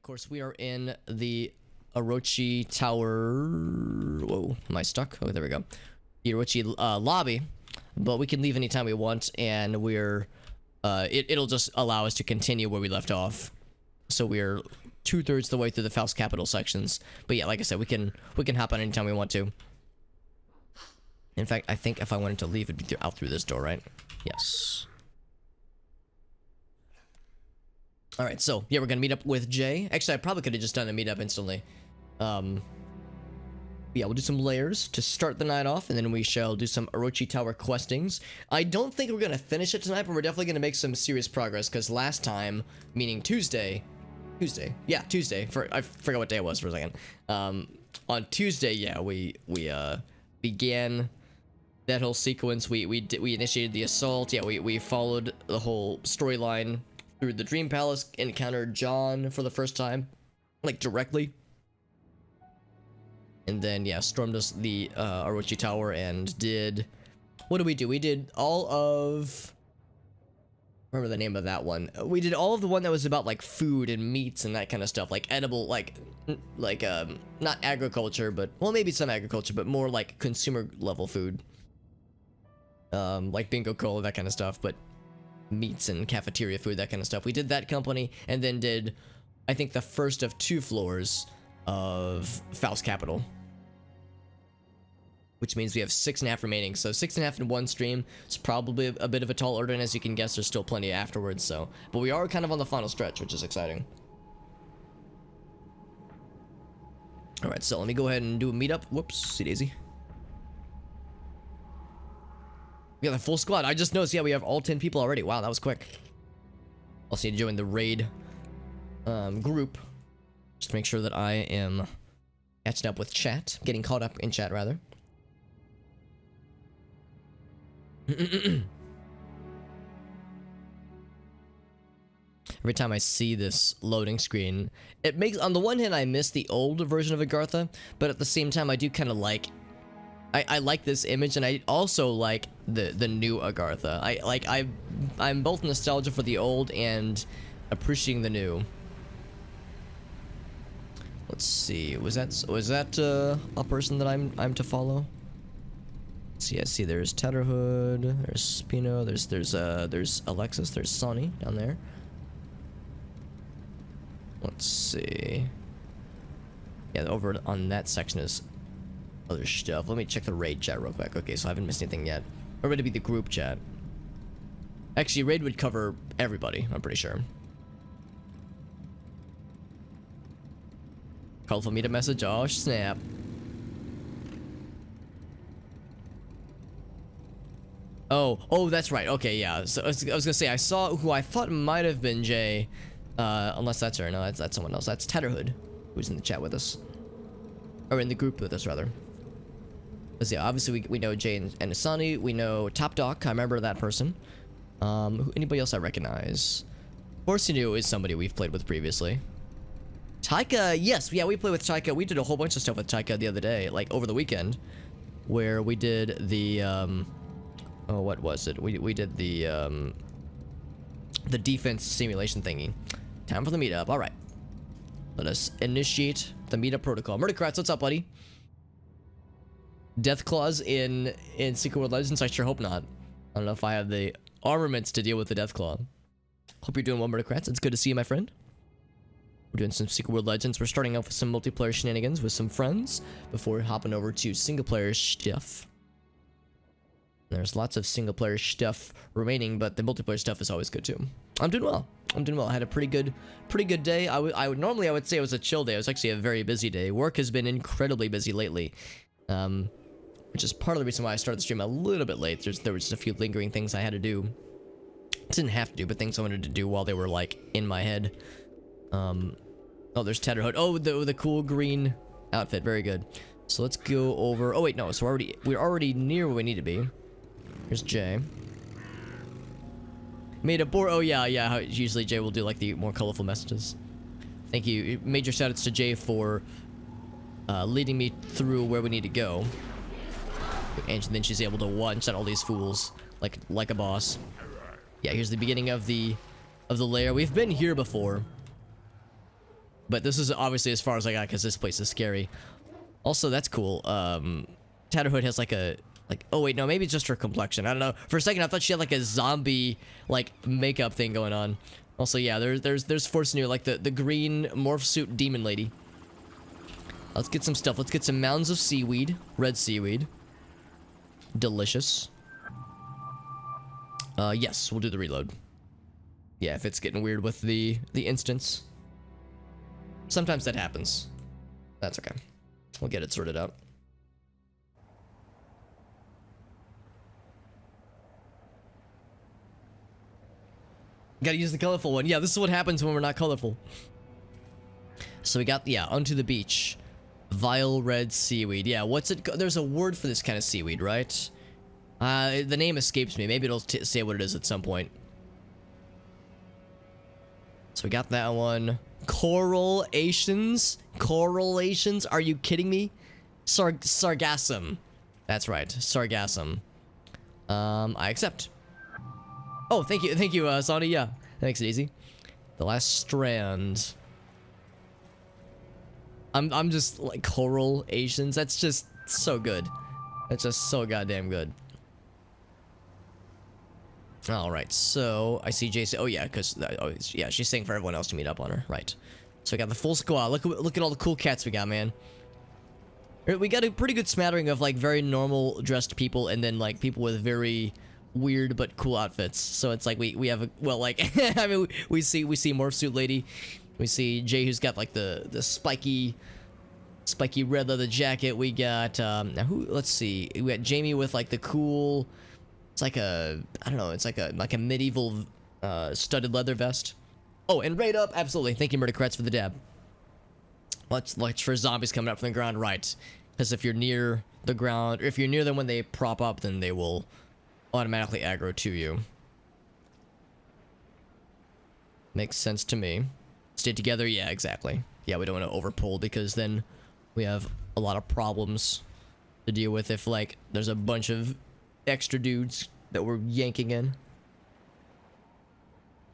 of course, we are in the Orochi Tower. Whoa, am I stuck? Oh, there we go. The Orochi lobby, but we can leave anytime we want, and we're it'll just allow us to continue where we left off. So we're 2/3 the way through the Faust Capital sections. But yeah, like I said, we can hop on anytime we want to. In fact, I think if I wanted to leave, it'd be out through this door, right? Yes. All right, so yeah, we're gonna meet up with Jay. Actually, I probably could have just done a meetup instantly. Yeah, we'll do some layers to start the night off, and then we shall do some Orochi Tower questings. I don't think we're gonna finish it tonight, but we're definitely gonna make some serious progress, because last time, meaning Tuesday, yeah, Tuesday, I forgot what day it was for a second. On Tuesday, yeah, we began that whole sequence. We initiated the assault. Yeah, we followed the whole storyline through the Dream Palace, encountered John for the first time, like directly. And then, yeah, stormed us the Orochi Tower and did... What did we do? We did all of... I remember the name of that one. We did all of the one that was about, like, food and meats and that kind of stuff. Like, edible, like not agriculture, but... Well, maybe some agriculture, but more, like, consumer-level food. Like bingo cola, that kind of stuff, but... meats and cafeteria food, that kind of stuff. We did that company, and then did, I think, the first of 2 floors of Faust Capital. Which means we have 6.5 remaining, so 6.5 in one stream. It's probably a bit of a tall order, and as you can guess, there's still plenty afterwards, so... But we are kind of on the final stretch, which is exciting. Alright, so let me go ahead and do a meetup. Whoops, see daisy. We got the full squad. I just noticed, yeah, we have all 10 people already. Wow, that was quick. Also need to join the raid group. Just to make sure that I am catching up with chat. Getting caught up in chat, rather. Every time I see this loading screen, it makes... On the one hand, I miss the old version of Agartha, but at the same time, I do kind of like... I like this image, and I also like the new Agartha. I'm both nostalgic for the old and appreciating the new. Let's see. Was that a person that I'm to follow? Let's see. I see. There's Tatterhood. There's Spino. There's Alexis. There's Soniee down there. Let's see. Yeah, over on that section is other stuff. Let me check the raid chat real quick. Okay, so I haven't missed anything yet. Or would it be the group chat? Actually, raid would cover everybody, I'm pretty sure. Colorful meetup message. Oh, snap. Oh, that's right. Okay, yeah. So I was gonna say, I saw who I thought might have been Jay. Unless that's her. No, that's someone else. That's Tatterhood, who's in the chat with us. Or in the group with us, rather. Because yeah, obviously we know Jay and Soniee. We know Top Doc. I remember that person. Anybody else I recognize? Horsinu is somebody we've played with previously. Taika, yes, yeah, we played with Taika. We did a whole bunch of stuff with Taika the other day, like over the weekend, where we did the oh, what was it? We did the defense simulation thingy. Time for the meetup. All right, let us initiate the meetup protocol. Murdercrats, what's up, buddy? Death Claws in Secret World Legends? I sure hope not. I don't know if I have the armaments to deal with the Death Claw. Hope you're doing well, Murdercrats. It's good to see you, my friend. We're doing some Secret World Legends. We're starting off with some multiplayer shenanigans with some friends before hopping over to single player stuff. There's lots of single player stuff remaining, but the multiplayer stuff is always good too. I'm doing well. I had a pretty good day. Normally I would say it was a chill day. It was actually a very busy day. Work has been incredibly busy lately. Which is part of the reason why I started the stream a little bit late. There was just a few lingering things I had to do. Didn't have to do, but things I wanted to do while they were like in my head. Oh, there's Tatterhood. Oh, the cool green outfit. Very good. So let's go over. Oh wait, no. So we're already near where we need to be. Here's Jay. Made a board. Oh yeah. Usually Jay will do like the more colorful messages. Thank you. Major shoutouts to Jay for leading me through where we need to go. And then she's able to one-shot all these fools like a boss. Yeah, here's the beginning of the lair. We've been here before. But this is obviously as far as I got because this place is scary. Also, that's cool. Tatterhood has like a... oh wait, no, maybe it's just her complexion. I don't know. For a second, I thought she had like a zombie like makeup thing going on. Also, yeah, there's Force New, like the green morph suit demon lady. Let's get some stuff. Let's get some mounds of seaweed, red seaweed. Delicious. Yes, we'll do the reload. Yeah, if it's getting weird with the instance. Sometimes that happens. That's okay. We'll get it sorted out. Gotta use the colorful one. Yeah, this is what happens when we're not colorful. So we got, yeah, onto the beach. Vile red seaweed. Yeah, what's it? There's a word for this kind of seaweed, right? The name escapes me. Maybe it'll say what it is at some point. So we got that one. Correlations? Correlations? Are you kidding me? Sargassum. That's right. Sargassum. I accept. Oh, thank you, Soniee. Yeah, that makes it easy. The last strand. I'm just like coral Asians. That's just so good. That's just so goddamn good. All right, so I see Jason. Oh yeah, because yeah, she's saying for everyone else to meet up on her. Right. So we got the full squad. Look at all the cool cats we got, man. We got a pretty good smattering of like very normal dressed people, and then like people with very weird but cool outfits. So it's like we have a, well, like I mean we see morph suit lady, we see Jay who's got like the spiky red leather jacket. We got now who, let's see, we got Jamie with like the cool, it's like a, I don't know, it's like a medieval studded leather vest. Oh, and right up, absolutely, thank you Murdercrats for the dab. Let's for zombies coming up from the ground, right? Because if you're near the ground, or if you're near them when they prop up, then they will automatically aggro to you. Makes sense to me. Stay together, yeah, exactly. Yeah, we don't want to overpull because then we have a lot of problems to deal with if like there's a bunch of extra dudes that we're yanking in.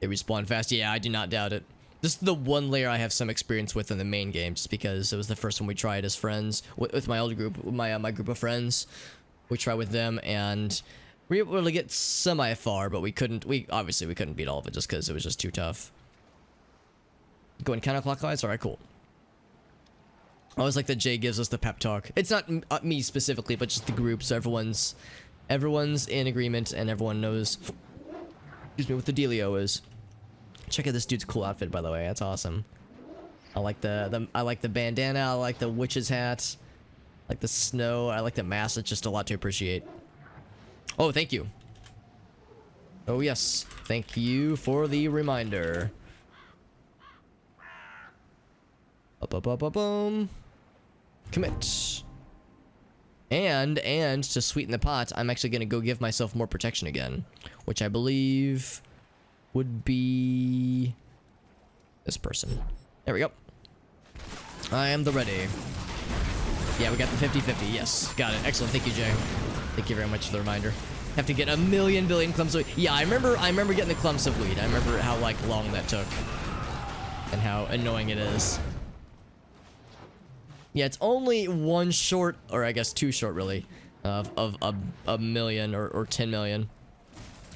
They respawn fast, yeah, I do not doubt it. This is the one layer I have some experience with in the main game, just because it was the first one we tried as friends with my older group, my group of friends. We tried with them, and we were able to get semi-far, but we obviously couldn't beat all of it just because it was just too tough. Going counterclockwise? Alright, cool. I always like that Jay gives us the pep talk. It's not me specifically, but just the group, so everyone's in agreement and everyone knows, excuse me, what the dealio is. Check out this dude's cool outfit, by the way. That's awesome. I like I like the bandana, I like the witch's hat, I like the snow, I like the mask. It's just a lot to appreciate. Oh, thank you. Oh, yes. Thank you for the reminder. Boom. Commit. And to sweeten the pot, I'm actually going to go give myself more protection again, which I believe would be this person. There we go. I am the ready. Yeah, we got the 50-50. Yes, got it. Excellent. Thank you, Jay. Thank you very much for the reminder. Have to get a million billion clumps of weed. Yeah, I remember getting the clumps of weed. I remember how like long that took and how annoying it is. Yeah, it's only one short, or I guess two short really, of a million or 10 million.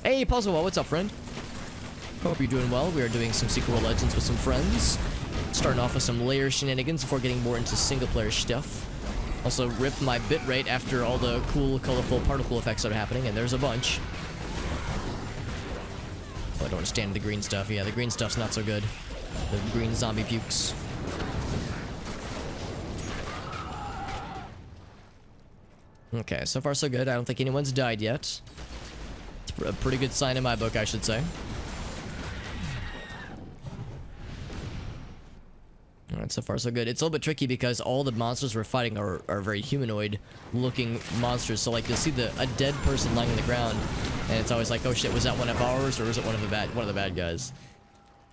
Hey, Puzzle, what's up, friend? Hope you're doing well. We are doing some Secret World Legends with some friends. Starting off with some layer shenanigans before getting more into single player stuff. Also ripped my bitrate after all the cool, colorful particle effects that are happening, and there's a bunch. Oh, I don't understand the green stuff. Yeah, the green stuff's not so good. The green zombie pukes. Okay, so far so good. I don't think anyone's died yet. It's a pretty good sign in my book, I should say. Alright, so far so good. It's a little bit tricky because all the monsters we're fighting are very humanoid-looking monsters. So like you'll see a dead person lying on the ground, and it's always like, oh shit, was that one of ours or was it one of the bad guys?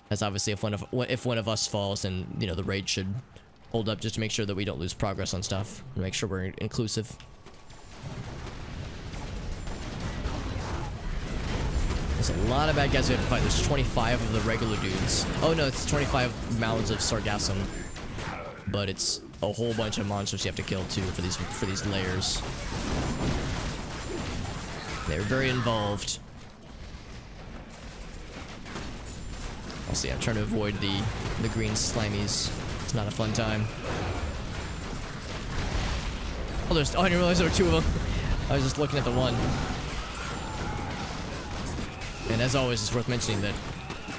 That's obviously if one of us falls, then you know the raid should hold up just to make sure that we don't lose progress on stuff and make sure we're inclusive. There's a lot of bad guys we have to fight. There's 25 of the regular dudes. Oh no, it's 25 mounds of Sargassum. But it's a whole bunch of monsters you have to kill too for these layers. They're very involved. I'll see, I'm trying to avoid the green slimies. It's not a fun time. Oh, I didn't realize there were 2 of them. I was just looking at the one. And as always, it's worth mentioning that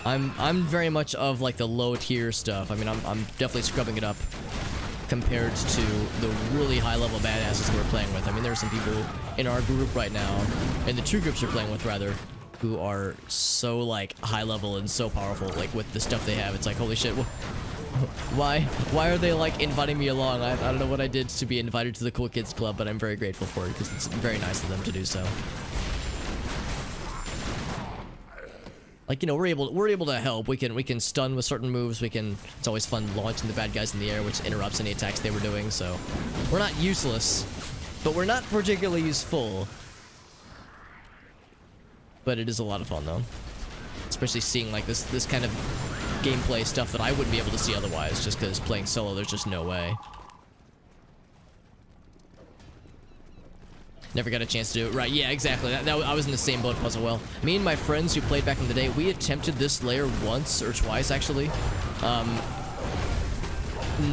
I'm very much of like the low tier stuff. I mean, I'm definitely scrubbing it up compared to the really high level badasses we're playing with. I mean, there are some people in our group right now, in the 2 groups we're playing with rather, who are so like high level and so powerful, like with the stuff they have. It's like, holy shit, why are they like inviting me along? I don't know what I did to be invited to the Cool Kids Club, but I'm very grateful for it because it's very nice of them to do so. Like, you know, we're able to help. We can stun with certain moves. It's always fun launching the bad guys in the air, which interrupts any attacks they were doing. So we're not useless, but we're not particularly useful. But it is a lot of fun though, especially seeing like this kind of gameplay stuff that I wouldn't be able to see otherwise, just because playing solo, there's just no way. Never got a chance to do it. Right, yeah, exactly. I was in the same boat as well. Me and my friends who played back in the day, we attempted this layer once or twice, actually.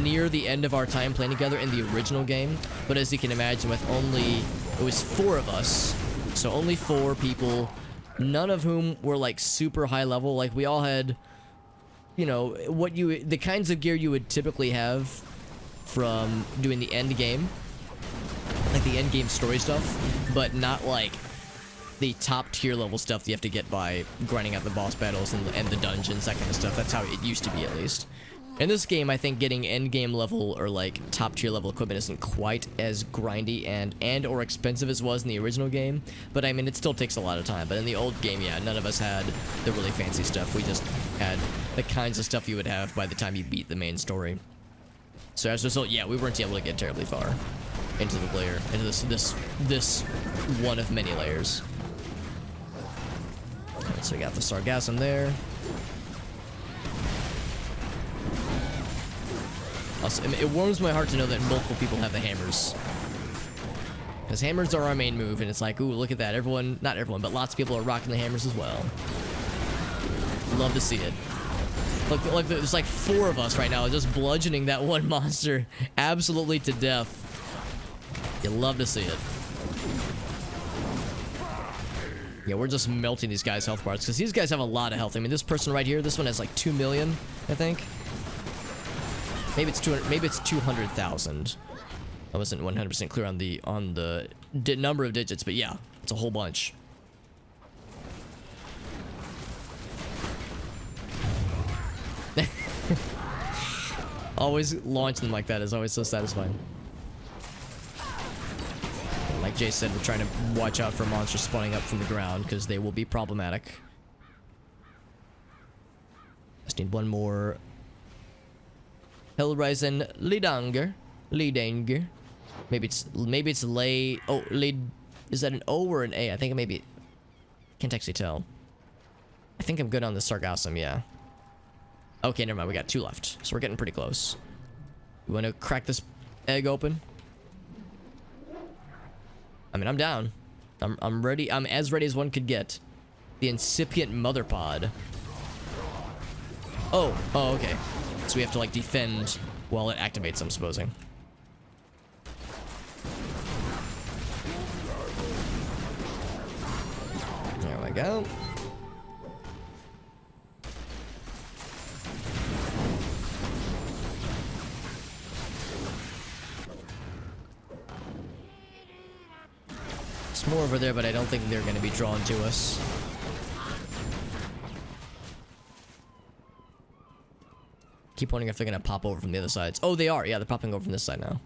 Near the end of our time playing together in the original game. But as you can imagine, with it was 4 of us. So only 4 people, none of whom were like super high level. Like we all had, you know, the kinds of gear you would typically have from doing the end game. Like the end game story stuff, but not like the top tier level stuff that you have to get by grinding out the boss battles and the dungeons, that kind of stuff. That's how it used to be, at least. In this game, I think getting end game level or like top tier level equipment isn't quite as grindy and or expensive as it was in the original game, but I mean, it still takes a lot of time. But in the old game, yeah, none of us had the really fancy stuff. We just had the kinds of stuff you would have by the time you beat the main story. So as a result, yeah, we weren't able to get terribly far into the layer, into this one of many layers. Right, so we got the Sargassum there. Also, it warms my heart to know that multiple people have the hammers, because hammers are our main move, and it's like, ooh, look at that. Everyone, not everyone, but lots of people are rocking the hammers as well. Love to see it. Look, there's like 4 of us right now just bludgeoning that one monster absolutely to death. You love to see it. Yeah, we're just melting these guys' health bars, because these guys have a lot of health. I mean, this person right here, this one has like 2 million, I think. Maybe it's 200. Maybe it's 200,000. I wasn't 100% clear on the number of digits, but yeah, it's a whole bunch. Always launching them like that is always so satisfying. Like Jay said, we're trying to watch out for monsters spawning up from the ground, because they will be problematic. Just need one more. Hellrisen Lidanger. Maybe it's lay. Oh, lead. Is that an O or an A? I think it maybe. Can't actually tell. I think I'm good on the Sargassum, yeah. Okay, never mind. We got 2 left, so we're getting pretty close. You want to crack this egg open? I mean, I'm down. I'm ready. I'm as ready as one could get. The incipient mother pod. Oh, okay. So we have to like defend while it activates, I'm supposing. There we go. It's more over there, but I don't think they're going to be drawn to us. Keep wondering if they're going to pop over from the other sides. Oh, they are. Yeah, they're popping over from this side now.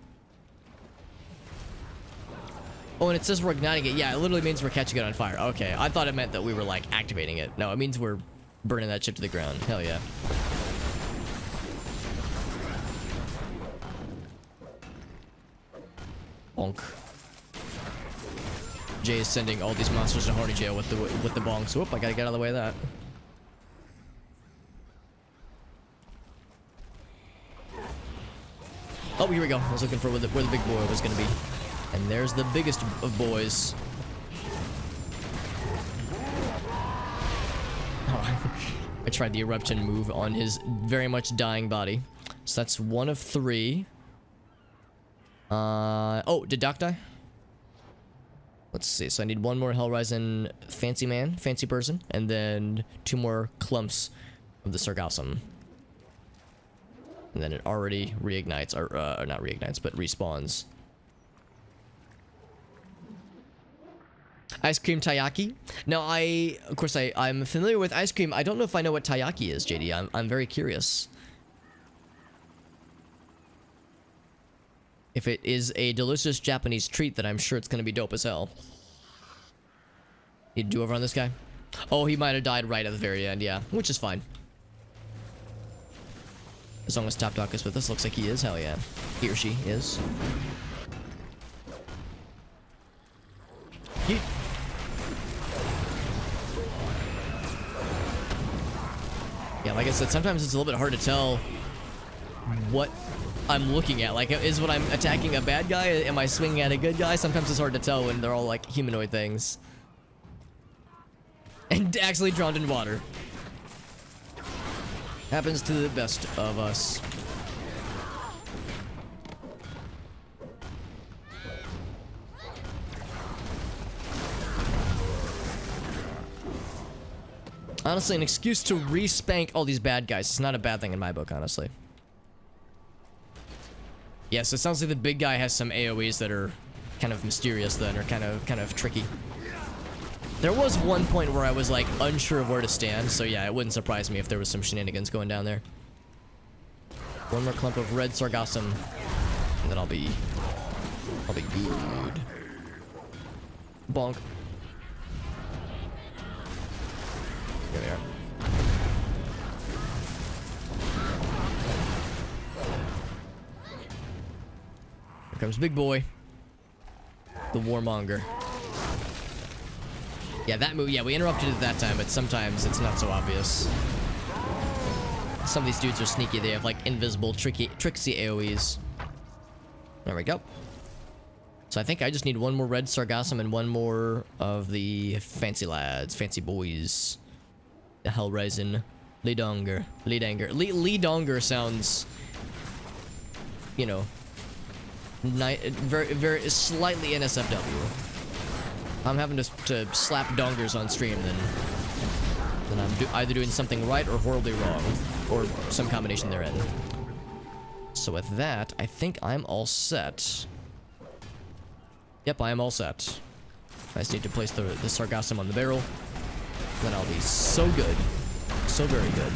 Oh, and it says we're igniting it. Yeah, it literally means we're catching it on fire. Okay, I thought it meant that we were, like, activating it. No, it means we're burning that ship to the ground. Hell yeah. Bonk. Jay is sending all these monsters to horny jail with the bong. So, whoop, I gotta get out of the way of that. Oh, here we go. I was looking for where the big boy was gonna be. And there's the biggest of boys. Oh, I tried the eruption move on his very much dying body. So that's 1 of 3. Oh, did Doc die? Let's see. So I need 1 more Hellrising fancy man, fancy person, and then 2 more clumps of the Sargassum. And then it already reignites, or not reignites, but respawns. Ice cream taiyaki. Now, of course, I'm familiar with ice cream. I don't know if I know what taiyaki is, JD. I'm very curious. If it is a delicious Japanese treat, then I'm sure it's gonna be dope as hell. Need to do over on this guy? Oh, he might have died right at the very end, yeah. Which is fine. As long as Top Dog is with us, looks like he is, hell yeah. He or she is. Yeah, like I said, sometimes it's a little bit hard to tell what I'm looking at. Like, is what I'm attacking a bad guy? Am I swinging at a good guy? Sometimes it's hard to tell when they're all like humanoid things. And actually drowned in water. Happens to the best of us. Honestly, an excuse to re-spank all these bad guys. It's not a bad thing in my book, honestly. Yeah, so it sounds like the big guy has some AoEs that are kind of mysterious then, or kind of tricky. There was one point where I was like unsure of where to stand, so yeah, it wouldn't surprise me if there was some shenanigans going down there. 1 more clump of red Sargassum, and then I'll be good. Bonk. Here we are. Here comes big boy. The Warmonger. Yeah, that move, yeah, we interrupted it that time, but sometimes it's not so obvious. Some of these dudes are sneaky. They have, like, invisible, tricksy AoEs. There we go. So I think I just need 1 more red Sargassum and 1 more of the fancy lads, fancy boys. The Hellrising. Leadonger. Leadonger sounds, you know, very slightly NSFW. I'm having to slap dongers on stream, then I'm either doing something right or horribly wrong, or some combination therein. So with that, I think I'm all set. Yep, I am all set. I just need to place the Sargassum on the barrel. Then I'll be so good. So very good.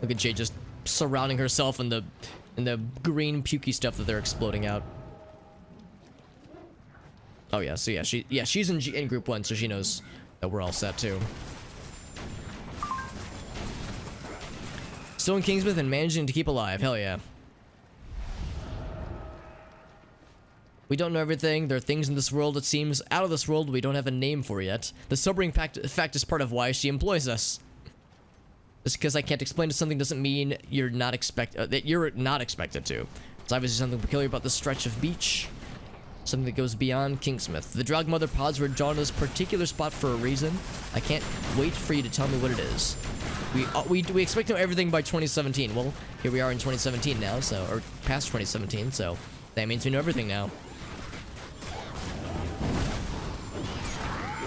Look at Jay just surrounding herself in the green pukey stuff that they're exploding out. Oh yeah, so yeah, she's in group 1, so she knows that we're all set too. Still in Kingsmouth and managing to keep alive, hell yeah. We don't know everything. There are things in this world, it seems, out of this world we don't have a name for yet. The sobering fact is part of why she employs us. Just because I can't explain to something doesn't mean that you're not expected to. It's obviously something peculiar about this stretch of beach. Something that goes beyond Kingsmouth. The Drogmother pods were drawn to this particular spot for a reason. I can't wait for you to tell me what it is. We expect to know everything by 2017. Well, here we are in 2017 now, so, or past 2017, so that means we know everything now.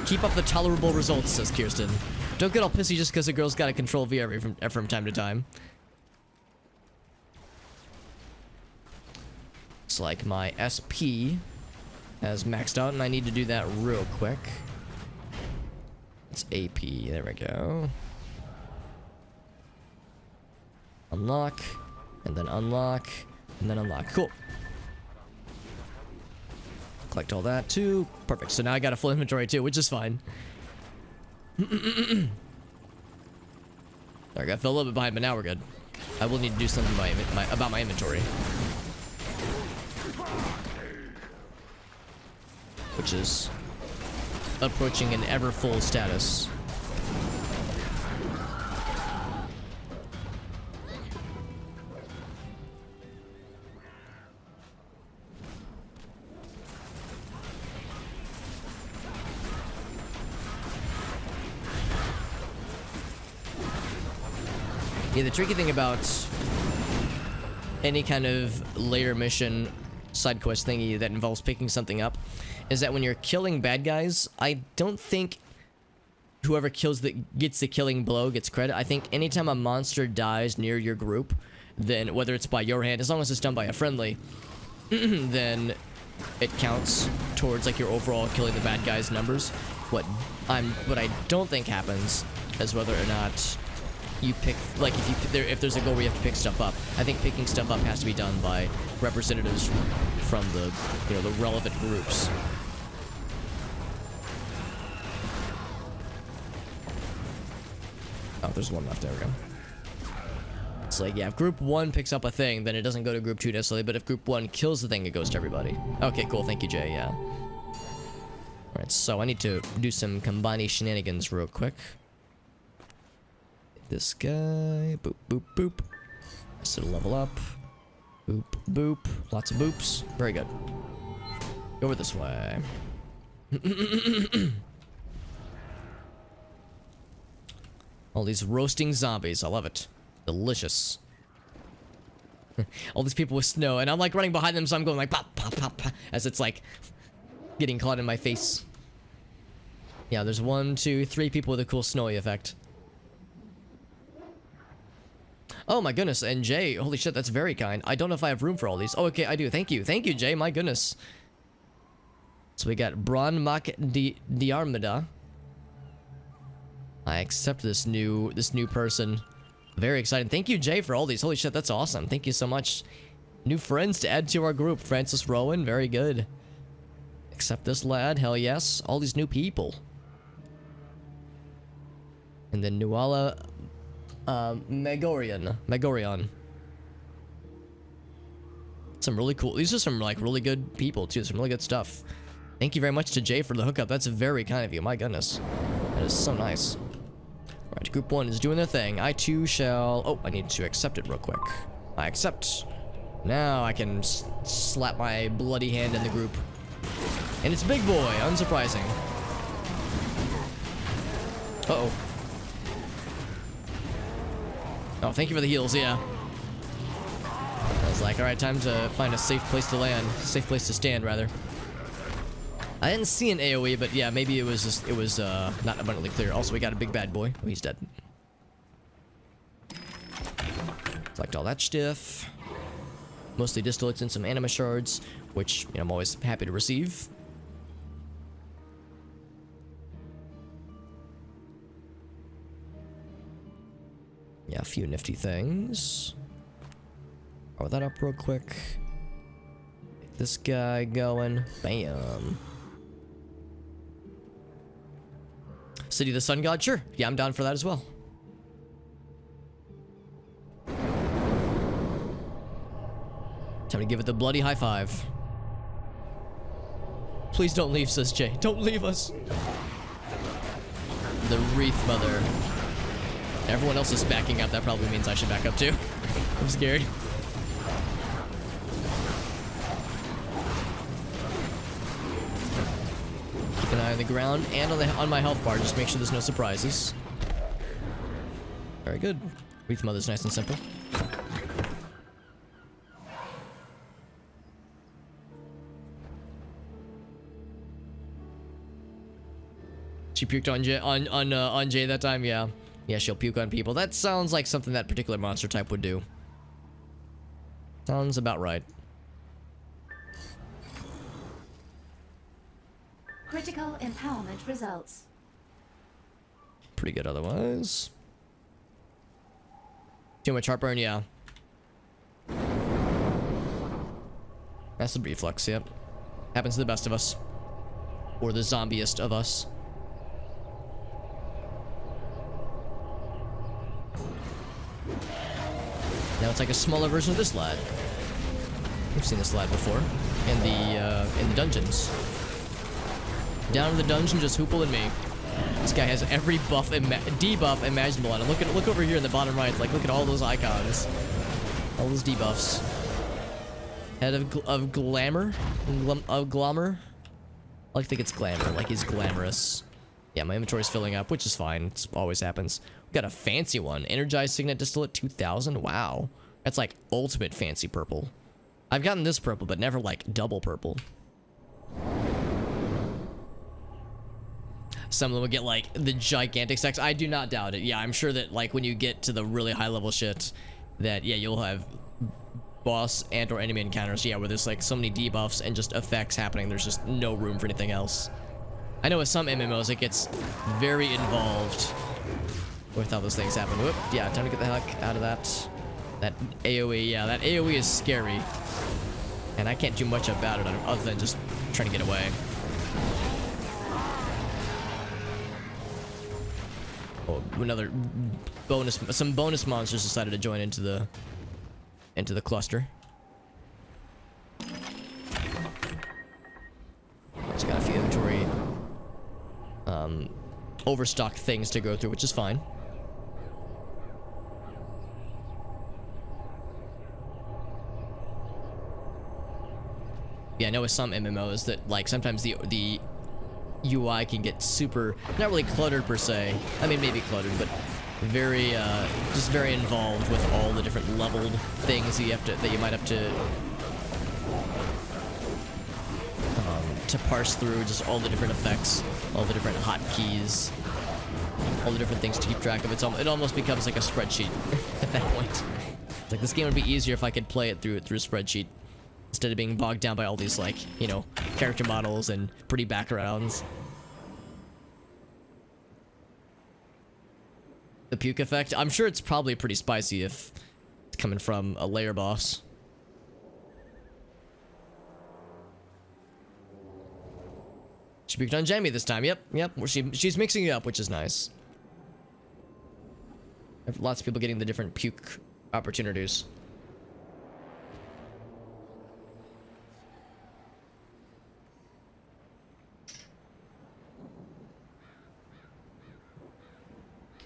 Keep up the tolerable results, says Kirsten. Don't get all pissy just because a girl's got a control V from time to time. It's like my SP has maxed out, and I need to do that real quick. It's AP. There we go. Unlock, and then unlock, and then unlock. Cool. Collect all that too. Perfect. So now I got a full inventory too, which is fine. There, I got fell a little bit behind, but now we're good. I will need to do something about my inventory. which is approaching an ever full status. Yeah, the tricky thing about any kind of layer mission side quest thingy that involves picking something up is that when you're killing bad guys, I don't think whoever gets the killing blow gets credit. I think anytime a monster dies near your group, then whether it's by your hand, as long as it's done by a friendly, then it counts towards like your overall killing the bad guys numbers. What I don't think happens is whether or not you pick, like if there's a goal where you have to pick stuff up. I think picking stuff up has to be done by representatives from the, you know, the relevant groups. Oh, there's one left. There we go. It's like, yeah, if group 1 picks up a thing, then it doesn't go to group 2 necessarily, but if group 1 kills the thing, it goes to everybody. Okay, cool. Thank you, Jay. Yeah. Alright, so I need to do some combining shenanigans real quick. This guy, boop, boop, boop. So level up. Boop, boop. Lots of boops. Very good. Go over this way. All these roasting zombies. I love it. Delicious. All these people with snow, and I'm like running behind them, so I'm going like pop, pop, pop, pop, as it's like getting caught in my face. Yeah, there's 1, 2, 3 people with a cool snowy effect. Oh my goodness, and Jay, holy shit, that's very kind. I don't know if I have room for all these. Oh, okay, I do. Thank you. Thank you, Jay. My goodness. So we got Bron Mak Diarmida. I accept this new person. Very exciting. Thank you, Jay, for all these. Holy shit, that's awesome. Thank you so much. New friends to add to our group. Francis Rowan, very good. Accept this lad, hell yes. All these new people. And then Nuala Megorion. Some really cool, these are some like really good people too, some really good stuff. Thank you very much to Jay for the hookup. That's very kind of you. My goodness. That is so nice. Alright, group 1 is doing their thing. I too shall... Oh, I need to accept it real quick. I accept. Now I can slap my bloody hand in the group. And it's Big Boy, unsurprising. Uh-oh. Oh, thank you for the heals, yeah. I was like, alright, time to find a safe place to land. Safe place to stand, rather. I didn't see an AoE, but yeah, maybe it was just, it was not abundantly clear. Also, we got a big bad boy. Oh, he's dead. Collect all that stuff. Mostly distillates and some anima shards, which, you know, I'm always happy to receive. Yeah, a few nifty things. Power that up real quick. Get this guy going. Bam. City of the Sun God? Sure. Yeah, I'm down for that as well. Time to give it the bloody high five. Please don't leave, says Jay. Don't leave us. The Wreath Mother. Everyone else is backing up. That probably means I should back up too. I'm scared. Keep an eye on the ground and on my health bar. Just make sure there's no surprises. Very good. Wreath Mother's nice and simple. She puked on Jay that time, yeah. Yeah, she'll puke on people. That sounds like something that particular monster type would do. Sounds about right. Critical empowerment results. Pretty good otherwise. Too much heartburn, yeah. Acid reflux, yep. Happens to the best of us. Or the zombiest of us. Now it's like a smaller version of this lad. We've seen this lad before in the dungeons. Down in the dungeon, just Hoople and me. This guy has every buff debuff imaginable on him. Look over here in the bottom right. Like, look at all those icons, all those debuffs. Head of glamour, of glamour. I like to think it's glamour, like he's glamorous. Yeah, my inventory's filling up, which is fine. It always happens. We got a fancy one. Energized Signet Distillate 2000. Wow, that's like ultimate fancy purple. I've gotten this purple, but never like double purple. Some of them will get like the gigantic stacks. I do not doubt it. Yeah, I'm sure that like when you get to the really high level shit, that yeah, you'll have boss and or enemy encounters. Yeah, where there's like so many debuffs and just effects happening. There's just no room for anything else. I know with some MMOs it gets very involved with how those things happen. Whoop, yeah, time to get the heck out of that. That AoE, yeah, that AoE is scary. And I can't do much about it other than just trying to get away. Oh, another bonus, some bonus monsters decided to join into the cluster. Just got a few inventory overstocked things to go through, which is fine. Yeah, I know with some MMOs that like sometimes the UI can get super, not really cluttered per se. I mean, maybe cluttered, but very, just very involved with all the different leveled things that you might have to parse through, just all the different effects, all the different hotkeys, all the different things to keep track of. It almost becomes like a spreadsheet at that point. It's like this game would be easier if I could play it through a spreadsheet instead of being bogged down by all these like, you know, character models and pretty backgrounds. The puke effect, I'm sure it's probably pretty spicy if it's coming from a layer boss. She puked on Jamie this time. Yep. She's mixing it up, which is nice. Lots of people getting the different puke opportunities.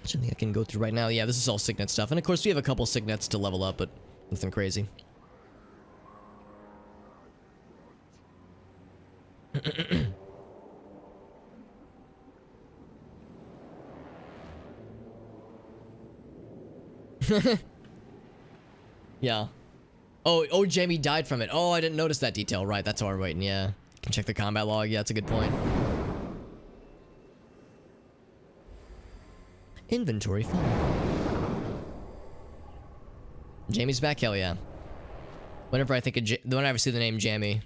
Something I can go through right now. Yeah, this is all Signet stuff. And of course, we have a couple Signets to level up, but nothing crazy. Yeah. Oh, Jamie died from it. Oh, I didn't notice that detail. Right, that's why we're waiting. Yeah. Can check the combat log. Yeah, that's a good point. Inventory full. Jamie's back, hell yeah. Whenever I see the name Jamie,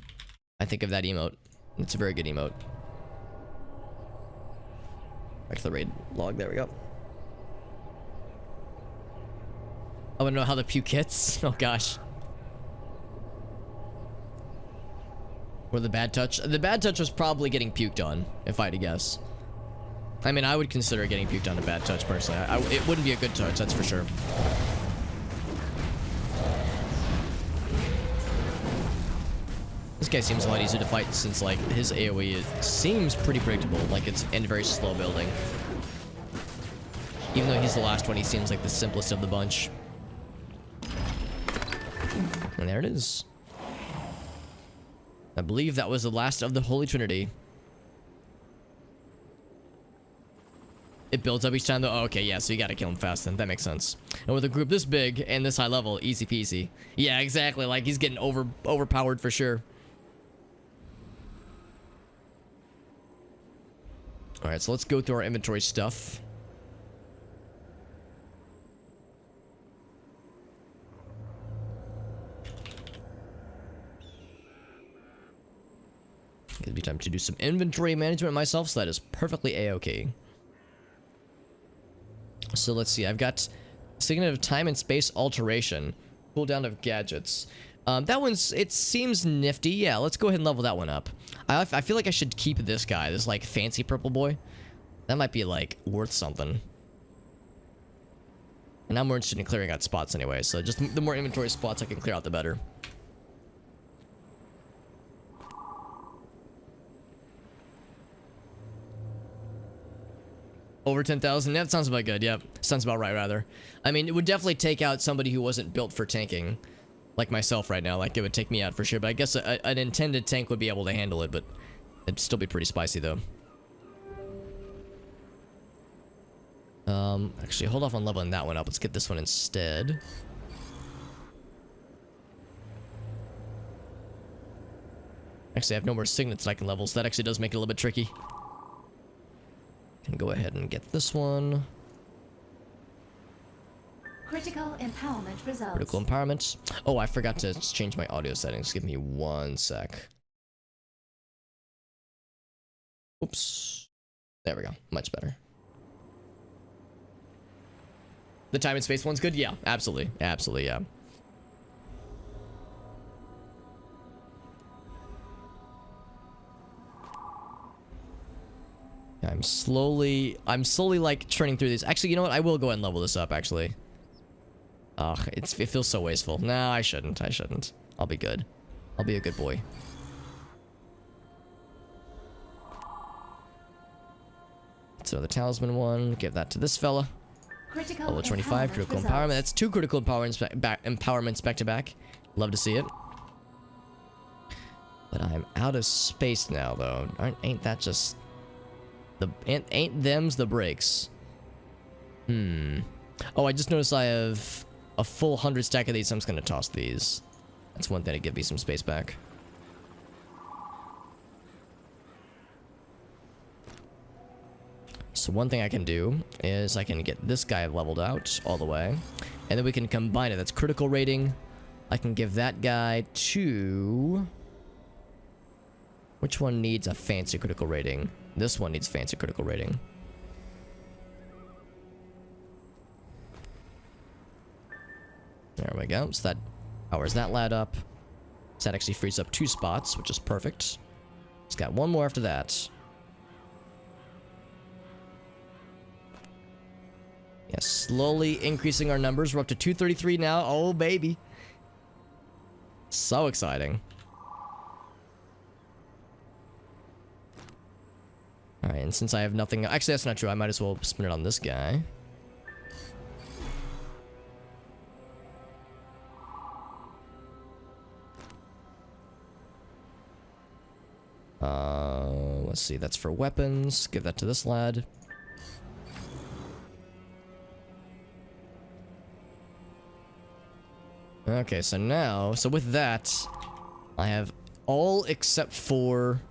I think of that emote. It's a very good emote. Back to the raid log, there we go. I wanna know how the puke hits. Oh gosh. Or the bad touch. The bad touch was probably getting puked on, if I had to guess. I mean, I would consider getting puked on a bad touch, personally. It wouldn't be a good touch, that's for sure. This guy seems a lot easier to fight since, like, his AoE seems pretty predictable. Like, it's in very slow building. Even though he's the last one, he seems like the simplest of the bunch. And there it is. I believe that was the last of the Holy Trinity. It builds up each time though. Oh, okay, yeah, so you gotta kill him fast then. That makes sense. And with a group this big and this high level, easy peasy. Yeah, exactly. Like, he's getting overpowered for sure. Alright, so let's go through our inventory stuff. It'll be time to do some inventory management myself, so that is perfectly a-okay. So let's see, I've got Signet of Time and Space Alteration. Cooldown of Gadgets. That one's, it seems nifty. Yeah, let's go ahead and level that one up. I feel like I should keep this guy, this like fancy purple boy. That might be like worth something. And I'm more interested in clearing out spots anyway, so just the more inventory spots I can clear out, the better. Over 10,000? That sounds about good, yep. Sounds about right, rather. I mean, it would definitely take out somebody who wasn't built for tanking. Like myself right now. Like, it would take me out for sure. But I guess an intended tank would be able to handle it, but it'd still be pretty spicy, though. Actually, hold off on leveling that one up. Let's get this one instead. Actually, I have no more signets that I can level, so that actually does make it a little bit tricky. Can go ahead and get this one. Critical empowerment results. Critical empowerment. Oh, I forgot to change my audio settings. Give me 1 sec. Oops. There we go. Much better. The time and space one's good? Yeah, absolutely. Absolutely, yeah. I'm slowly like churning through these. Actually, you know what? I will go ahead and level this up, actually. Ugh, it feels so wasteful. No, I shouldn't. I shouldn't. I'll be good. I'll be a good boy. So the talisman one, give that to this fella. Critical Level 25, critical empowerment. That's 2 critical empowerments back to back. Love to see it. But I'm out of space now, though. Ain't that just... Ain't them's the breaks. Oh, I just noticed I have a full 100 stack of these, so I'm just gonna toss these. That's one thing to give me some space back. So one thing I can do is I can get this guy leveled out all the way, and then we can combine it. That's critical rating. I can give that guy to... Which one needs a fancy critical rating? This one needs fancy critical rating. There we go. So that powers that lad up. So that actually frees up 2 spots, which is perfect. It's got 1 more after that. Yeah, slowly increasing our numbers. We're up to 233 now. Oh, baby. So exciting. Alright, and since I have nothing... Actually, that's not true. I might as well spin it on this guy. Let's see. That's for weapons. Give that to this lad. Okay, so now... So with that, I have all except for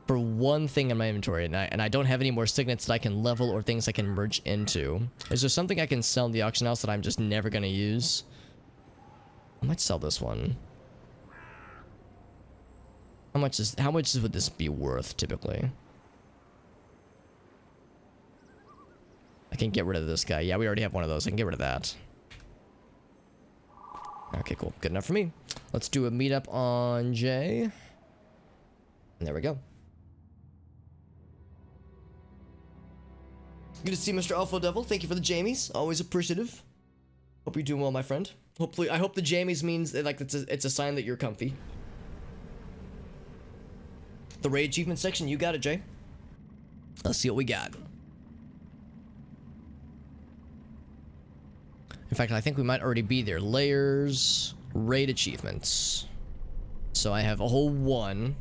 one thing in my inventory, and I don't have any more signets that I can level or things I can merge into. Is there something I can sell in the auction house that I'm just never gonna use? I might sell this one. How much would this be worth typically? I can get rid of this guy. Yeah, we already have one of those. I can get rid of that. Okay, cool. Good enough for me. Let's do a meetup on J. And there we go. Good to see Mr. Alpha Devil. Thank you for the jammies. Always appreciative. Hope you're doing well, my friend. Hopefully, I hope the jammies means that, like, it's a sign that you're comfy. The raid achievement section, you got it, Jay. Let's see what we got. In fact, I think we might already be there. Layers, raid achievements. So I have a whole 1.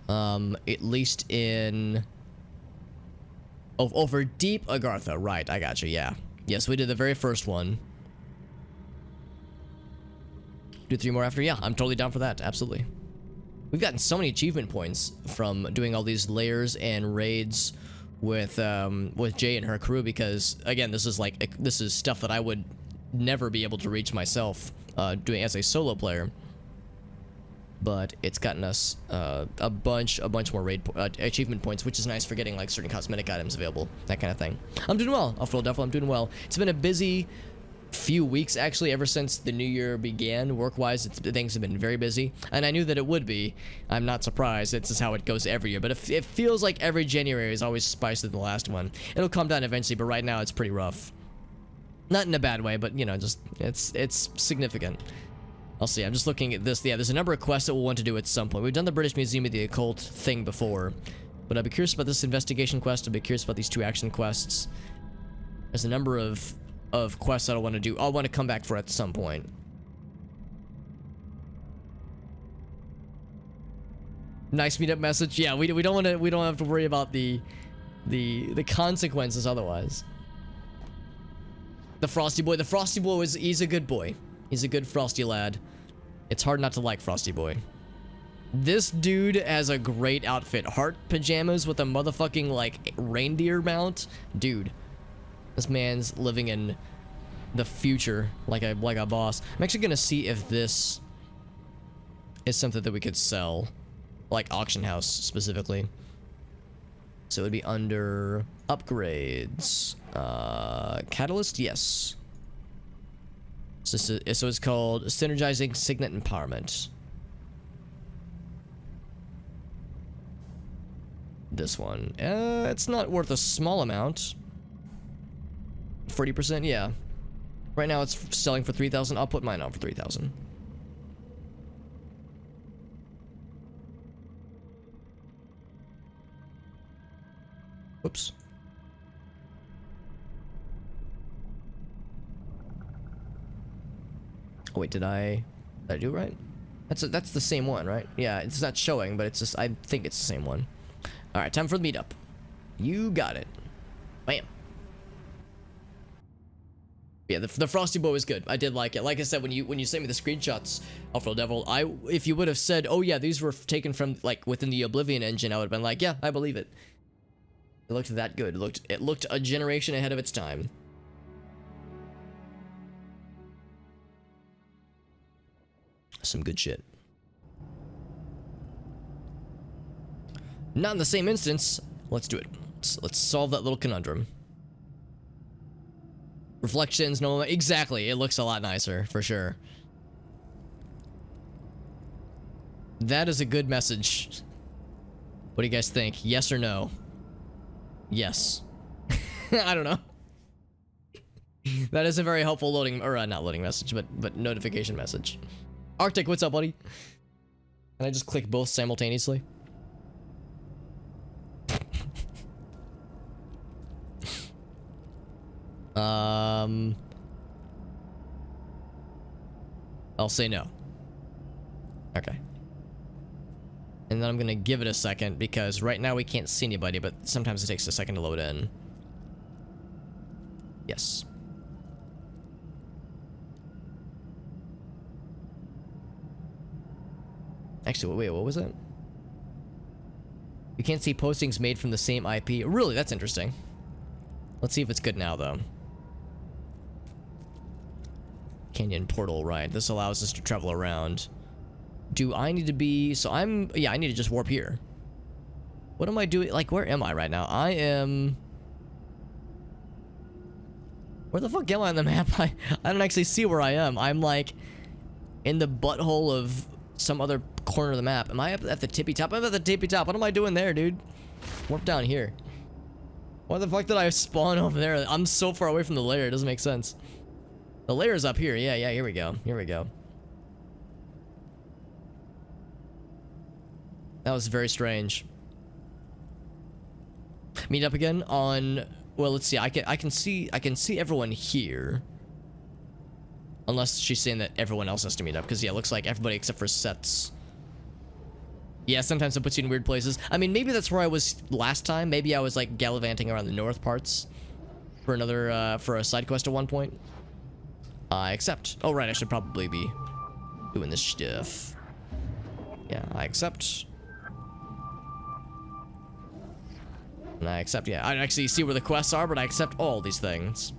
At least in... Oh, over Deep Agartha. Right, I got you, yeah. Yes, we did the very first one. Do 3 more after? Yeah, I'm totally down for that. Absolutely. We've gotten so many achievement points from doing all these layers and raids with Jay and her crew, because again, this is stuff that I would never be able to reach myself doing as a solo player. But it's gotten us a bunch more raid achievement points, which is nice for getting like certain cosmetic items available, that kind of thing. I'm doing well. Alpha Devil, I'm doing well. It's been a busy few weeks actually, ever since the new year began. Work-wise, things have been very busy, and I knew that it would be. I'm not surprised. This is how it goes every year, but it feels like every January is always spicier than the last one. It'll calm down eventually, but right now it's pretty rough. Not in a bad way, but you know, just it's significant. I'll see. I'm just looking at this. Yeah, there's a number of quests that we'll want to do at some point. We've done the British Museum of the Occult thing before. But I'd be curious about this investigation quest. I'd be curious about these 2 action quests. There's a number of quests that I want to do. I'll want to come back for at some point. Nice meetup message. Yeah, we don't have to worry about the consequences otherwise. The Frosty Boy. The Frosty Boy he's a good boy. He's a good Frosty lad. It's hard not to like Frosty Boy. This dude has a great outfit. Heart pajamas with a motherfucking, like, reindeer mount. Dude. This man's living in the future like a boss. I'm actually gonna see if this is something that we could sell. Like, auction house, specifically. So it would be under upgrades. Catalyst? Yes. So it's called Synergizing Signet Empowerment. This one. It's not worth a small amount. 40%? Yeah. Right now it's selling for 3,000. I'll put mine on for 3,000. Whoops. Oh wait, did I do it right? That's the same one, right? Yeah, it's not showing, but it's just, I think it's the same one. All right, time for the meetup. You got it. Bam. Yeah, the Frosty Boy was good. I did like it. Like I said, when you sent me the screenshots of the devil, if you would have said, oh yeah, these were taken from, like, within the Oblivion engine, I would have been like, yeah, I believe it. It looked that good. It looked a generation ahead of its time. Some good shit. Not in the same instance. Let's do it. Let's solve that little conundrum. Reflections, no, exactly. It looks a lot nicer, for sure. That is a good message. What do you guys think? Yes or no? Yes. I don't know. That is a very helpful loading, or not loading message, but notification message. Arctic, what's up, buddy? Can I just click both simultaneously? I'll say no. Okay. And then I'm gonna give it a second because right now we can't see anybody, but sometimes it takes a second to load in. Yes. Actually, wait, what was that? You can't see postings made from the same IP. Really? That's interesting. Let's see if it's good now, though. Canyon portal, right. This allows us to travel around. Do I need to be... So yeah, I need to just warp here. What am I doing? Like, where am I right now? I am... Where the fuck am I on the map? I don't actually see where I am. I'm, like, in the butthole of some other corner of the map. Am I up at the tippy top? I'm at the tippy top. What am I doing there, dude? Warp down here. Why the fuck did I spawn over there? I'm so far away from the lair. It doesn't make sense. The lair's up here. Yeah, here we go. Here we go. That was very strange. Meet up again on... Well, let's see. I can see everyone here. Unless she's saying that everyone else has to meet up. Because, yeah, it looks like everybody except for Sets. Yeah, sometimes it puts you in weird places. I mean, maybe that's where I was last time. Maybe I was, like, gallivanting around the north parts. For another, for a side quest at one point. I accept. Oh, right. I should probably be doing this stuff. Yeah, I accept. And I accept, yeah. I don't actually see where the quests are, but I accept all these things.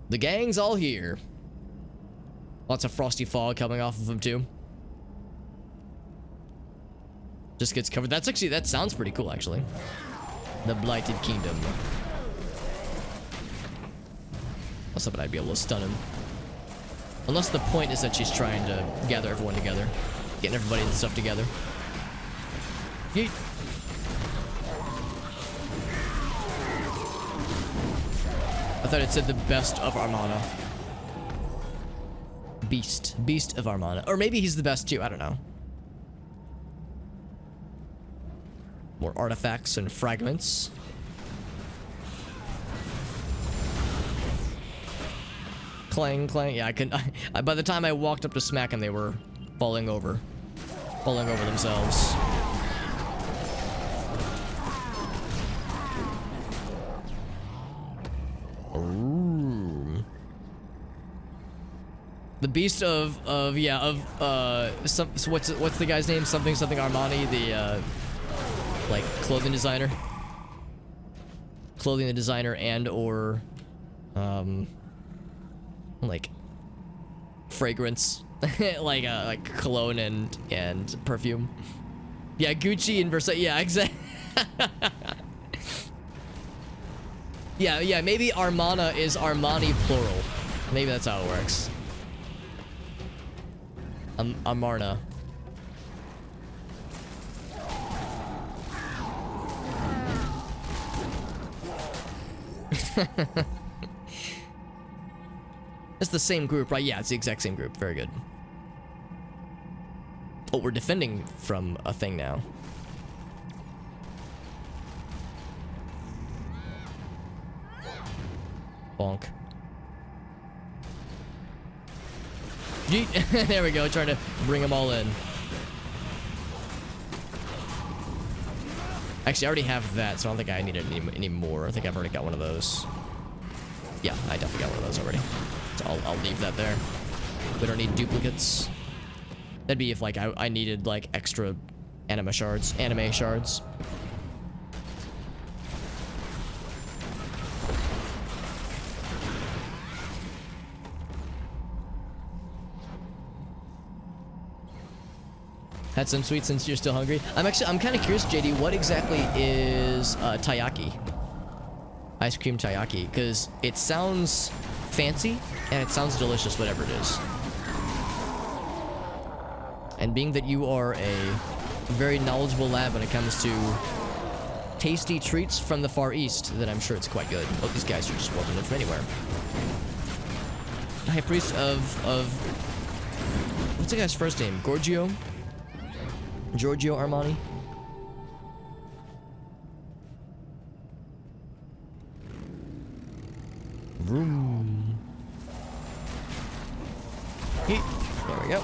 The gang's all here. Lots of frosty fog coming off of them, too. Just gets covered. That's actually, that sounds pretty cool, actually. The Blighted Kingdom. Unless I'd be able to stun him. Unless the point is that she's trying to gather everyone together. Getting everybody and stuff together. Yeet. I thought it said the best of Armana. Beast of Armana. Or maybe he's the best too, I don't know. More artifacts and fragments. Clang, clang. Yeah, I couldn't. By the time I walked up to smack them, they were falling over themselves. Ooh. The beast of what's the guy's name? Something Armani, the like clothing designer, and or like fragrance, like cologne and perfume. Yeah, Gucci and Versace. Yeah, exactly. yeah. Maybe Armana is Armani plural. Maybe that's how it works. Amarna. It's the same group, right? Yeah, it's the exact same group. Very good. Oh, we're defending from a thing now. Bonk. Yeet. There we go, trying to bring them all in. Actually, I already have that, so I don't think I need any more. I think I've already got one of those. Yeah, I definitely got one of those already. So I'll leave that there. We don't need duplicates. That'd be if like I needed like extra anime shards. Had some sweets since you're still hungry. I'm kind of curious, JD, what exactly is taiyaki? Ice cream taiyaki, because it sounds fancy and it sounds delicious, whatever it is. And being that you are a very knowledgeable lad when it comes to tasty treats from the Far East, then I'm sure it's quite good. Oh, these guys are just walking in from anywhere. High Priest of what's the guy's first name? Giorgio Armani. Vroom. There we go.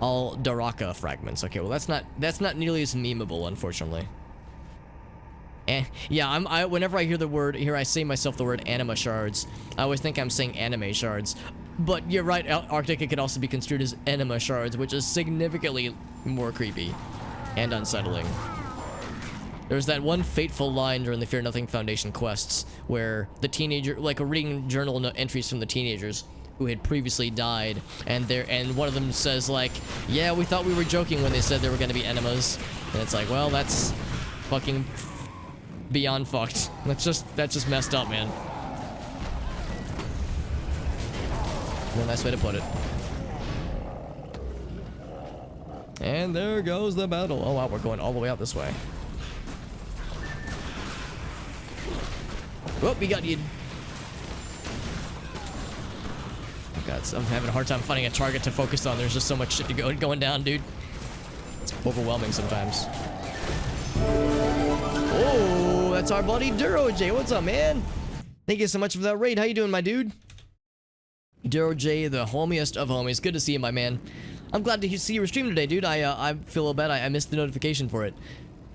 All Daraka fragments. Okay, well that's not nearly as memeable, unfortunately. And yeah, whenever I hear I say myself the word anima shards, I always think I'm saying anime shards. But you're right, Arctic, it could also be construed as enema shards, which is significantly more creepy and unsettling. There's that one fateful line during the Fear Nothing Foundation quests where the teenager, like reading journal entries from the teenagers who had previously died, and one of them says like, yeah, we thought we were joking when they said they were going to be enemas. And it's like, well, that's fucking beyond fucked. That's just messed up, man. No nice way to put it. And there goes the battle. Oh wow, we're going all the way out this way. Whoop, we got you. Oh god, I'm having a hard time finding a target to focus on. There's just so much shit going down, dude. It's overwhelming sometimes. Oh, that's our buddy Orochi. What's up, man? Thank you so much for that raid. How you doing, my dude? Orochi, the homiest of homies. Good to see you, my man. I'm glad to see your stream today, dude. I feel a little bad. I missed the notification for it.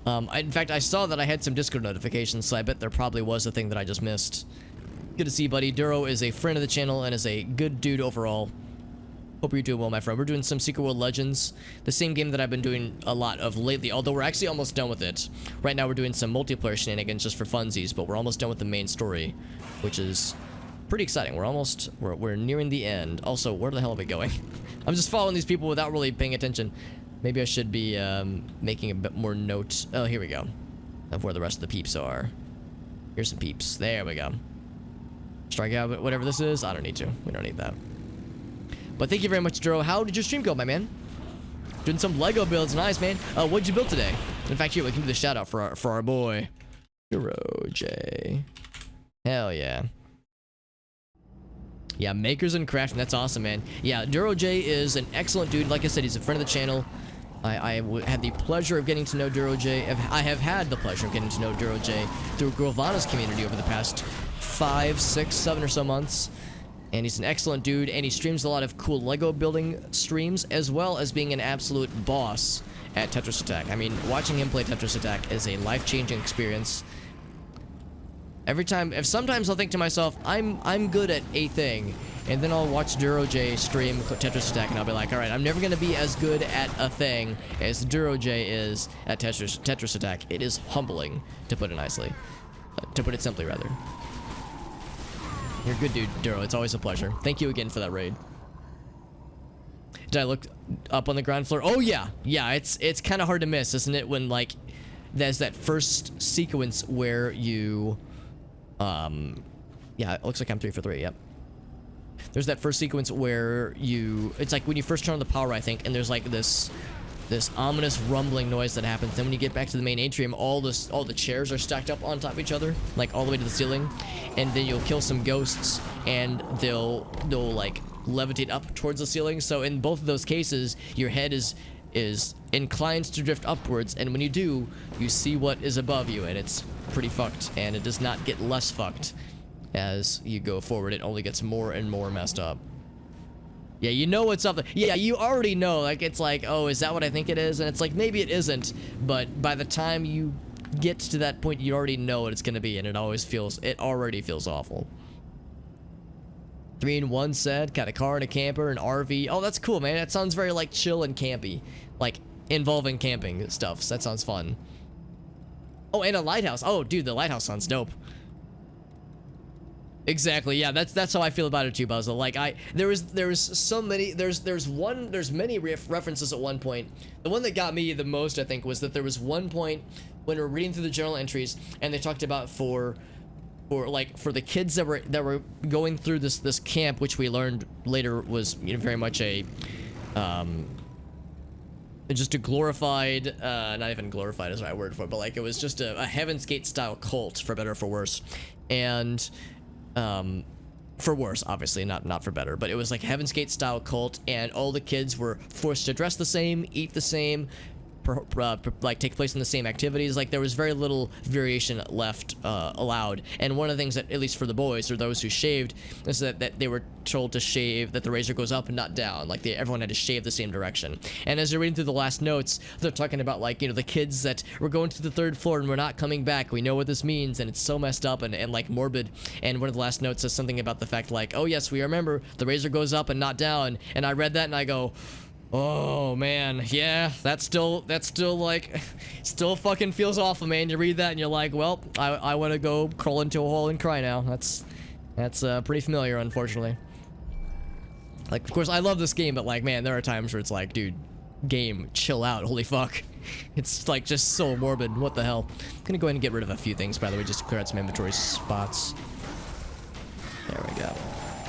In fact, I saw that I had some Discord notifications, so I bet there probably was a thing that I just missed. Good to see you, buddy. Duro is a friend of the channel and is a good dude overall. Hope you're doing well, my friend. We're doing some Secret World Legends, the same game that I've been doing a lot of lately, although we're actually almost done with it. Right now we're doing some multiplayer shenanigans just for funsies, but we're almost done with the main story, which is pretty exciting. We're nearing the end. Also, where the hell are we going? I'm just following these people without really paying attention. Maybe I should be making a bit more note. Oh, here we go. Of where the rest of the peeps are. Here's some peeps. There we go. Strike out whatever this is. I don't need to. We don't need that. But thank you very much, Duro. How did your stream go, my man? Doing some Lego builds. Nice, man. What'd you build today? In fact, here, we can do the shout out for our boy. Orochi. Hell yeah. Yeah, makers and crafting. That's awesome, man. Yeah, DuroJ is an excellent dude. Like I said, he's a friend of the channel. I had the pleasure of getting to know DuroJ. I have had the pleasure of getting to know DuroJ through Grovana's community over the past 5, 6, 7 or so months. And he's an excellent dude, and he streams a lot of cool Lego building streams, as well as being an absolute boss at Tetris Attack. I mean, watching him play Tetris Attack is a life-changing experience. Every time, sometimes I'll think to myself, I'm good at a thing, and then I'll watch DuroJ stream Tetris Attack, and I'll be like, all right, I'm never gonna be as good at a thing as DuroJ is at Tetris Attack. It is humbling, to put it nicely, to put it simply, rather. You're a good dude, Duro. It's always a pleasure. Thank you again for that raid. Did I look up on the ground floor? Oh yeah, yeah. It's kind of hard to miss, isn't it? When like there's that first sequence where you, yeah, it looks like I'm 3 for 3. Yep. There's that first sequence where you, it's like when you first turn on the power, I think, and there's like this ominous rumbling noise that happens. Then when you get back to the main atrium, all the chairs are stacked up on top of each other, like all the way to the ceiling, and then you'll kill some ghosts, and they'll like levitate up towards the ceiling. So in both of those cases, your head is inclined to drift upwards, and when you do, you see what is above you, and it's pretty fucked, and it does not get less fucked as you go forward. It only gets more and more messed up. Yeah, you know what's up there. Yeah, you already know. Like, it's like, oh, is that what I think it is? And it's like, maybe it isn't, but by the time you get to that point, you already know what it's gonna be, and it already feels awful. 3 in 1 set, got a car and a camper, an RV. Oh, that's cool, man. That sounds very, like, chill and campy. Like, involving camping stuff. So that sounds fun. Oh, and a lighthouse. Oh, dude, the lighthouse sounds dope. Exactly, yeah, that's how I feel about it too, Buzzle. Like, there's many references at one point. The one that got me the most, I think, was that there was one point when we were reading through the journal entries, and they talked about for the kids that were going through this camp, which we learned later was, you know, very much a just a glorified, not even glorified is the right word for it, but like it was just a Heaven's Gate style cult, for better or for worse. And for worse, obviously, not for better, but it was like Heaven's Gate style cult, and all the kids were forced to dress the same, eat the same, like take place in the same activities. Like there was very little variation left allowed. And one of the things that, at least for the boys or those who shaved, is that they were told to shave, that the razor goes up and not down. Like everyone had to shave the same direction. And as you're reading through the last notes, they're talking about, like, you know, the kids that were going to the 3rd floor and we're not coming back. We know what this means, and it's so messed up and like morbid. And one of the last notes says something about the fact, like, oh yes, we remember the razor goes up and not down. And I read that and I go, oh man, yeah, that's still like, still fucking feels awful, man. You read that and you're like, well, I want to go crawl into a hole and cry now. That's pretty familiar, unfortunately. Like, of course, I love this game, but like, man, there are times where it's like, dude, game, chill out, holy fuck. It's like just so morbid. What the hell? I'm gonna go ahead and get rid of a few things, by the way, just to clear out some inventory spots. There we go.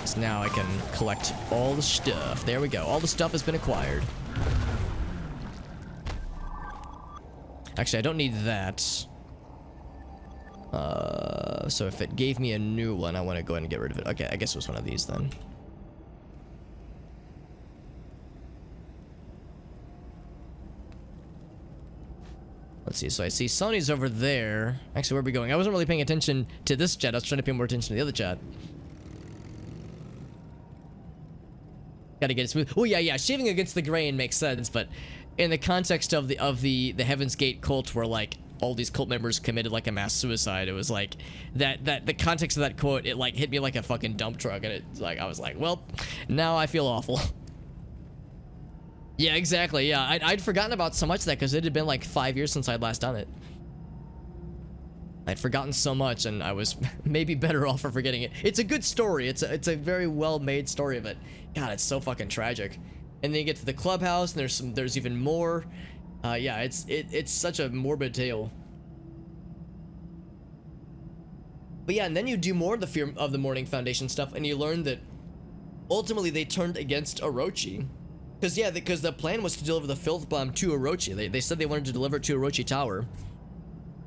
So now I can collect all the stuff. There we go. All the stuff has been acquired. Actually, I don't need that. So if it gave me a new one, I want to go ahead and get rid of it. Okay, I guess it was one of these then. Let's see. So I see Sony's over there. Actually, where are we going? I wasn't really paying attention to this chat. I was trying to pay more attention to the other chat. Gotta get it smooth. Oh yeah, shaving against the grain makes sense, but in the context of the Heaven's Gate cult, where like all these cult members committed like a mass suicide, it was like that the context of that quote, it like hit me like a fucking dump truck, and it's like I was like, well, now I feel awful. Yeah, exactly. Yeah, I'd forgotten about so much of that because it had been like 5 years since I'd last done it. I'd forgotten so much, and I was maybe better off for forgetting it. It's a good story. It's a very well-made story of it. God, it's so fucking tragic. And then you get to the clubhouse, and there's even more. Yeah, it's such a morbid tale. But yeah, and then you do more of the Fear of the Morning Foundation stuff, and you learn that ultimately they turned against Orochi. Because the plan was to deliver the filth bomb to Orochi. They said they wanted to deliver it to Orochi Tower.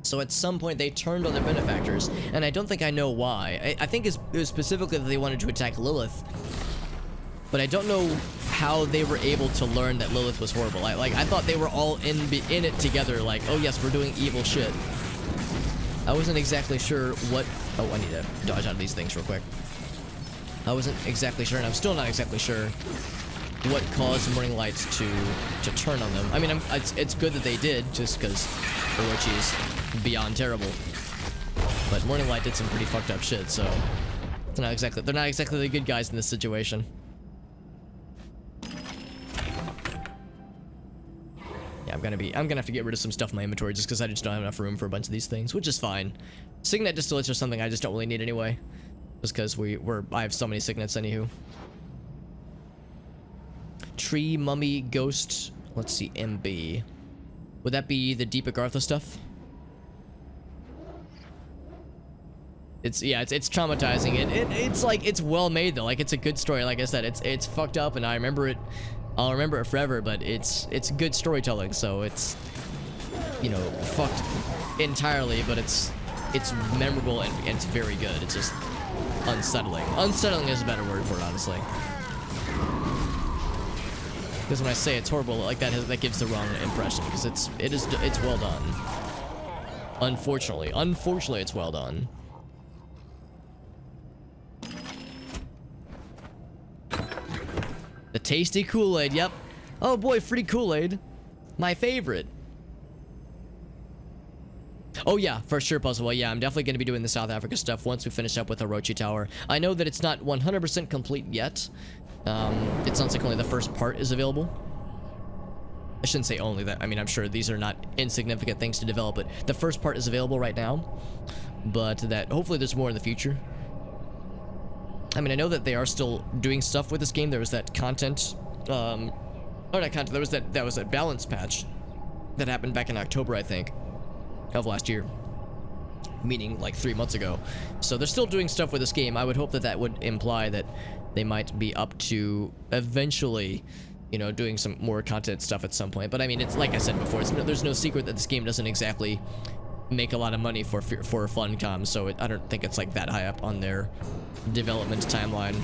So at some point they turned on their benefactors, and I don't think I know why. I think it was specifically that they wanted to attack Lilith, but I don't know how they were able to learn that Lilith was horrible. I thought they were all in it together, like, oh yes, we're doing evil shit. I wasn't exactly sure what... Oh, I need to dodge out of these things real quick. I wasn't exactly sure, and I'm still not exactly sure what caused Morning Lights to turn on them. I mean, it's good that they did, just because Orochi is beyond terrible. But Morning Light did some pretty fucked up shit, so they're not exactly the good guys in this situation. Yeah, I'm gonna have to get rid of some stuff in my inventory just because I just don't have enough room for a bunch of these things, which is fine. Signet distillates are something I just don't really need anyway, just because I have so many signets anywho. Tree, mummy, ghost. Let's see, MB. Would that be the Deep Agartha stuff? It's traumatizing. It's well made though. Like, it's a good story. Like I said, it's fucked up, and I remember it. I'll remember it forever. But it's good storytelling. So it's, you know, fucked entirely, but it's memorable and it's very good. It's just unsettling. Unsettling is a better word for it, honestly. Because when I say it's horrible, like that gives the wrong impression. Because it's well done. Unfortunately, it's well done. The tasty Kool-Aid, yep. Oh boy, free Kool-Aid. My favorite. Oh yeah, for sure, Puzzle. Well, yeah, I'm definitely going to be doing the South Africa stuff once we finish up with Orochi Tower. I know that it's not 100% complete yet. It sounds like only the first part is available. I shouldn't say only that. I mean, I'm sure these are not insignificant things to develop, but the first part is available right now. But that hopefully there's more in the future. I mean, I know that they are still doing stuff with this game. There was that content, oh, not content. There was that balance patch that happened back in October, I think, of last year, meaning like 3 months ago. So they're still doing stuff with this game. I would hope that that would imply that they might be up to eventually, you know, doing some more content stuff at some point. But I mean, it's like I said before, there's no secret that this game doesn't exactly make a lot of money for Funcom, so I don't think it's like that high up on their development timeline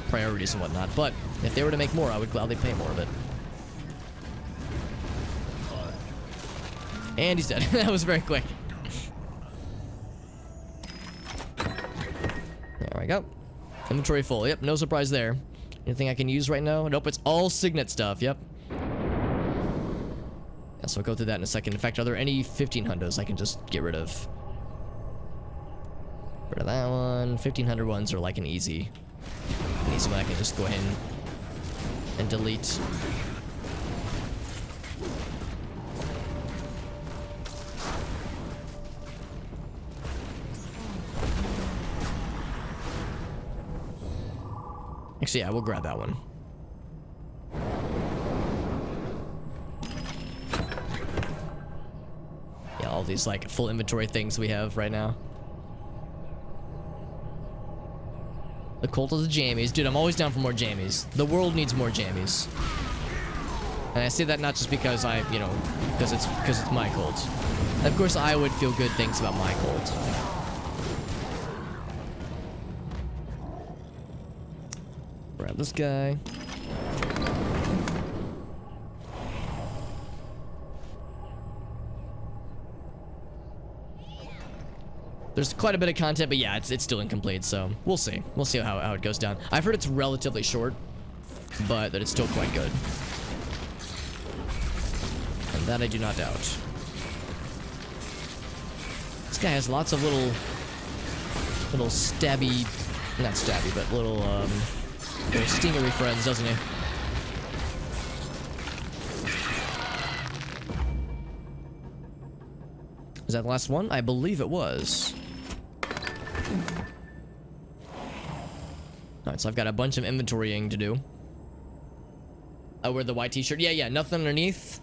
priorities and whatnot. But if they were to make more, I would gladly pay more of it. And he's dead. That was very quick. There we go. Inventory full. Yep, no surprise there. Anything I can use right now? Nope, it's all Signet stuff. Yep. Yeah, so I'll go through that in a second. In fact, are there any 1500s I can just get rid of? Rid of that one. 1500 ones are like an easy one I can just go ahead and delete. Actually, yeah, we'll grab that one. Yeah, all these like full inventory things we have right now. The cult of the jammies. Dude, I'm always down for more jammies. The world needs more jammies. And I say that not just because because it's my cult. Of course, I would feel good things about my cult. Grab this guy. There's quite a bit of content, but yeah, it's still incomplete, so we'll see. We'll see how it goes down. I've heard it's relatively short, but that it's still quite good. And that I do not doubt. This guy has lots of little stabby, not stabby, but little stingery friends, doesn't he? Is that the last one? I believe it was. Alright, so I've got a bunch of inventorying to do. I wear the white t-shirt. Yeah, nothing underneath.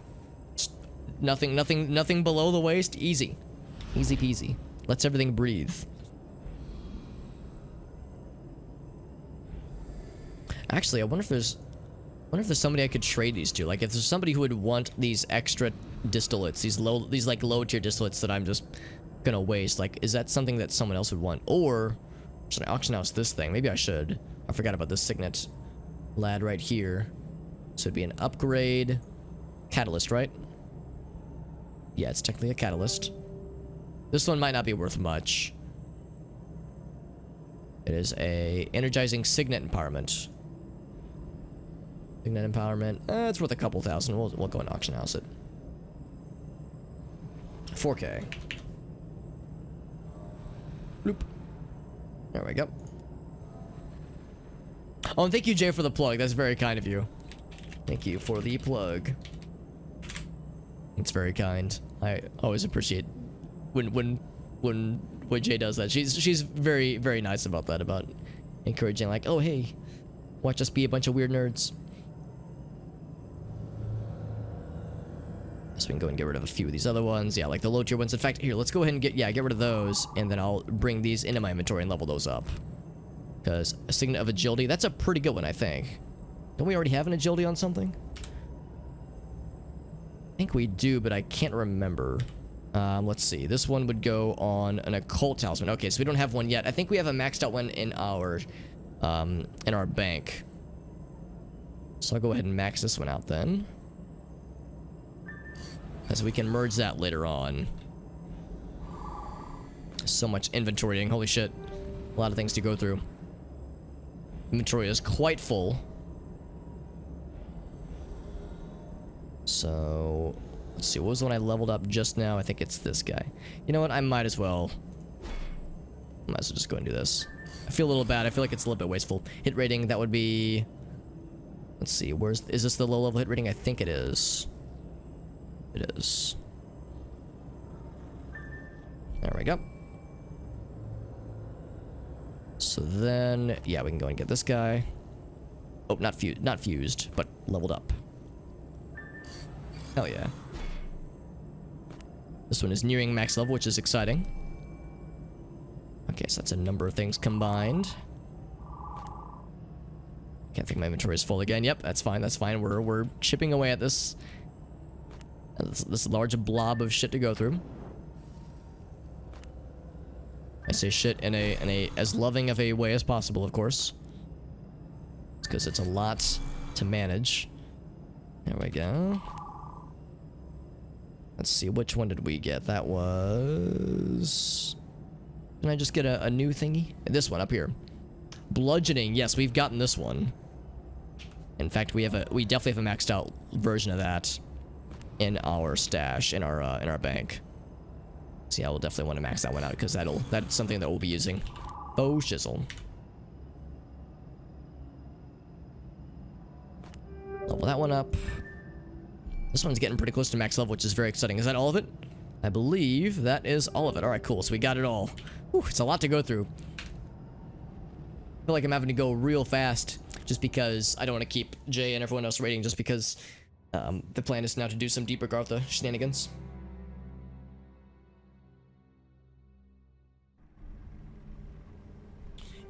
Nothing below the waist. Easy. Easy peasy. Lets everything breathe. Actually, I wonder if there's somebody I could trade these to. Like, if there's somebody who would want these extra distillates, these like low tier distillates that I'm just gonna waste. Like, is that something that someone else would want? Or should I auction house this thing? Maybe I should. I forgot about this Signet lad right here. So it'd be an upgrade catalyst, right? Yeah, it's technically a catalyst. This one might not be worth much. It is a energizing Signet empowerment. Signet empowerment. It's worth a couple thousand. We'll go and auction house it. 4K. Bloop. There we go. Oh, and thank you, Jay, for the plug. That's very kind of you. Thank you for the plug. It's very kind. I always appreciate when Jay does that. She's very, very nice about that, about encouraging, like, oh hey, watch us be a bunch of weird nerds. So we can go and get rid of a few of these other ones. Yeah, like the low tier ones. In fact, here, let's go ahead and get rid of those, and then I'll bring these into my inventory and level those up. Because a Signet of Agility, that's a pretty good one, I think. Don't we already have an Agility on something? I think we do, but I can't remember. Let's see. This one would go on an Occult Talisman. Okay, so we don't have one yet. I think we have a maxed out one in our bank. So I'll go ahead and max this one out then. As we can merge that later on. So much inventorying. Holy shit. A lot of things to go through. Inventory is quite full. So, let's see. What was the one I leveled up just now? I think it's this guy. You know what? I might as well just go and do this. I feel a little bad. I feel like it's a little bit wasteful. Hit rating, that would be... Let's see. Is this the low level hit rating? I think it is. It is. There we go. So then, yeah, we can go and get this guy. Oh, not fused, but leveled up. Hell yeah. This one is nearing max level, which is exciting. Okay, so that's a number of things combined. Can't think my inventory is full again. Yep, that's fine. That's fine. We're chipping away at this large blob of shit to go through. I say shit in a as loving of a way as possible, of course. It's because it's a lot to manage. There we go. Let's see, which one did we get? That was... Can I just get a new thingy? This one up here. Bludgeoning. Yes, we've gotten this one. In fact, we definitely have a maxed out version of that in our stash, in our bank. So yeah, we'll definitely want to max that one out because that's something that we'll be using. Oh shizzle. Level that one up. This one's getting pretty close to max level, which is very exciting. Is that all of it? I believe that is all of it. Alright, cool. So we got it all. Whew, it's a lot to go through. I feel like I'm having to go real fast just because I don't want to keep Jay and everyone else rating, just because the plan is now to do some deeper Gartha shenanigans.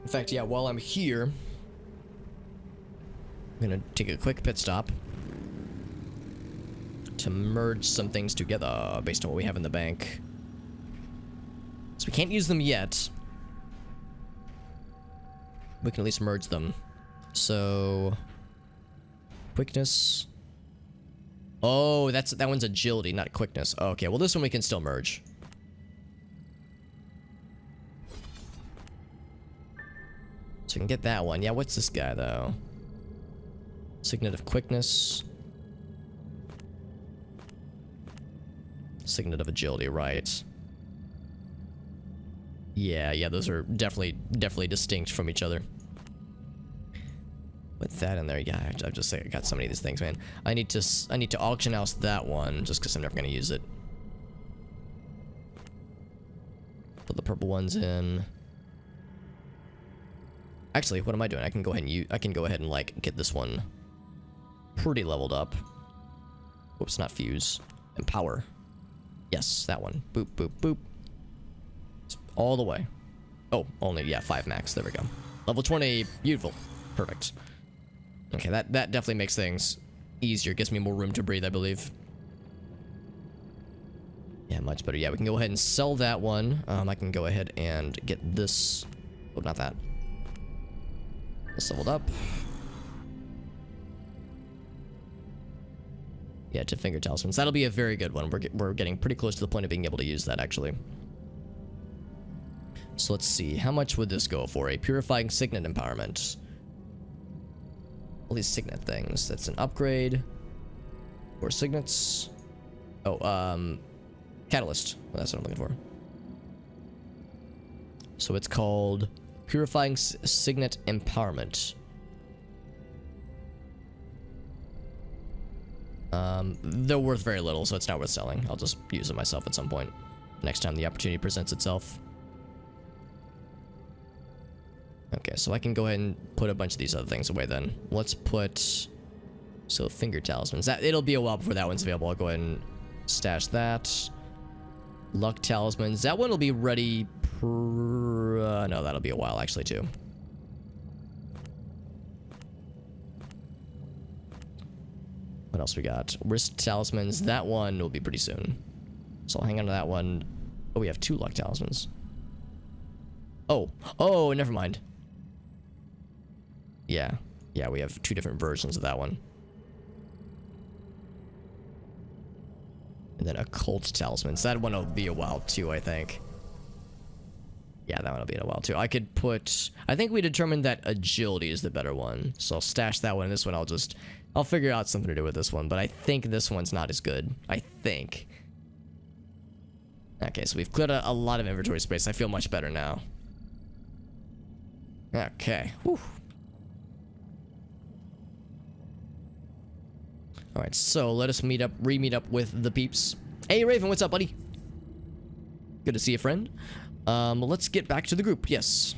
In fact, yeah, while I'm here, I'm gonna take a quick pit stop to merge some things together based on what we have in the bank. So we can't use them yet. We can at least merge them. So, quickness. Oh, that one's agility, not quickness. Okay, well this one we can still merge. So we can get that one. Yeah, what's this guy though? Signet of quickness. Signet of agility, right. Yeah, those are definitely distinct from each other. Put that in there. Yeah, I've just got so many of these things, man. I need to auction house that one just because I'm never gonna use it. Put the purple ones in. Actually, what am I doing? I can go ahead and like get this one pretty leveled up. Whoops, not fuse. Empower. Yes, that one. Boop, boop, boop. All the way. Oh, only, yeah, 5 max. There we go. Level 20. Beautiful. Perfect. Okay, that definitely makes things easier. Gives me more room to breathe, I believe. Yeah, much better. Yeah, we can go ahead and sell that one. I can go ahead and get this. Oh, not that. This leveled up. Yeah, to finger talismans. That'll be a very good one. We're getting pretty close to the point of being able to use that, actually. So let's see. How much would this go for? A Purifying Signet empowerment. All these Signet things. That's an upgrade. Or Signets. Oh, Catalyst. Well, that's what I'm looking for. So it's called Purifying Signet Empowerment. They're worth very little, so it's not worth selling. I'll just use it myself at some point. Next time the opportunity presents itself. Okay, so I can go ahead and put a bunch of these other things away then. Let's put... So, finger talismans. It'll be a while before that one's available. I'll go ahead and stash that. Luck talismans. That one will be ready... no, that'll be a while, actually, too. What else we got? Wrist talismans. That one will be pretty soon. So I'll hang on to that one. Oh, we have 2 luck talismans. Oh. Oh, never mind. Yeah. Yeah, we have 2 different versions of that one. And then occult talismans. That one will be a while too, I think. Yeah, that one will be in a while too. I could put... I think we determined that agility is the better one. So I'll stash that one, and this one I'll figure out something to do with this one, but I think this one's not as good. I think. Okay, so we've cleared a lot of inventory space. I feel much better now. Okay. Whew. Alright, so let us re-meet up with the peeps. Hey, Raven, what's up, buddy? Good to see you, friend. Let's get back to the group. Yes.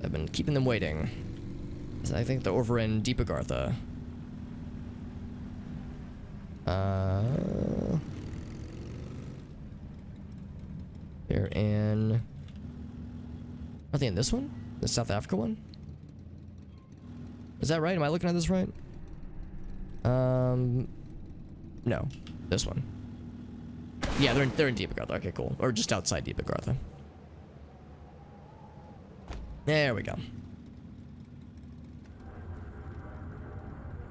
I've been keeping them waiting. I think they're over in Deep Agartha. They're in... Are they in this one? The South Africa one? Is that right? Am I looking at this right? No. This one. Yeah, they're in Deep Agartha. Okay, cool. Or just outside Deep Agartha. There we go.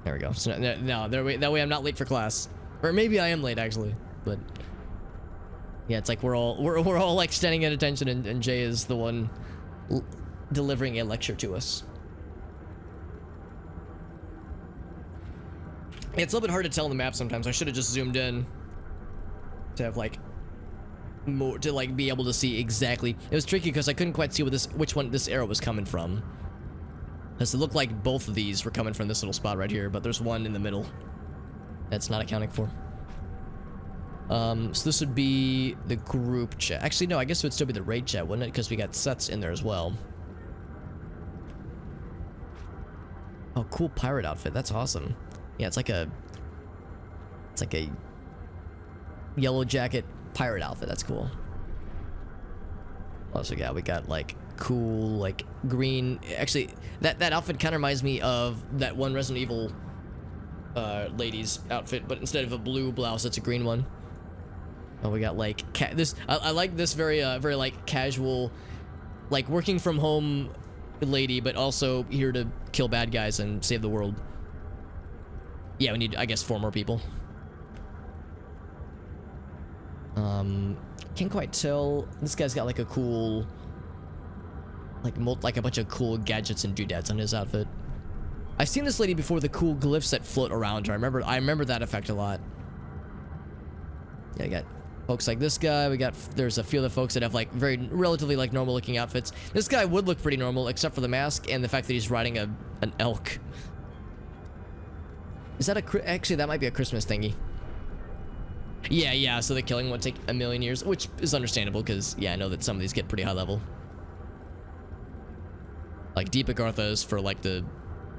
There we go. So no, that way I'm not late for class. Or maybe I am late, actually. But yeah, it's like we're all like standing at attention, and Jay is the one delivering a lecture to us. It's a little bit hard to tell on the map sometimes. I should have just zoomed in to have like more to like be able to see exactly. It was tricky because I couldn't quite see which one this arrow was coming from. Because it looked like both of these were coming from this little spot right here, but there's one in the middle that's not accounting for. So this would be the group chat. Actually, no, I guess it would still be the raid chat, wouldn't it? Because we got sets in there as well. Oh, cool pirate outfit. That's awesome. Yeah, it's like a yellow jacket pirate outfit. That's cool. What else we got? We got like cool like green. Actually, that outfit kind of reminds me of that one Resident Evil lady's outfit, but instead of a blue blouse, it's a green one. Oh, we got like this. I like this very like casual, like working from home lady, but also here to kill bad guys and save the world. Yeah, we need, I guess, 4 more people. Can't quite tell. This guy's got like a cool, like a bunch of cool gadgets and doodads on his outfit. I've seen this lady before with the cool glyphs that float around her. I remember that effect a lot. Yeah, I got folks like this guy. There's a few other folks that have like relatively like normal looking outfits. This guy would look pretty normal except for the mask and the fact that he's riding an elk. Is that actually that might be a Christmas thingy. Yeah, so the killing would take a million years, which is understandable because yeah, I know that some of these get pretty high level. Like Deep Agartha is for like the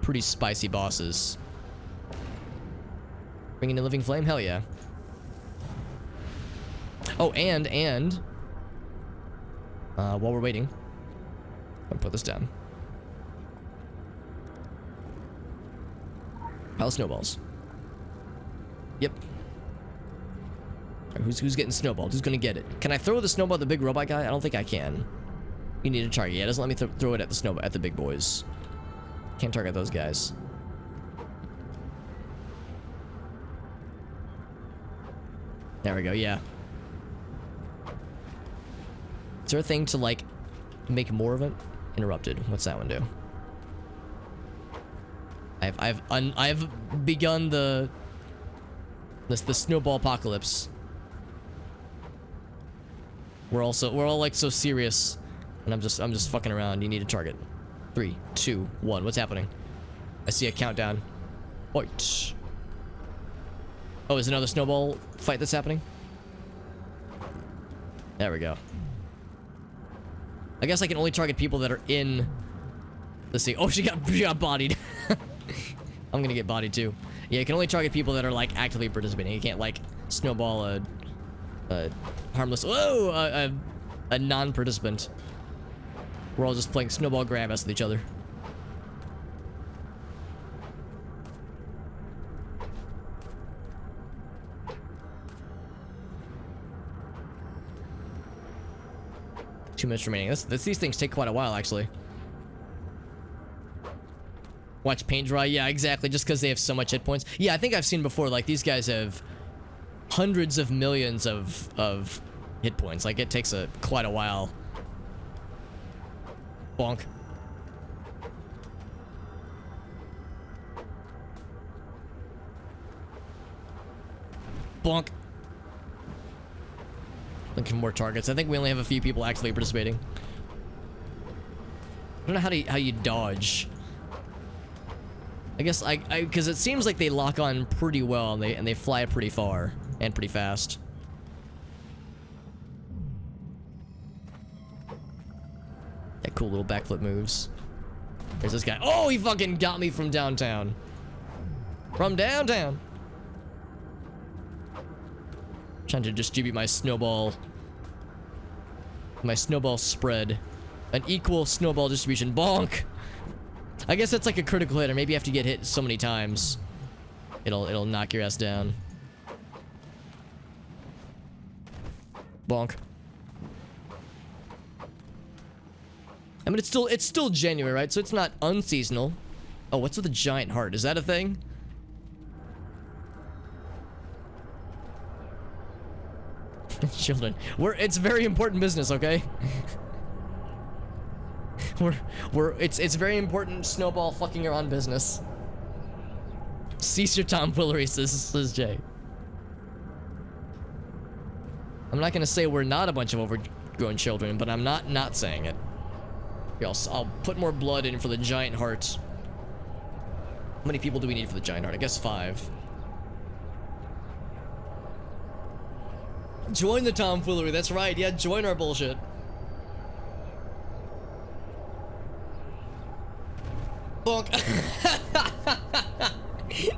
pretty spicy bosses. Bringing a living flame? Hell yeah. Oh, and while we're waiting, I'll put this down. Pile of snowballs. Yep. Who's getting snowballed? Who's gonna get it? Can I throw the snowball at the big robot guy? I don't think I can. You need a target. Yeah, it doesn't let me throw it at the snowball at the big boys. Can't target those guys. There we go. Yeah. Is there a thing to like make more of it? Interrupted. What's that one do? I've begun the snowball apocalypse. We're all like so serious, and I'm just fucking around. You need a target. 3, 2, 1. What's happening? I see a countdown. Oit. Oh, is another snowball fight that's happening? There we go. I guess I can only target people that are in the sea. Oh, she got bodied. I'm gonna get bodied too. Yeah, you can only target people that are like actively participating. You can't like snowball a harmless. Whoa, a non-participant. We're all just playing snowball grab ass with each other. Two minutes remaining. These things take quite a while, actually. Watch paint dry. Yeah, exactly. Just because they have so much hit points. Yeah, I think I've seen before. Like these guys have hundreds of millions of hit points. Like it takes quite a while. Bonk. Bonk. Looking for more targets. I think we only have a few people actually participating. I don't know how you dodge. I guess because it seems like they lock on pretty well and they fly pretty far and pretty fast. Yeah, cool little backflip moves. There's this guy. Oh, he fucking got me from downtown. From downtown. Trying to distribute my snowball spread. An equal snowball distribution. Bonk. I guess that's like a critical hit, or maybe you have to get hit so many times. It'll knock your ass down. Bonk. I mean, it's still January, right? So it's not unseasonal. Oh, what's with the giant heart? Is that a thing? Children, it's very important business, okay? It's very important snowball fucking around business. Cease your tomfoolery, says Jay. I'm not gonna say we're not a bunch of overgrown children, but I'm not saying it. Here, I'll put more blood in for the giant heart. How many people do we need for the giant heart? I guess 5. Join the tomfoolery, that's right. Yeah, join our bullshit. Bonk.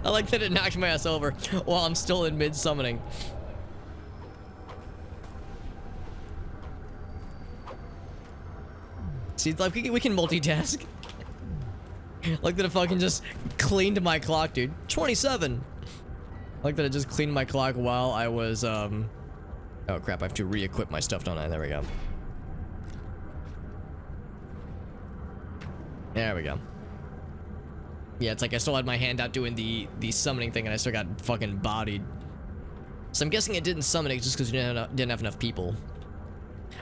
I like that it knocked my ass over while I'm still in mid-summoning. See, like, we can multitask. Like that it fucking just cleaned my clock, dude. 27. Like that it just cleaned my clock while I was, Oh crap, I have to re-equip my stuff, don't I? There we go. There we go. Yeah, it's like I still had my hand out doing the summoning thing and I still got fucking bodied. So I'm guessing it didn't summon it just because we didn't have enough people.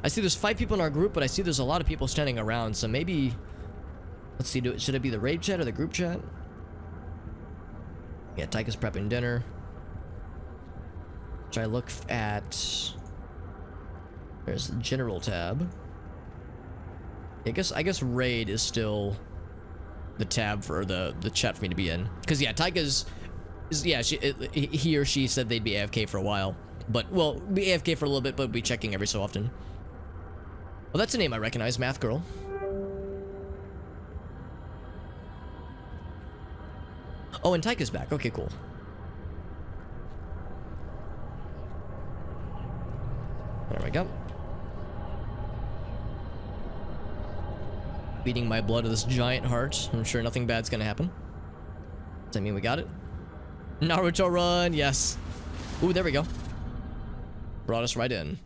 I see there's 5 people in our group, but I see there's a lot of people standing around, so maybe... Let's see, should it be the raid chat or the group chat? Yeah, Tyka's prepping dinner. Should I look at... There's the general tab. I guess raid is still the tab for the chat for me to be in. Because yeah, Tyka's... Yeah, he or she said they'd be AFK for a while. But, well, be AFK for a little bit, but be checking every so often. Well, that's a name I recognize, Math Girl. Oh, and Tyka's back. Okay, cool. There we go. Beating my blood to this giant heart. I'm sure nothing bad's gonna happen. Does that mean we got it? Naruto run, yes. Ooh, there we go. Brought us right in.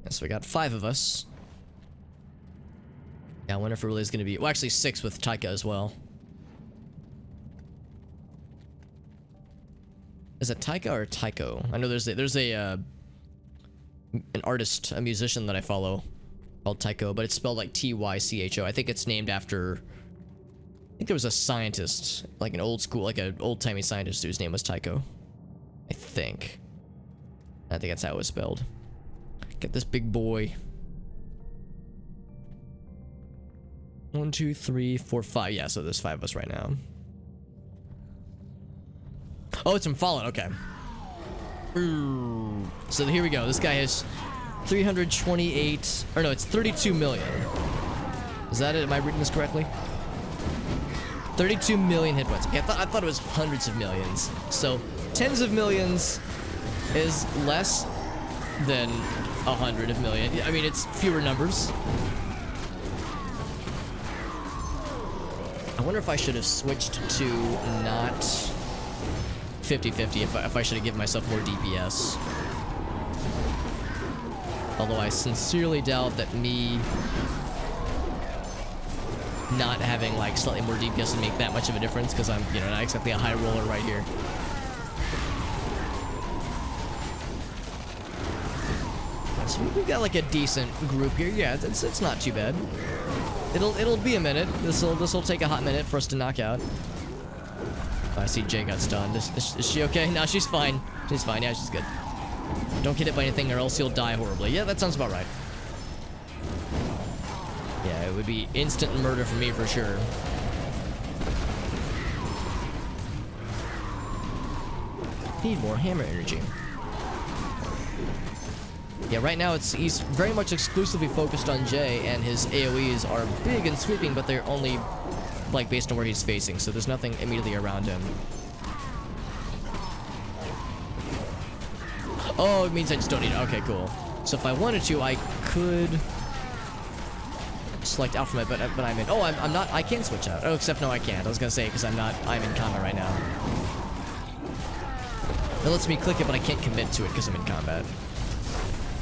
So we got 5 of us. Yeah, I wonder if it really is going to be... Well, actually 6 with Taika as well. Is it Taika or Tycho? I know there's an artist, a musician that I follow called Tycho, but it's spelled like Tycho. I think it's named after... I think there was a scientist, like an old-timey scientist whose name was Tycho. I think that's how it was spelled. Get this big boy. 1, 2, 3, 4, 5. Yeah, so there's 5 of us right now. Oh, it's from Fallen. Okay. So here we go. This guy has 328. Or no, it's 32 million. Is that it? Am I reading this correctly? 32 million hit points. Okay, I thought it was hundreds of millions. So tens of millions is less than 100 of million. I mean, it's fewer numbers. I wonder if I should have switched to not 50-50, if I should have given myself more DPS. Although I sincerely doubt that me not having like slightly more DPS would make that much of a difference, because I'm, you know, not exactly a high roller right here. So we've got like a decent group here. Yeah, it's not too bad. It'll be a minute. This'll take a hot minute for us to knock out. Oh, I see Jay got stunned. Is she okay? No, she's fine. She's fine. Yeah, she's good. Don't get hit by anything or else you'll die horribly. Yeah, that sounds about right. Yeah, it would be instant murder for me for sure. Need more hammer energy. Yeah, right now he's very much exclusively focused on Jay, and his AoEs are big and sweeping, but they're only like based on where he's facing, so there's nothing immediately around him. Oh, it means I just don't need it. Okay, cool. So if I wanted to, I could select out from it, but I'm in. Oh, I'm not. I can switch out. Oh, except no, I can't. I was gonna say because I'm in combat right now. It lets me click it, but I can't commit to it because I'm in combat.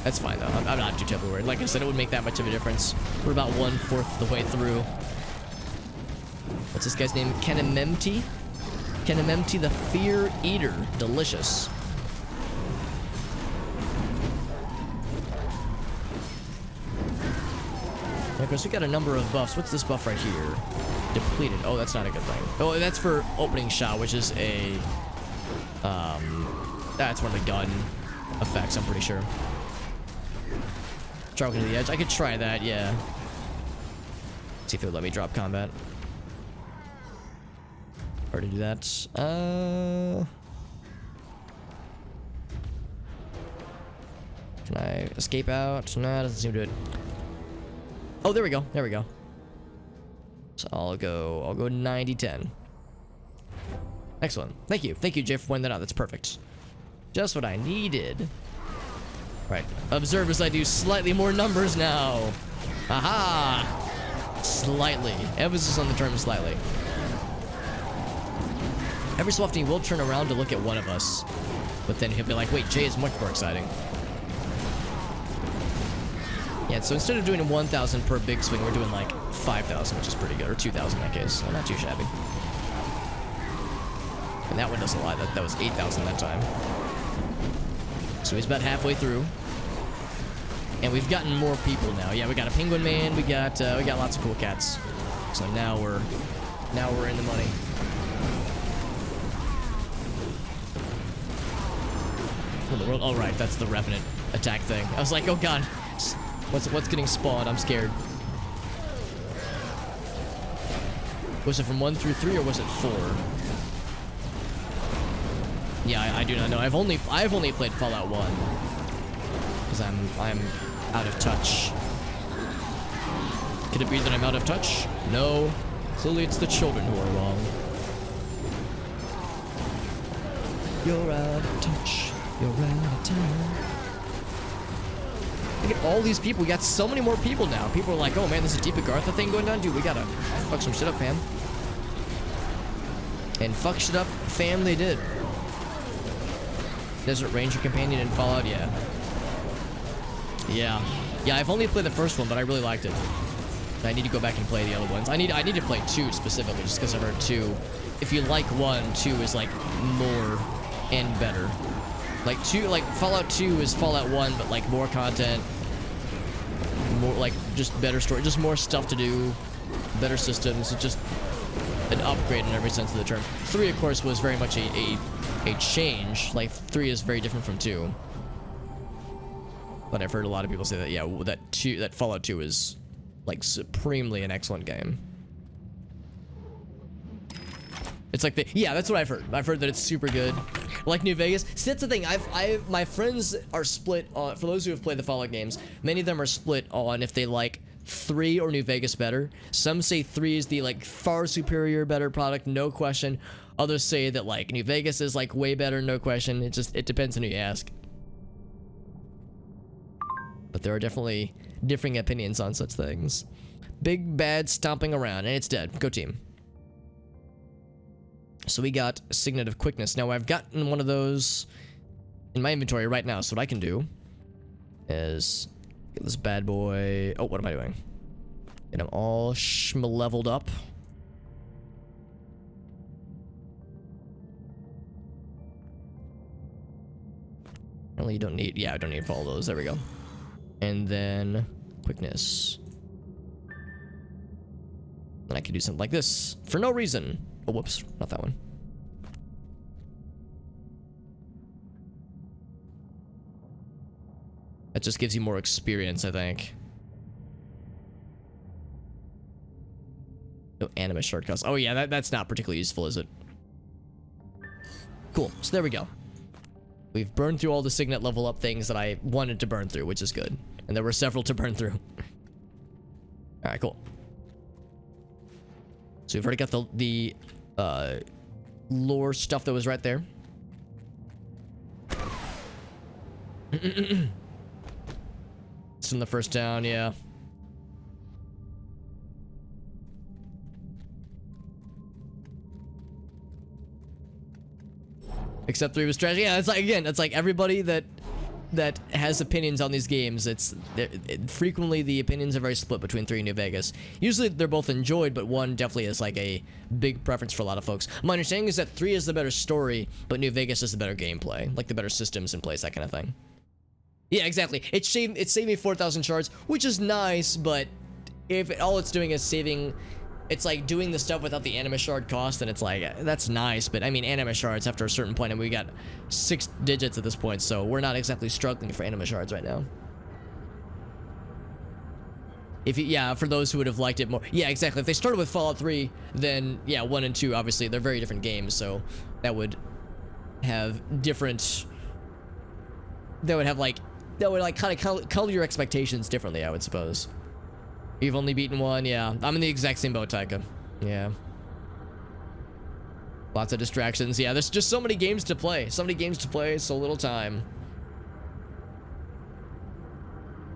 That's fine though. I'm not too terribly worried. Like I said, it wouldn't make that much of a difference. We're about 1/4 the way through. What's this guy's name? Kennememti? Kennememti the Fear Eater. Delicious. Of course, we got a number of buffs. What's this buff right here? Depleted. Oh, that's not a good thing. Oh, that's for opening shot, which is a... that's one of the gun effects, I'm pretty sure. Dropping to the edge. I could try that, yeah. See if it would let me drop combat. Already do that. Can I escape out? No, it doesn't seem to do it. Oh, there we go. There we go. So I'll go 90-10. Excellent. Thank you. Thank you, Jay, for pointing that out. That's perfect. Just what I needed. Right. Observe as I do slightly more numbers now. Aha! Slightly. Emphasis on the term slightly. Every so often he will turn around to look at one of us, but then he'll be like, wait, Jay is much more exciting. Yeah, so instead of doing 1,000 per big swing, we're doing like 5,000, which is pretty good, or 2,000 in that case. So not too shabby. And that one doesn't lie. That was 8,000 that time. So he's about halfway through, and we've gotten more people now. Yeah, we got a penguin man. We got lots of cool cats. So now we're in the money. In the world. Oh right, that's the Revenant attack thing. I was like, oh god, what's getting spawned? I'm scared. Was it from 1 through 3 or was it 4? Yeah, I do not know. I've only played Fallout 1 because I'm out of touch. Could it be that I'm out of touch? No. Clearly, it's the children who are wrong. You're out of touch. You're out of time. Look at all these people. We got so many more people now. People are like, oh man, there's a Deep Agartha thing going on. Dude, we gotta fuck some shit up, fam. And fuck shit up, fam, they did. Desert Ranger Companion in Fallout, yeah. Yeah, I've only played the first one, but I really liked it. I need to go back and play the other ones. I need to play 2 specifically, just because I've heard 2. If you like 1, 2 is like more and better. Like 2, like Fallout 2 is Fallout 1, but like more content, more like just better story, just more stuff to do, better systems. It's just an upgrade in every sense of the term. 3, of course, was very much a change. Like 3 is very different from 2. But I've heard a lot of people say that, yeah, that Fallout 2 is like supremely an excellent game. It's like yeah, that's what I've heard. I've heard that it's super good. Like New Vegas. See, that's the thing. My friends are split on, for those who have played the Fallout games, many of them are split on if they like 3 or New Vegas better. Some say 3 is the like far superior, better product, no question. Others say that like New Vegas is like way better, no question. It depends on who you ask. But there are definitely differing opinions on such things. Big bad stomping around, and it's dead. Go team. So we got Signet of Quickness. Now I've gotten one of those in my inventory right now. So what I can do is get this bad boy. Oh, what am I doing? Get them all leveled up. Apparently you don't need, yeah, I don't need all those. There we go. And then quickness. And I can do something like this for no reason. Oh, whoops, not that one. That just gives you more experience, I think. No anima shard cost. Oh yeah, that's not particularly useful, is it? Cool, so there we go. We've burned through all the Signet level up things that I wanted to burn through, which is good. And there were several to burn through. Alright, cool. So we've already got the lore stuff that was right there. It's in the first town, yeah. Except 3 was trash. Yeah, it's like, again, it's like everybody that has opinions on these games, frequently the opinions are very split between 3 and New Vegas. Usually they're both enjoyed, but 1 definitely is like a big preference for a lot of folks. My understanding is that 3 is the better story, but New Vegas is the better gameplay, like the better systems in place, that kind of thing. Yeah, exactly. It saved me 4,000 shards, which is nice, but if all it's doing is saving, it's like doing the stuff without the anima shard cost, and it's like, that's nice, but I mean, anima shards after a certain point, and we got 6 digits at this point, so we're not exactly struggling for anima shards right now. If you, yeah, for those who would have liked it more, yeah, exactly. If they started with Fallout 3, then yeah, 1 and 2, obviously, they're very different games, so that would have different, that would kind of color your expectations differently, I would suppose. You've only beaten 1, yeah. I'm in the exact same boat, Taika. Yeah. Lots of distractions. Yeah, there's just so many games to play. So many games to play, so little time.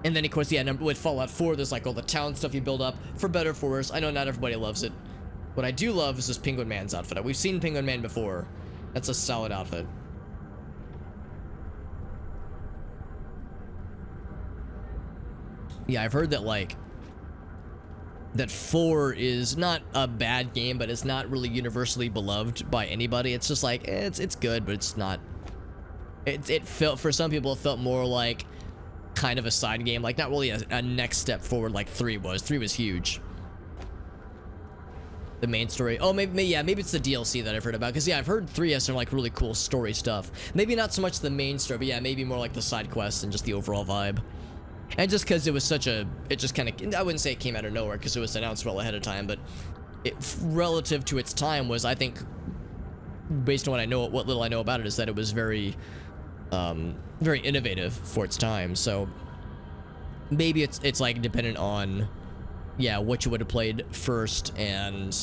And then, of course, yeah, with Fallout 4, there's like all the town stuff you build up, for better, for worse. I know not everybody loves it. What I do love is this Penguin Man's outfit. We've seen Penguin Man before. That's a solid outfit. Yeah, I've heard that, like, that 4 is not a bad game, but it's not really universally beloved by anybody. It's just like, it's good, but it's not, it felt, for some people, it felt more like kind of a side game, like not really a next step forward like 3 was. 3 was huge. The main story, oh, maybe, yeah, maybe it's the DLC that I've heard about, because yeah, I've heard 3 has some like really cool story stuff. Maybe not so much the main story, but yeah, maybe more like the side quests and just the overall vibe. And just because it was such a, it just kind of, I wouldn't say it came out of nowhere because it was announced well ahead of time, but it, relative to its time, was, I think, based on what I know, what little I know about it, is that it was very, very innovative for its time. So maybe it's like dependent on, yeah, what you would have played first and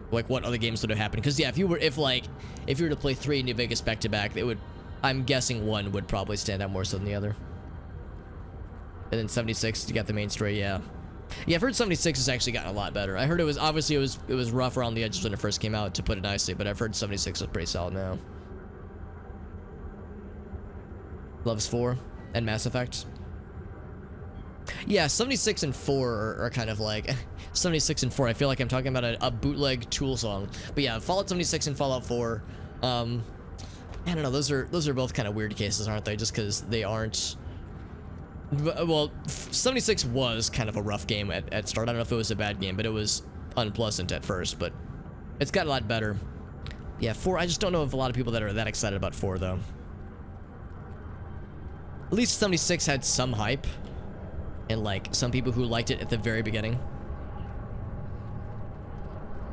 like what other games would have happened. Because yeah, if you were to play 3 New Vegas back to back, it would, I'm guessing 1 would probably stand out more so than the other. And then 76, you got the main story, yeah. Yeah, I've heard 76 has actually gotten a lot better. I heard it was, obviously it was rough around the edges when it first came out, to put it nicely, but I've heard 76 is pretty solid now. Loves 4 and Mass Effect. Yeah, 76 and 4 are kind of like 76 and 4. I feel like I'm talking about a bootleg Tool song. But yeah, Fallout 76 and Fallout 4. I don't know. Those are both kind of weird cases, aren't they? Just because they aren't. Well, 76 was kind of a rough game at start. I don't know if it was a bad game, but it was unpleasant at first. But it's got a lot better. Yeah, 4. I just don't know of a lot of people that are that excited about 4 though. At least 76 had some hype. And like some people who liked it at the very beginning.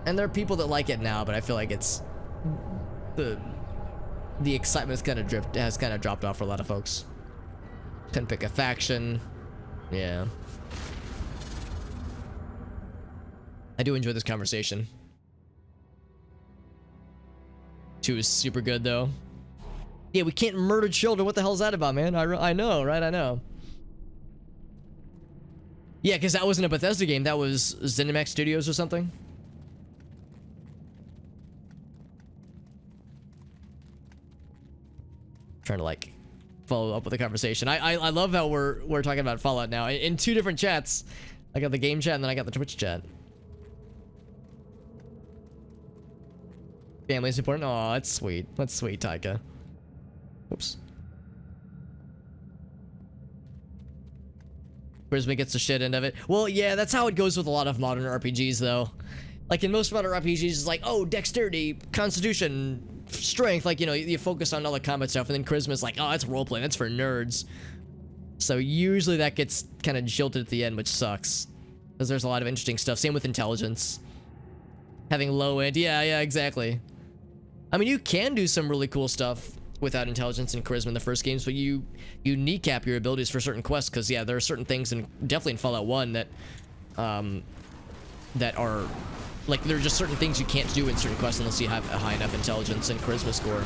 And there are people that like it now, but I feel like it's the excitement has kind of dropped off for a lot of folks. Couldn't pick a faction. Yeah. I do enjoy this conversation. 2 is super good though. Yeah, we can't murder children. What the hell is that about, man? I know, right? I know. Yeah, because that wasn't a Bethesda game. That was ZeniMax Studios or something. Trying to like follow up with the conversation. I love how we're talking about Fallout now in 2 different chats. I got the game chat and then I got the Twitch chat. Family's important. Oh, that's sweet. That's sweet, Taika. Oops. Charisma gets the shit end of it. Well, yeah, that's how it goes with a lot of modern RPGs, though. Like, in most modern RPGs, it's like, oh, dexterity, constitution, strength. Like, you know, you focus on all the combat stuff, and then charisma is like, oh, that's roleplay. That's for nerds. So usually that gets kind of jilted at the end, which sucks. Because there's a lot of interesting stuff. Same with intelligence. Having low end. Yeah, exactly. I mean, you can do some really cool stuff without intelligence and charisma in the first games, but you kneecap your abilities for certain quests, because yeah, there are certain things, and definitely in Fallout 1 that that are like, there are just certain things you can't do in certain quests unless you have a high enough intelligence and charisma score.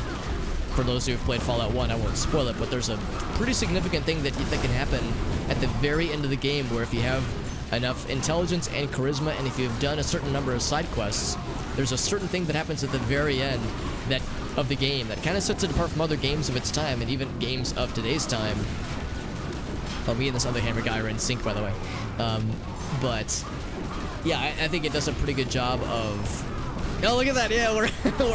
For those who have played Fallout 1, I won't spoil it, but there's a pretty significant thing that can happen at the very end of the game, where if you have enough intelligence and charisma, and if you've done a certain number of side quests, there's a certain thing that happens at the very end of the game that kind of sets it apart from other games of its time, and even games of today's time. Well, me and this other hammer guy are in sync, by the way. But yeah, I think it does a pretty good job of. Oh, look at that! Yeah, we're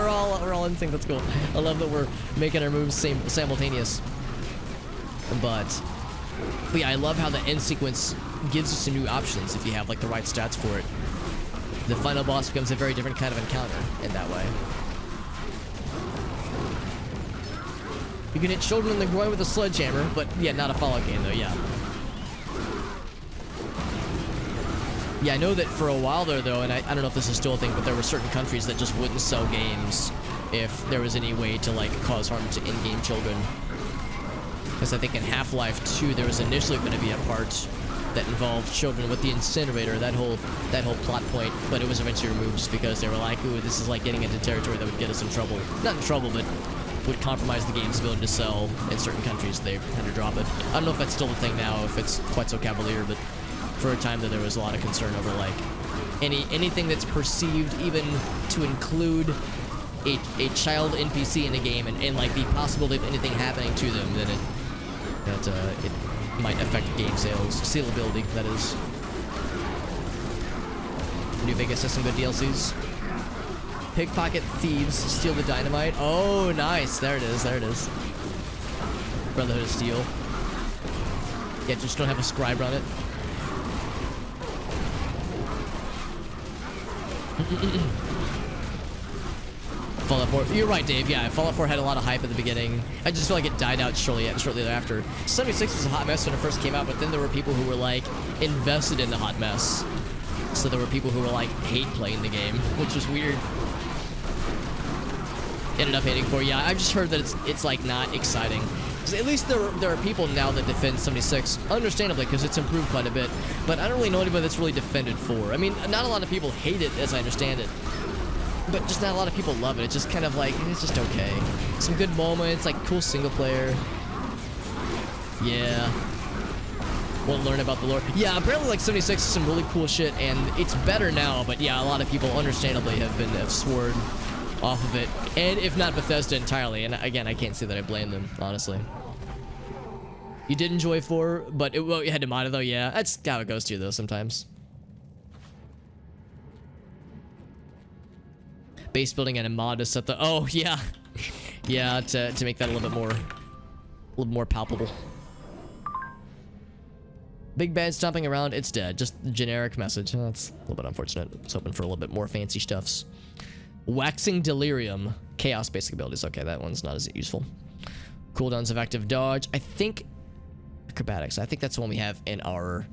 all in sync. That's cool. I love that we're making our moves simultaneous. But yeah, I love how the end sequence gives you some new options if you have like the right stats for it. The final boss becomes a very different kind of encounter in that way. You can hit children in the groin with a sledgehammer, but yeah, not a Fallout game though, yeah. Yeah, I know that for a while there though, and I don't know if this is still a thing, but there were certain countries that just wouldn't sell games if there was any way to like cause harm to in-game children. Because I think in Half-Life 2 there was initially going to be a part that involved children with the incinerator, that whole plot point, but it was eventually removed just because they were like, ooh, this is like getting into territory that would get us in trouble. Not in trouble, but would compromise the game's ability to sell in certain countries. They had to drop it. I don't know if that's still a thing now, if it's quite so cavalier, but for a time there was a lot of concern over like anything that's perceived even to include a child NPC in a game and like the possibility of anything happening to them, then it might affect game saleability, that is. New Vegas has some good DLCs. Pickpocket thieves steal the dynamite. Oh, nice. There it is. Brotherhood of Steel. Yeah, just don't have a scribe on it. Fallout 4. You're right, Dave. Yeah, Fallout 4 had a lot of hype at the beginning. I just feel like it died out shortly thereafter. 76 was a hot mess when it first came out, but then there were people who were like invested in the hot mess. So there were people who were like hate playing the game, which was weird. Ended up hating 4. Yeah, I've just heard that it's like not exciting. At least there are people now that defend 76, understandably, because it's improved quite a bit. But I don't really know anybody that's really defended 4. I mean, not a lot of people hate it, as I understand it. But just not a lot of people love it. It's just kind of like, it's just okay. Some good moments, like cool single player. Yeah. want to learn about the lore. Yeah, apparently like 76 is some really cool shit, and it's better now. But yeah, a lot of people understandably have sworn off of it, and if not Bethesda entirely. And again, I can't say that I blame them, honestly. You did enjoy 4, but well, you had to mod it though. Yeah, that's how it goes to you though sometimes. Base building and a mod to set the. Oh yeah, yeah, to make that a little more palpable. Big bad stomping around, it's dead. Just generic message. Oh, that's a little bit unfortunate. I was hoping for a little bit more fancy stuffs. Waxing delirium, chaos basic abilities. Okay, that one's not as useful. Cooldowns of active dodge. I think acrobatics. I think that's the one we have in our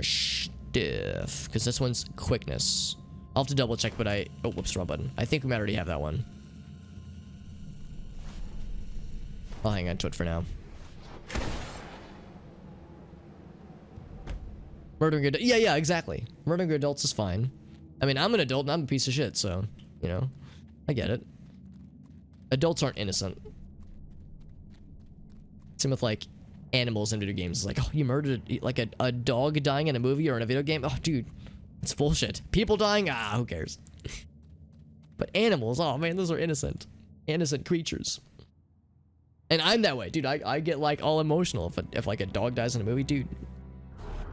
stiff, because this one's quickness. I'll have to double check, but oh, whoops, wrong button. I think we might already have that one. I'll hang on to it for now. Murdering yeah, exactly. Murdering adults is fine. I mean, I'm an adult and I'm a piece of shit, so, you know, I get it. Adults aren't innocent. Same with, like, animals in video games. It's like, oh, you murdered, like, a dog dying in a movie or in a video game? Oh, dude. It's bullshit. People dying? Ah, who cares? But animals, oh man, those are innocent. Innocent creatures. And I'm that way, dude. I get like all emotional if like a dog dies in a movie, dude.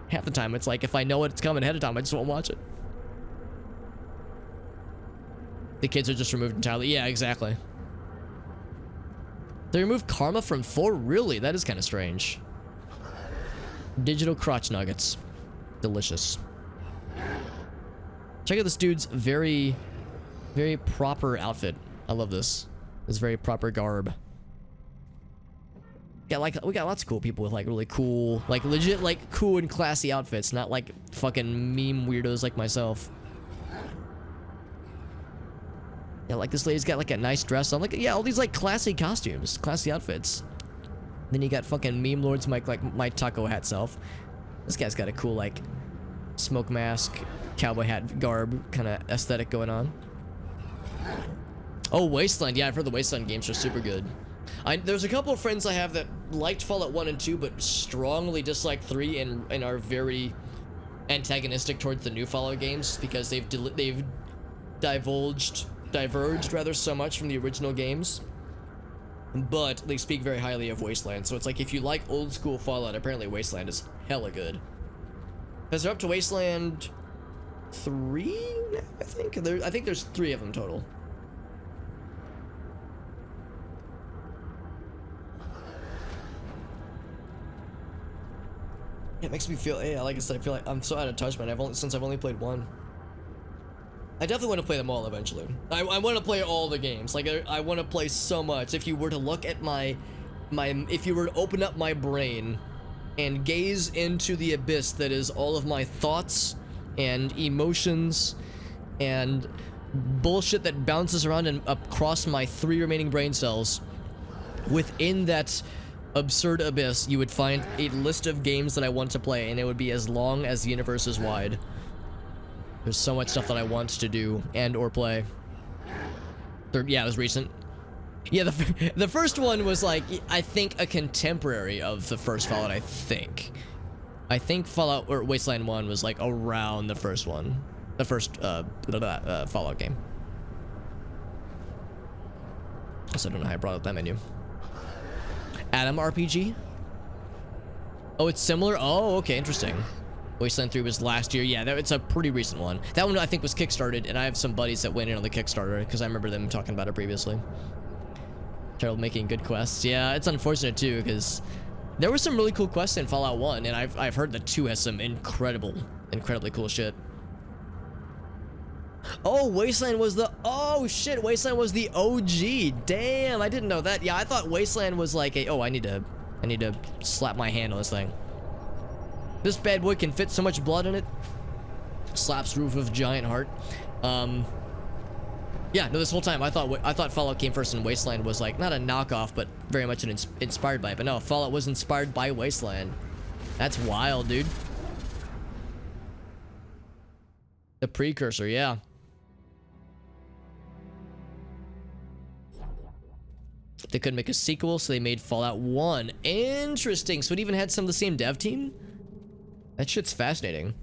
Half the time it's like if I know it's coming ahead of time, I just won't watch it. The kids are just removed entirely. Yeah, exactly. They removed karma from 4? Really? That is kind of strange. Digital crotch nuggets. Delicious. Check out this dude's very proper outfit. I love this. This very proper garb. Yeah, like we got lots of cool people with like really cool, like legit like cool and classy outfits, not like fucking meme weirdos like myself. Yeah, like this lady's got like a nice dress on. Like, yeah, all these like classy costumes, classy outfits. Then you got fucking meme lords like my taco hat self. This guy's got a cool like smoke mask, cowboy hat garb kind of aesthetic going on. Oh, Wasteland. Yeah, I've heard the Wasteland games are super good. There's a couple of friends I have that liked Fallout 1 and 2, but strongly disliked 3 and are very antagonistic towards the new Fallout games because they've diverged rather so much from the original games. But they speak very highly of Wasteland, so it's like if you like old school Fallout, apparently Wasteland is hella good. Because they're up to Wasteland 3 now, I think. I think there's 3 of them total. It makes me feel, yeah, like I said, I feel like I'm so out of touch, man. Since I've only played 1. I definitely want to play them all eventually. I want to play all the games. Like I want to play so much. If you were to look at if you were to open up my brain and gaze into the abyss that is all of my thoughts and emotions and bullshit that bounces around and across my 3 remaining brain cells, within that absurd abyss, you would find a list of games that I want to play, and it would be as long as the universe is wide. There's so much stuff that I want to do and or play. Yeah, it was recent. Yeah, the first one was like, I think a contemporary of the first Fallout, I think. I think Fallout or Wasteland 1 was like around the first one. The first Fallout game. Also, I don't know how I brought up that menu. Adam RPG? Oh, it's similar? Oh, okay, interesting. Wasteland 3 was last year. Yeah, it's a pretty recent one. That one I think was kickstarted, and I have some buddies that went in on the Kickstarter because I remember them talking about it previously. Started making good quests. Yeah, it's unfortunate too because there were some really cool quests in Fallout 1, and I've heard that 2 has some incredibly cool shit. Oh, Wasteland was the, oh shit, Wasteland was the OG. Damn, I didn't know that. Yeah, I thought Wasteland was like a, oh, I need to slap my hand on this thing. This bad boy can fit so much blood in it. Slaps roof of giant heart. Yeah, no, this whole time I thought Fallout came first and Wasteland was like not a knockoff, but very much inspired by it. But no, Fallout was inspired by Wasteland. That's wild, dude. The precursor, yeah. They couldn't make a sequel, so they made Fallout 1. Interesting. So it even had some of the same dev team? That shit's fascinating.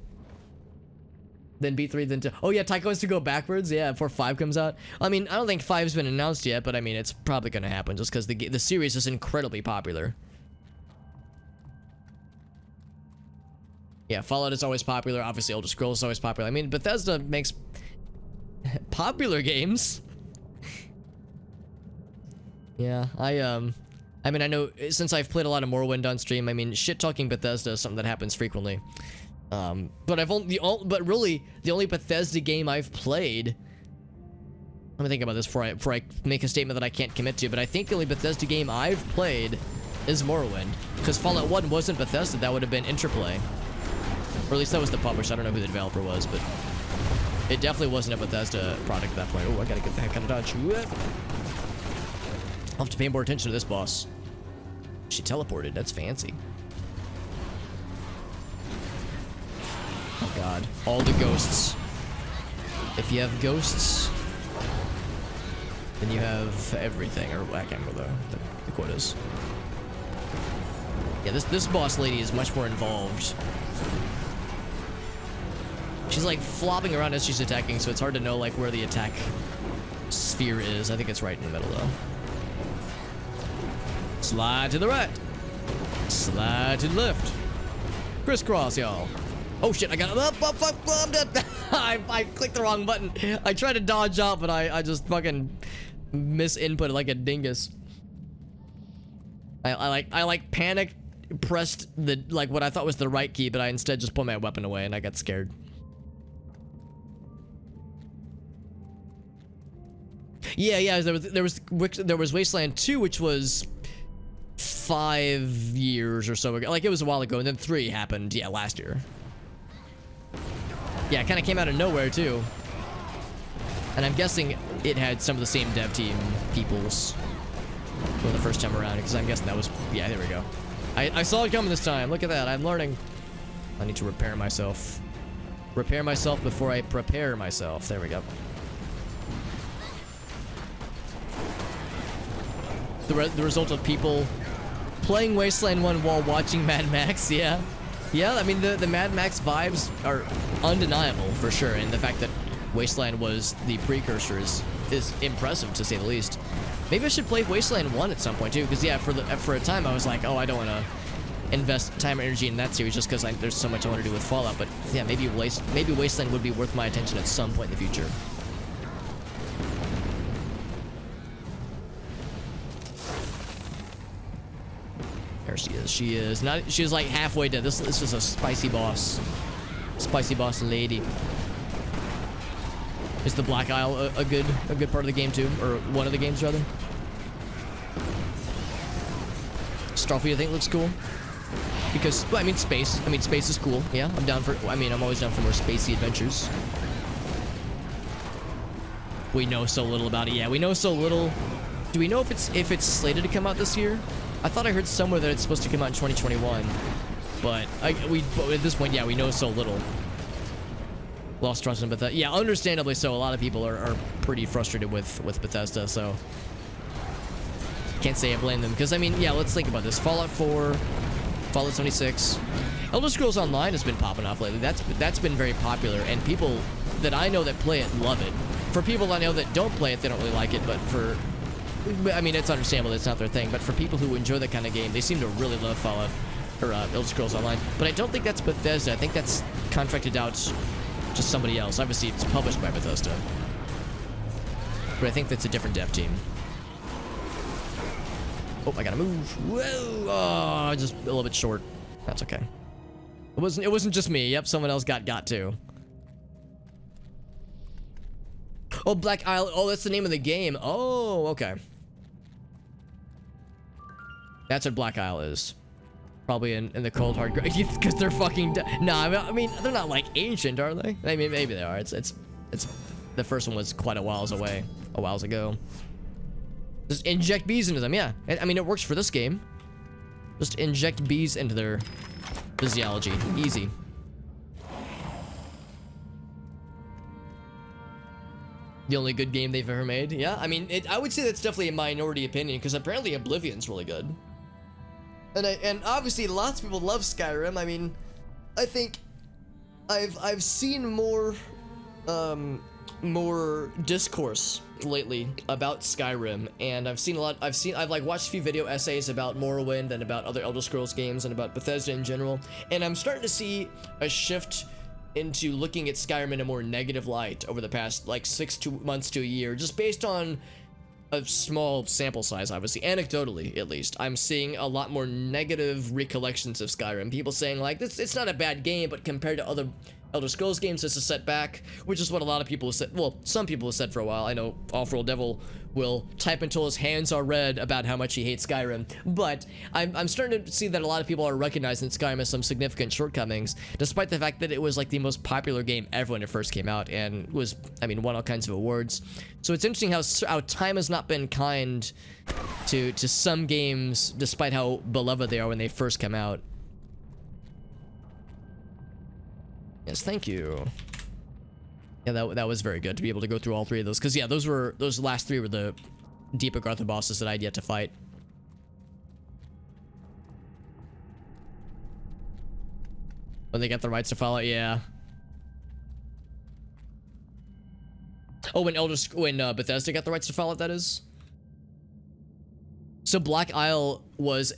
Then B3, then 2. Oh yeah, Taiko wants to go backwards. Yeah, before 5 comes out. I mean, I don't think 5's been announced yet, but I mean, it's probably gonna happen just because the series is incredibly popular. Yeah, Fallout is always popular. Obviously, Elder Scrolls is always popular. I mean, Bethesda makes popular games. Yeah, I mean, I know since I've played a lot of Morrowind on stream, I mean, shit-talking Bethesda is something that happens frequently. But but really, the only Bethesda game I've played. Let me think about this before I make a statement that I can't commit to. But I think the only Bethesda game I've played is Morrowind, because Fallout 1 wasn't Bethesda. That would have been Interplay, or at least that was the publisher. I don't know who the developer was, but it definitely wasn't a Bethesda product at that point. Oh, I gotta get the heck out of dodge. I'll have to pay more attention to this boss. She teleported. That's fancy. Oh god. All the ghosts. If you have ghosts, then you have everything. Or I can't remember the quotas. Yeah, this boss lady is much more involved. She's like flopping around as she's attacking, so it's hard to know like where the attack sphere is. I think it's right in the middle though. Slide to the right. Slide to the left. Crisscross, y'all. Oh shit, I got it up, I'm dead. I clicked the wrong button. I tried to dodge out, but I just fucking misinputted like a dingus. I like panicked, pressed the like what I thought was the right key, but I instead just put my weapon away and I got scared. Yeah, there was Wasteland 2, which was 5 years or so ago. Like, it was a while ago, and then 3 happened, yeah, last year. Yeah, it kind of came out of nowhere, too. And I'm guessing it had some of the same dev team peoples for the first time around, because I'm guessing that was... Yeah, there we go. I saw it coming this time. Look at that. I'm learning. I need to repair myself. Repair myself before I prepare myself. There we go. The result of people playing Wasteland 1 while watching Mad Max, yeah. Yeah, I mean, the Mad Max vibes are undeniable, for sure, and the fact that Wasteland was the precursor is impressive, to say the least. Maybe I should play Wasteland 1 at some point, too, because, yeah, for a time I was like, oh, I don't want to invest time and energy in that series just because there's so much I want to do with Fallout, but, yeah, maybe Wasteland would be worth my attention at some point in the future. There she is. She is not. She's like halfway dead. This is a spicy boss. Spicy boss lady. Is the Black Isle a good part of the game too, or one of the games rather? Starfield I think looks cool because well, I mean space. I mean space is cool. Yeah, I'm down for. I mean I'm always down for more spacey adventures. We know so little about it. Yeah, we know so little. Do we know if it's slated to come out this year? I thought I heard somewhere that it's supposed to come out in 2021, but at this point, yeah, we know so little. Lost trust in Bethesda. Yeah, understandably so. A lot of people are pretty frustrated with Bethesda, so can't say I blame them. Because I mean, yeah, let's think about this: Fallout 4, Fallout 76, Elder Scrolls Online has been popping off lately. That's been very popular, and people that I know that play it love it. For people I know that don't play it, they don't really like it. But I mean, it's understandable, it's not their thing, but for people who enjoy that kind of game, they seem to really love Fallout, or Elder Scrolls Online. But I don't think that's Bethesda. I think that's contracted out to somebody else. Obviously, it's published by Bethesda. But I think that's a different dev team. Oh, I gotta move. Whoa! Oh, just a little bit short. That's okay. It wasn't just me. Yep, someone else got too. Oh, Black Isle. Oh, that's the name of the game. Oh, okay. That's what Black Isle is. Probably in the cold hard ground. Because they're fucking... No, I mean, they're not like ancient, are they? I mean, maybe they are. It's the first one was quite a whiles ago. Just inject bees into them, yeah. I mean, it works for this game. Just inject bees into their physiology. Easy. The only good game they've ever made. Yeah, I mean, I would say that's definitely a minority opinion, because apparently Oblivion's really good. And obviously lots of people love Skyrim. I mean, I think I've seen more discourse lately about Skyrim, and I've like watched a few video essays about Morrowind and about other Elder Scrolls games and about Bethesda in general, and I'm starting to see a shift into looking at Skyrim in a more negative light over the past like 6 months to a year, just based on a small sample size, obviously. Anecdotally, at least, I'm seeing a lot more negative recollections of Skyrim. People saying like, it's not a bad game, but compared to other Elder Scrolls games, it's a setback, which is what a lot of people have said. Well, some people have said for a while. I know Off-World Devil will type until his hands are red about how much he hates Skyrim, but I'm starting to see that a lot of people are recognizing that Skyrim has some significant shortcomings, despite the fact that it was like the most popular game ever when it first came out, and was, I mean, won all kinds of awards. So it's interesting how time has not been kind to some games, despite how beloved they are when they first come out. Yes, thank you. Yeah, that was very good to be able to go through all 3 of those, because yeah, those last 3 were the Deep Agartha bosses that I'd yet to fight. When they got the rights to follow, yeah. Oh, when Bethesda got the rights to follow it, that is. So Black Isle was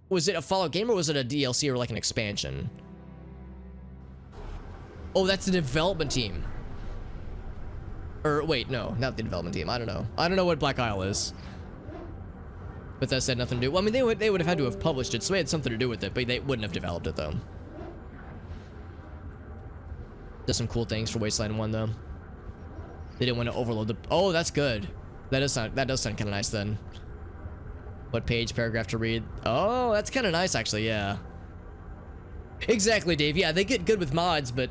was it a Fallout game, or was it a DLC or like an expansion? Oh, that's the development team. Or wait, no, not the development team. I don't know. I don't know what Black Isle is. But that had nothing to do. Well, I mean, they would have had to have published it, so they had something to do with it, but they wouldn't have developed it though. Does some cool things for Wasteland 1 though. They didn't want to overload the. Oh, that's good. That does sound kind of nice then. What page, paragraph to read? Oh, that's kind of nice actually. Yeah. Exactly, Dave. Yeah, they get good with mods, but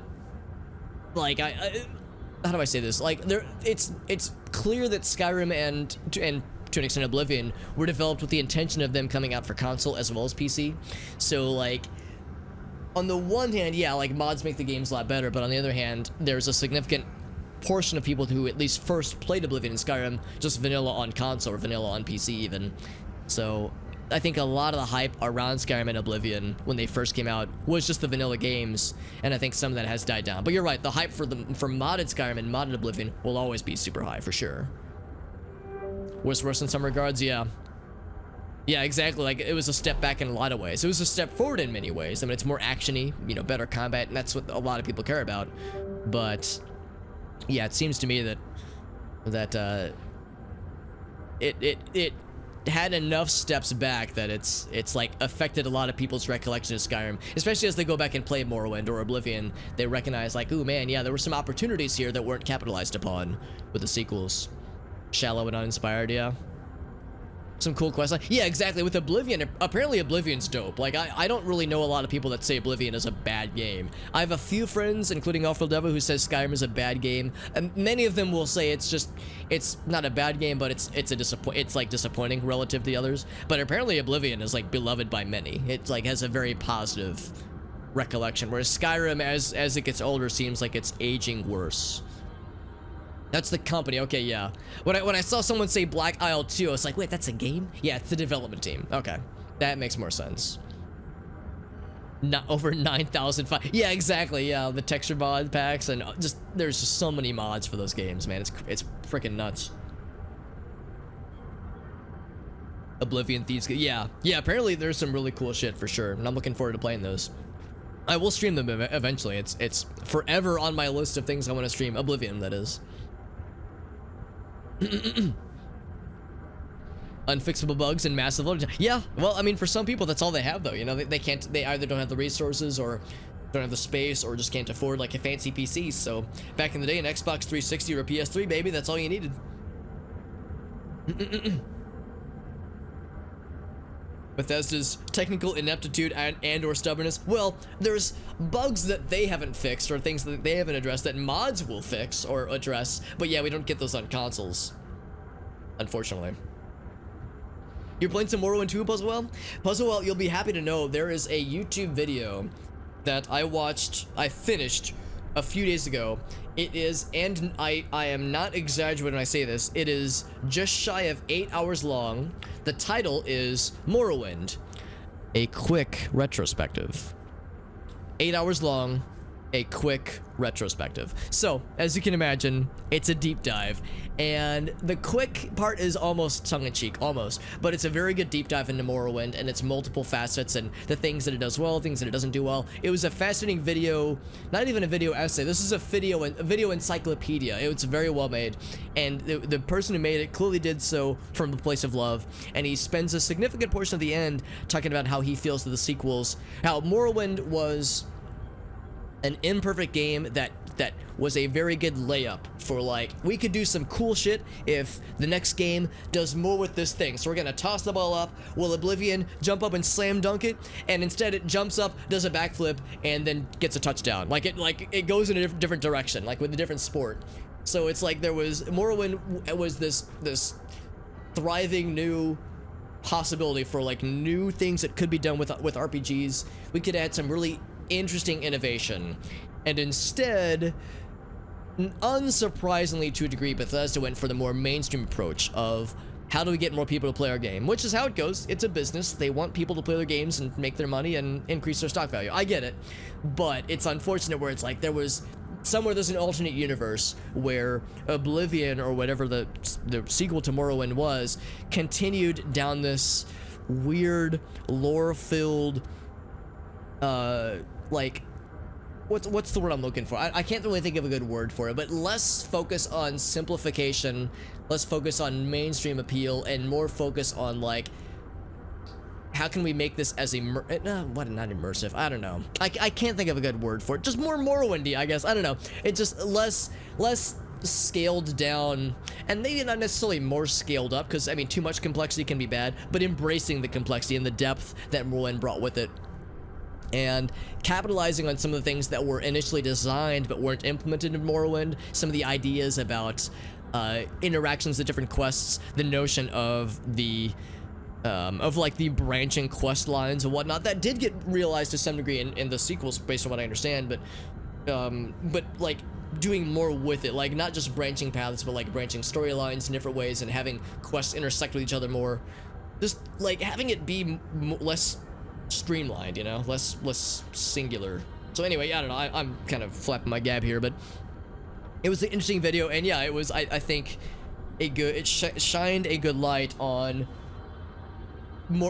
like how do I say this? Like it's clear that Skyrim and to an extent Oblivion were developed with the intention of them coming out for console as well as PC. So like on the one hand, yeah, like mods make the games a lot better, but on the other hand, there's a significant portion of people who at least first played Oblivion and Skyrim just vanilla on console or vanilla on PC even. So I think a lot of the hype around Skyrim and Oblivion when they first came out was just the vanilla games, and I think some of that has died down. But you're right, the hype for modded Skyrim and modded Oblivion will always be super high for sure. Was worse in some regards, yeah. Yeah, exactly. Like it was a step back in a lot of ways. It was a step forward in many ways. I mean, it's more actiony, you know, better combat, and that's what a lot of people care about. But yeah, it seems to me that it had enough steps back that it's like affected a lot of people's recollection of Skyrim, especially as they go back and play Morrowind or Oblivion. They recognize like, ooh man, yeah, there were some opportunities here that weren't capitalized upon with the sequels. Shallow and uninspired, yeah. Some cool quests. Yeah, exactly. With Oblivion, apparently Oblivion's dope. Like, I don't really know a lot of people that say Oblivion is a bad game. I have a few friends, including Off-World Devil, who says Skyrim is a bad game. And many of them will say it's not a bad game, but it's like disappointing relative to the others. But apparently Oblivion is like beloved by many. It like has a very positive recollection, whereas Skyrim, as it gets older, seems like it's aging worse. That's the company. Okay, yeah. When I saw someone say Black Isle 2, I was like, wait, that's a game? Yeah, it's the development team. Okay, that makes more sense. Not over 9,005. Yeah, exactly. Yeah, the texture mod packs and there's just so many mods for those games, man. It's freaking nuts. Oblivion Thieves. Yeah. Apparently there's some really cool shit for sure, and I'm looking forward to playing those. I will stream them eventually. It's forever on my list of things I want to stream. Oblivion, that is. Unfixable bugs and massive loading. Yeah, well, I mean, for some people, that's all they have, though. You know, they either don't have the resources or don't have the space or just can't afford like a fancy PC. So back in the day, an Xbox 360 or a PS3, baby, that's all you needed. Bethesda's technical ineptitude and or stubbornness. Well, there's bugs that they haven't fixed or things that they haven't addressed that mods will fix or address. But yeah, we don't get those on consoles, unfortunately. You're playing some Morrowind 2, Puzzlewell? Puzzlewell, you'll be happy to know there is a YouTube video that I finished a few days ago. It is, and I am not exaggerating when I say this, it is just shy of 8 hours long. The title is Morrowind, a quick retrospective. 8 hours long, a quick retrospective. So, as you can imagine, it's a deep dive, and the quick part is almost tongue-in-cheek, almost, but it's a very good deep dive into Morrowind and its multiple facets and the things that it does well, things that it doesn't do well. It was a fascinating video, not even a video essay, this is a video encyclopedia. It was very well made, and the person who made it clearly did so from a place of love, and he spends a significant portion of the end talking about how he feels that the sequels, how Morrowind was an imperfect game that was a very good layup for, like, we could do some cool shit if the next game does more with this thing. So we're gonna toss the ball up, will Oblivion jump up and slam dunk it, and instead it jumps up, does a backflip, and then gets a touchdown. Like it goes in a different direction, like with a different sport. So it's like Morrowind was this thriving new possibility for, like, new things that could be done with RPGs. We could add some really interesting innovation, and instead, unsurprisingly to a degree, Bethesda went for the more mainstream approach of how do we get more people to play our game, which is how it goes. It's a business. They want people to play their games and make their money and increase their stock value. I get it, but it's unfortunate where it's like there's an alternate universe where Oblivion, or whatever the sequel to Morrowind was, continued down this weird lore-filled like, what's the word I'm looking for? I can't really think of a good word for it, but less focus on simplification, less focus on mainstream appeal, and more focus on, like, how can we make this as not immersive, I don't know. I can't think of a good word for it. Just more Morrowindy, I guess. I don't know. It's just less scaled down, and maybe not necessarily more scaled up, because, I mean, too much complexity can be bad, but embracing the complexity and the depth that Morrowind brought with it, and capitalizing on some of the things that were initially designed but weren't implemented in Morrowind. Some of the ideas about interactions with different quests, the notion of the like the branching quest lines and whatnot that did get realized to some degree in the sequels, based on what I understand, but like doing more with it, like not just branching paths, but like branching storylines in different ways and having quests intersect with each other more, just like having it be less streamlined, you know, less singular. So anyway, I don't know, I'm kind of flapping my gab here, but it was an interesting video, and yeah, it was, I think, it shined a good light on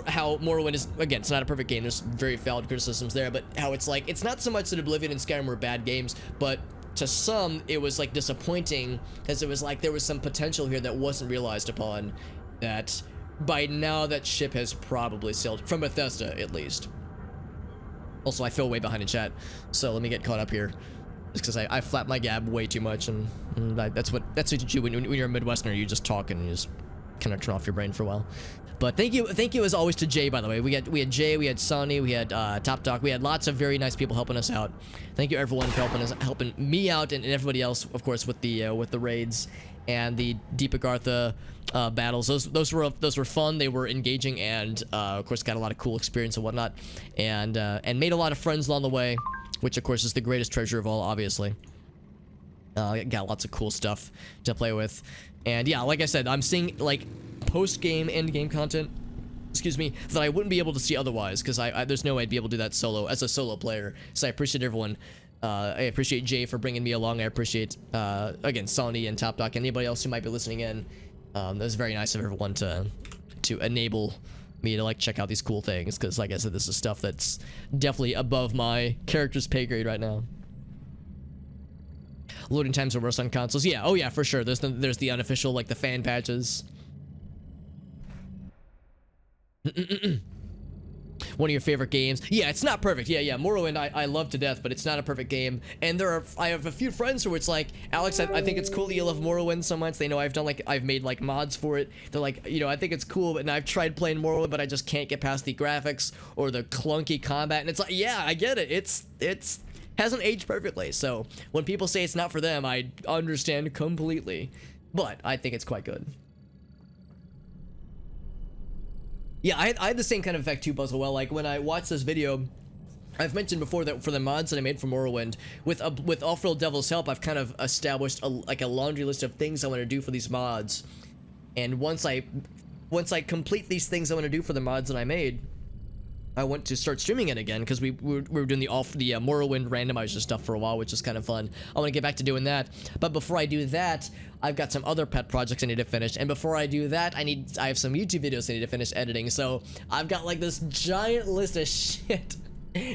how Morrowind is, again, it's not a perfect game, there's very valid criticisms there, but how it's like, it's not so much that Oblivion and Skyrim were bad games, but to some, it was like disappointing, because it was like there was some potential here that wasn't realized upon, that by now that ship has probably sailed, from Bethesda at least. Also, I feel way behind in chat, so let me get caught up here, just because I flap my gab way too much, and that's what you do when you're a Midwesterner. You just talk and you just kind of turn off your brain for a while. But thank you as always to Jay, by the way. We had Jay, we had Soniee, we had Top Doc, we had lots of very nice people helping us out. Thank you everyone for helping me out, and everybody else, of course, with the raids and the Deep Agartha battles. Those were fun. They were engaging, and of course got a lot of cool experience and whatnot, and made a lot of friends along the way, which of course is the greatest treasure of all, obviously. Got lots of cool stuff to play with, and yeah, like I said, I'm seeing like post-game, end-game content, excuse me, that I wouldn't be able to see otherwise, because there's no way I'd be able to do that solo as a solo player. So I appreciate everyone. I appreciate Jay for bringing me along. I appreciate again Soniee and Top Doc, and anybody else who might be listening in. That was very nice of everyone to enable me to like check out these cool things, because like I said, this is stuff that's definitely above my character's pay grade right now. Loading times are worse on consoles. Yeah, oh yeah, for sure. There's the unofficial, like the fan patches. One of your favorite games. Yeah, it's not perfect. Yeah, Morrowind I love to death, but it's not a perfect game. And I have a few friends who it's like, Alex, I think it's cool that you love Morrowind so much. They know I've made like mods for it. They're like, you know, I think it's cool, but I've tried playing Morrowind, but I just can't get past the graphics or the clunky combat. And it's like, yeah, I get it. It's hasn't aged perfectly. So when people say it's not for them, I understand completely. But I think it's quite good. Yeah, I had the same kind of effect too, Buzzwell. Like when I watched this video, I've mentioned before that for the mods that I made for Morrowind, with Off-World Devil's help, I've kind of established a laundry list of things I want to do for these mods. And once I complete these things I want to do for the mods that I made, I want to start streaming it again, because we were doing the Morrowind randomizer stuff for a while, which is kind of fun. I want to get back to doing that. But before I do that, I've got some other pet projects I need to finish. And before I do that, I have some YouTube videos I need to finish editing. So I've got like this giant list of shit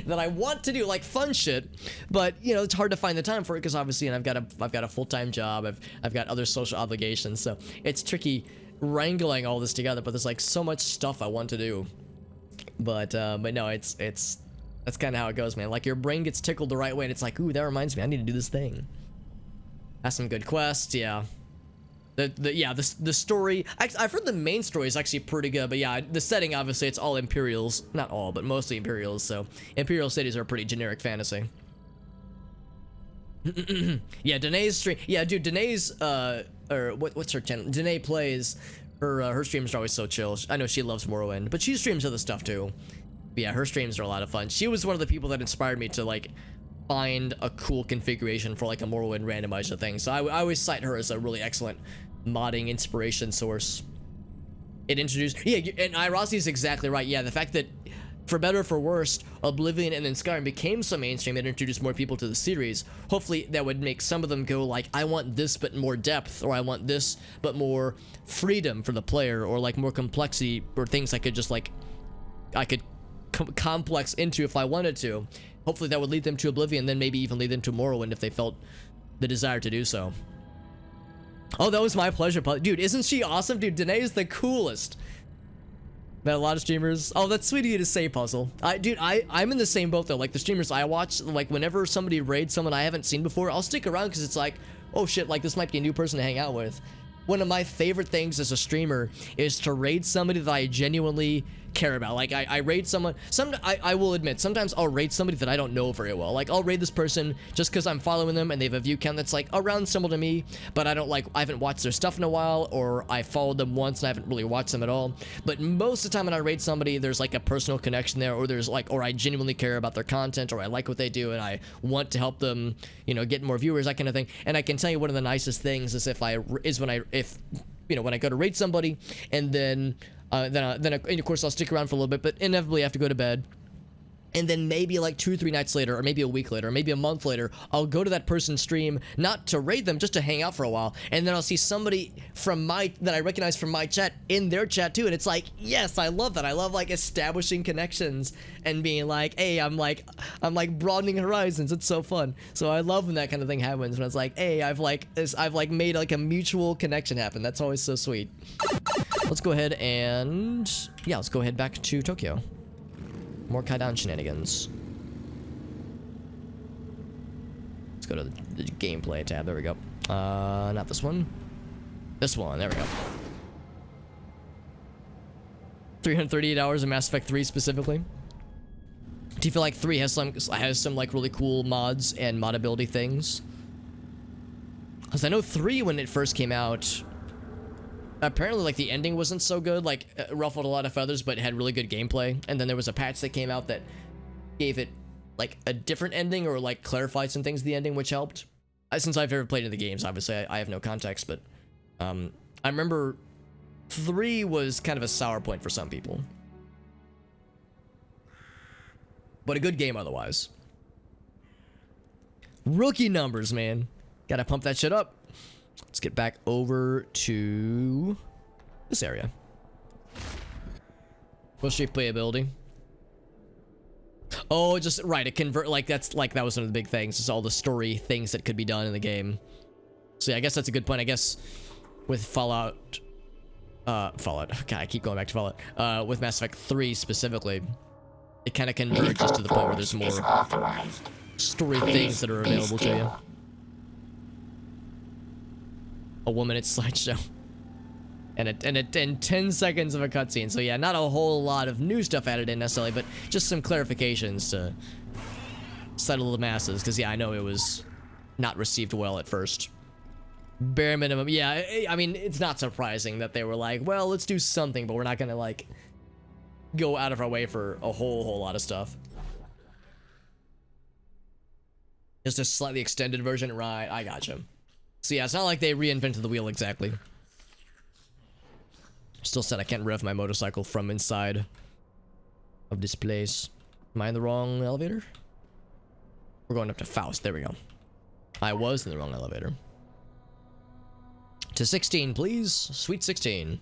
that I want to do, like fun shit, but you know, it's hard to find the time for it because obviously, and I've got a full-time job, I've got other social obligations, so it's tricky wrangling all this together. But there's like so much stuff I want to do, but no, it's that's kind of how it goes, man. Like your brain gets tickled the right way, and it's like, ooh, that reminds me, I need to do this thing. Has some good quests, yeah. The story, I've heard the main story is actually pretty good, but yeah, the setting, obviously, it's all Imperials. Not all, but mostly Imperials, so Imperial cities are pretty generic fantasy. Yeah, Danae's stream, yeah, dude, Danae's, or what's her channel? Danae Plays, her streams are always so chill. I know she loves Morrowind, but she streams other stuff too. But yeah, her streams are a lot of fun. She was one of the people that inspired me to, like, find a cool configuration for like a Morrowind randomizer thing. So I always cite her as a really excellent modding inspiration source. It introduced, yeah, and Irasi is exactly right. Yeah, the fact that for better or for worse, Oblivion and then Skyrim became so mainstream, it introduced more people to the series. Hopefully that would make some of them go like, I want this but more depth, or I want this but more freedom for the player, or like more complexity, or things I could just like, I could complex into if I wanted to. Hopefully that would lead them to Oblivion, then maybe even lead them to Morrowind if they felt the desire to do so. Oh, that was my pleasure. Dude, isn't she awesome? Dude, Danae is the coolest. That a lot of streamers... Oh, that's sweet of you to say, Puzzle. Dude, I'm in the same boat, though. Like, the streamers I watch, like, whenever somebody raids someone I haven't seen before, I'll stick around because it's like, oh, shit, like, this might be a new person to hang out with. One of my favorite things as a streamer is to raid somebody that I genuinely care about. Like, I raid someone... I will admit, sometimes I'll raid somebody that I don't know very well. Like, I'll raid this person just because I'm following them and they have a view count that's, like, around similar to me, but I haven't watched their stuff in a while, or I followed them once and I haven't really watched them at all. But most of the time when I raid somebody, there's, like, a personal connection there, or there's, like, or I genuinely care about their content, or I like what they do and I want to help them, you know, get more viewers, that kind of thing. And I can tell you one of the nicest things is when I go to raid somebody, and then and of course I'll stick around for a little bit, but inevitably I have to go to bed. And then maybe like 2 or 3 nights later, or maybe a week later, or maybe a month later, I'll go to that person's stream, not to raid them, just to hang out for a while. And then I'll see somebody that I recognize from my chat in their chat too. And it's like, yes, I love that. I love like establishing connections and being like, hey, I'm like broadening horizons. It's so fun. So I love when that kind of thing happens. When it's like, hey, I've made like a mutual connection happen. That's always so sweet. Let's go ahead and, yeah, let's go ahead back to Tokyo. More Kaidan shenanigans. Let's go to the gameplay tab. There we go. Not this one. This one. There we go. 338 hours of Mass Effect 3 specifically. Do you feel like 3 has some like really cool mods and modability things? Because I know 3, when it first came out, apparently, like, the ending wasn't so good, like, ruffled a lot of feathers, but it had really good gameplay. And then there was a patch that came out that gave it, like, a different ending, or, like, clarified some things in the ending, which helped. Since I've never played in the games, obviously, I have no context, but, I remember 3 was kind of a sour point for some people. But a good game otherwise. Rookie numbers, man. Gotta pump that shit up. Let's get back over to this area. Full street playability. Oh, just right. It convert like that was one of the big things. It's all the story things that could be done in the game. So yeah, I guess that's a good point. I guess with Fallout. God, I keep going back to Fallout. With Mass Effect 3 specifically, it kind of converges to the point where there's more story things that are available to you. A 1-minute slideshow. And 10 seconds of a cutscene. So yeah, not a whole lot of new stuff added in necessarily, but just some clarifications to settle the masses. Because yeah, I know it was not received well at first. Bare minimum. Yeah, I mean, it's not surprising that they were like, well, let's do something, but we're not gonna like go out of our way for a whole lot of stuff. Just a slightly extended version, right? I gotcha. So yeah, it's not like they reinvented the wheel exactly. Still said I can't rev my motorcycle from inside of this place. Am I in the wrong elevator? We're going up to Faust. There we go. I was in the wrong elevator. To 16, please. Sweet 16.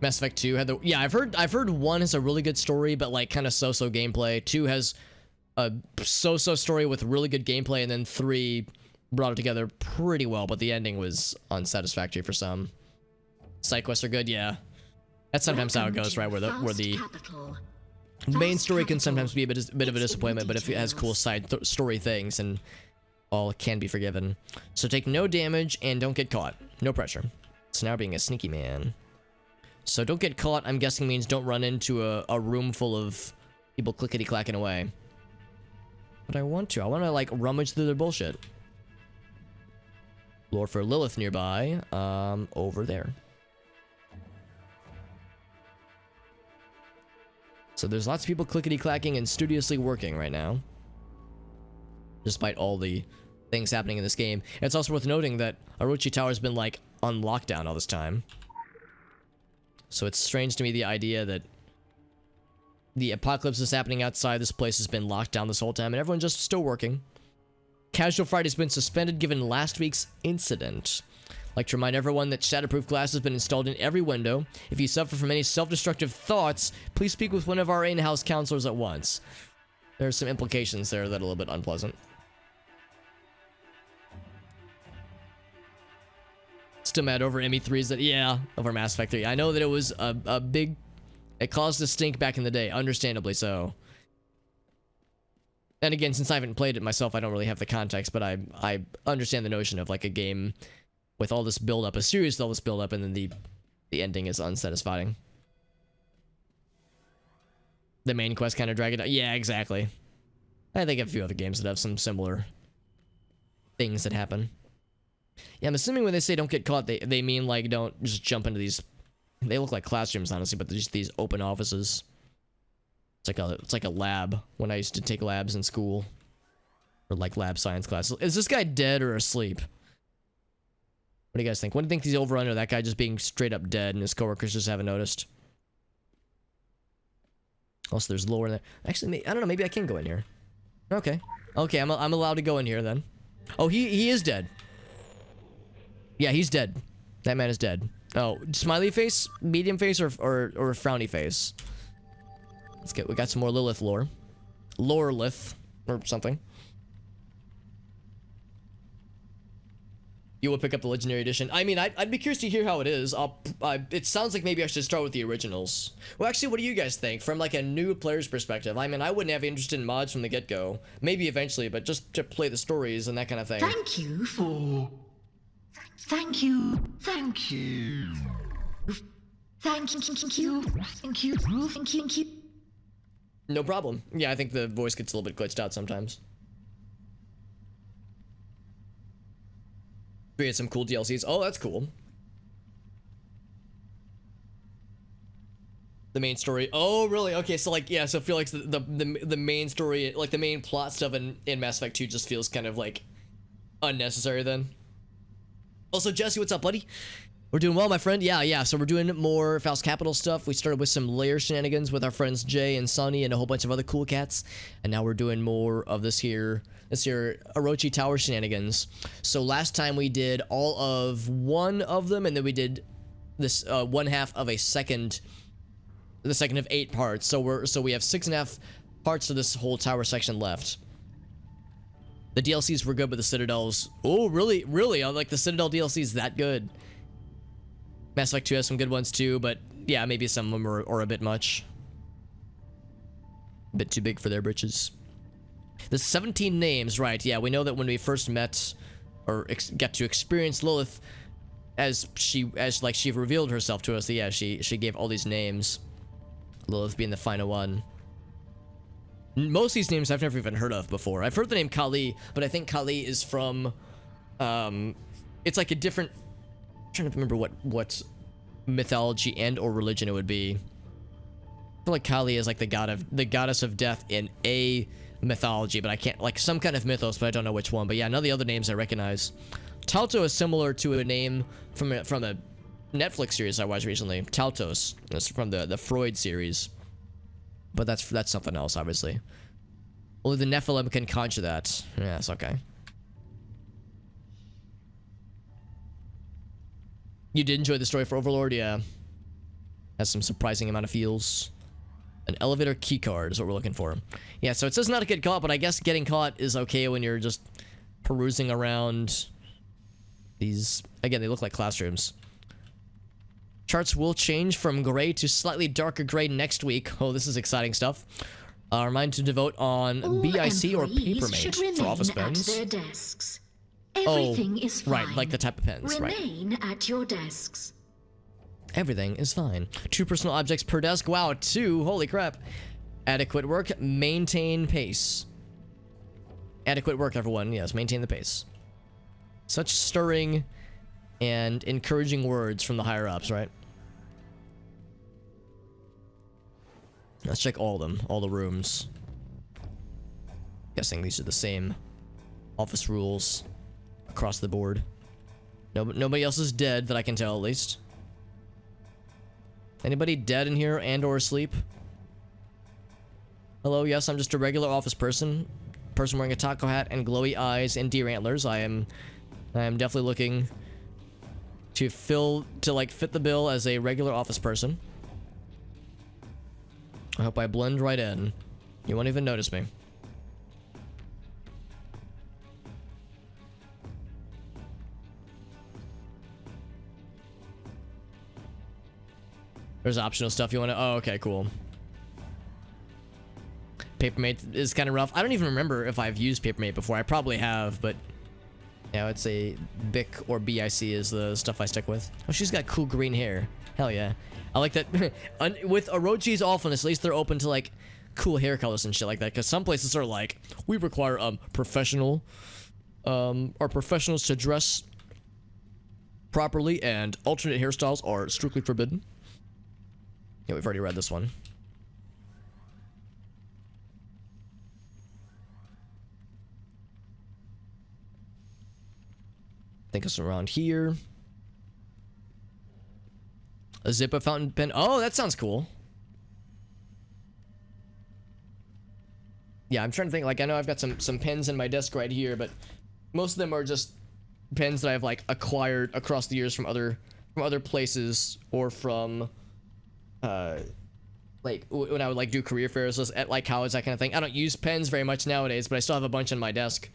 Mass Effect 2 had the... Yeah, I've heard 1 has a really good story, but like kind of so-so gameplay. 2 has a so-so story with really good gameplay, and then 3 brought it together pretty well, but the ending was unsatisfactory for some. Side quests are good, yeah. That's sometimes how it goes, right? Where the main story can sometimes be a bit of a disappointment, but if it has cool side story things, and all can be forgiven. So take no damage and don't get caught. No pressure. So now being a sneaky man. So don't get caught, I'm guessing means don't run into a room full of people clickety-clacking away. But I want to like rummage through their bullshit. Lore for Lilith nearby, over there. So there's lots of people clickety-clacking and studiously working right now. Despite all the things happening in this game. It's also worth noting that Orochi Tower has been like on lockdown all this time. So it's strange to me the idea that the apocalypse is happening outside, this place has been locked down this whole time, and everyone's just still working. Casual Friday's been suspended given last week's incident. Like to remind everyone that shatterproof glass has been installed in every window. If you suffer from any self-destructive thoughts, please speak with one of our in-house counselors at once. There's some implications there that are a little bit unpleasant. Still mad over ME3's that, yeah, over Mass Effect 3. I know that it was a big... It caused a stink back in the day, understandably so. And again, since I haven't played it myself, I don't really have the context, but I understand the notion of like a game with all this build-up, a series with all this build-up, and then the ending is unsatisfying. The main quest kind of drag it out. Yeah, exactly. I think a few other games that have some similar things that happen. Yeah, I'm assuming when they say don't get caught, they mean like don't just jump into these... They look like classrooms, honestly, but they're just these open offices. It's like a lab when I used to take labs in school. Or like lab science classes. Is this guy dead or asleep? What do you guys think? What do you think he's over under? That guy just being straight up dead and his coworkers just haven't noticed. Also, there's lore in there. Actually, I don't know. Maybe I can go in here. Okay. Okay, I'm allowed to go in here then. Oh, he is dead. Yeah, he's dead. That man is dead. Oh, smiley face, medium face, or frowny face? Let's get. We got some more Lilith lore. Lorelith or something. You will pick up the Legendary Edition. I mean, I'd be curious to hear how it is. It sounds like maybe I should start with the originals. Well, actually, what do you guys think? From like a new player's perspective. I mean, I wouldn't have interest in mods from the get-go. Maybe eventually, but just to play the stories and that kind of thing. Thank you for... Thank you. Thank you. Thank you. Thank you. Thank you. Thank you. No problem. Yeah, I think the voice gets a little bit glitched out sometimes. We had some cool DLCs. Oh, that's cool. The main story. Oh, really? Okay, so like, yeah, so I feel like the main story, like the main plot stuff in Mass Effect 2 just feels kind of like unnecessary then. Also, Jesse, what's up, buddy? We're doing well, my friend. Yeah, so we're doing more Faust Capital stuff. We started with some layer shenanigans with our friends Jay and Soniee and a whole bunch of other cool cats. And now we're doing more of this here Orochi Tower shenanigans. So last time we did all of one of them, and then we did this one half of the second of 8 parts. So we have 6.5 parts of this whole tower section left. The DLCs were good, but the Citadels... Oh, really? Really? I like the Citadel DLCs that good. Mass Effect 2 has some good ones too, but yeah, maybe some of them are a bit much. A bit too big for their britches. The 17 names, right? Yeah, we know that when we first met, or got to experience Lilith, as she revealed herself to us. Yeah, she gave all these names. Lilith being the final one. Most of these names I've never even heard of before. I've heard the name Kali, but I think Kali is from, it's like a different. I'm trying to remember what mythology and or religion it would be. I feel like Kali is like the goddess of death in a mythology, but I can't, like some kind of mythos, but I don't know which one. But yeah, none of the other names I recognize. Talto is similar to a name from a Netflix series I watched recently. Taltos. It's from the Freud series. But that's something else, obviously. Only the Nephilim can conjure that. Yeah, it's okay. You did enjoy the story for Overlord? Yeah. Has some surprising amount of feels. An elevator keycard is what we're looking for. Yeah, so it says not to get caught, but I guess getting caught is okay when you're just perusing around these. Again, they look like classrooms. Charts will change from gray to slightly darker gray next week. Oh, this is exciting stuff. Remind to devote on All BIC or employees should Papermate for office remain pens. at their desks. Everything is fine. Right, like the type of pens, right. Remain at your desks. Everything is fine. 2 personal objects per desk. Wow, 2. Holy crap. Adequate work. Maintain pace. Adequate work, everyone. Yes, maintain the pace. Such stirring and encouraging words from the higher-ups, right? Let's check all of them. All the rooms. Guessing these are the same office rules across the board. Nobody else is dead that I can tell, at least. Anybody dead in here and or asleep? Hello, yes, I'm just a regular office person. Person wearing a taco hat and glowy eyes and deer antlers. I am definitely looking to fit the bill as a regular office person. I hope I blend right in. You won't even notice me. There's optional stuff you want to... Oh, okay, cool. Papermate is kind of rough. I don't even remember if I've used Papermate before. I probably have, but... Yeah, I'd say BIC or BIC is the stuff I stick with. Oh, she's got cool green hair. Hell yeah. I like that. With Orochi's awfulness, at least they're open to, like, cool hair colors and shit like that. Because some places are like, we require, professional... our professionals to dress properly, and alternate hairstyles are strictly forbidden. Yeah, we've already read this one. I think it's around here. A Zippo fountain pen. Oh, that sounds cool. Yeah, I'm trying to think. Like, I know I've got some pens in my desk right here, but most of them are just pens that I've like acquired across the years from other places or from like when I would like do career fairs at like college, that kind of thing. I don't use pens very much nowadays, but I still have a bunch in my desk.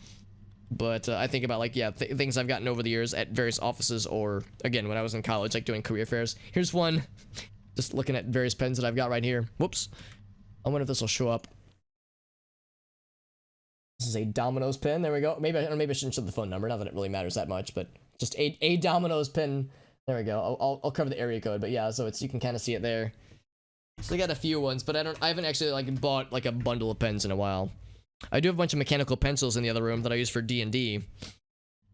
But I think about like, yeah, things I've gotten over the years at various offices, or again when I was in college, like doing career fairs. Here's one. Just looking at various pens that I've got right here. Whoops. I wonder if this will show up. This is a Domino's pen. There we go. Maybe I shouldn't show the phone number. Not that it really matters that much, but just a Domino's pen. There we go. I'll cover the area code, but yeah, so you can kind of see it there. So I got a few ones, but I haven't actually like bought like a bundle of pens in a while. I do have a bunch of mechanical pencils in the other room that I use for D&D.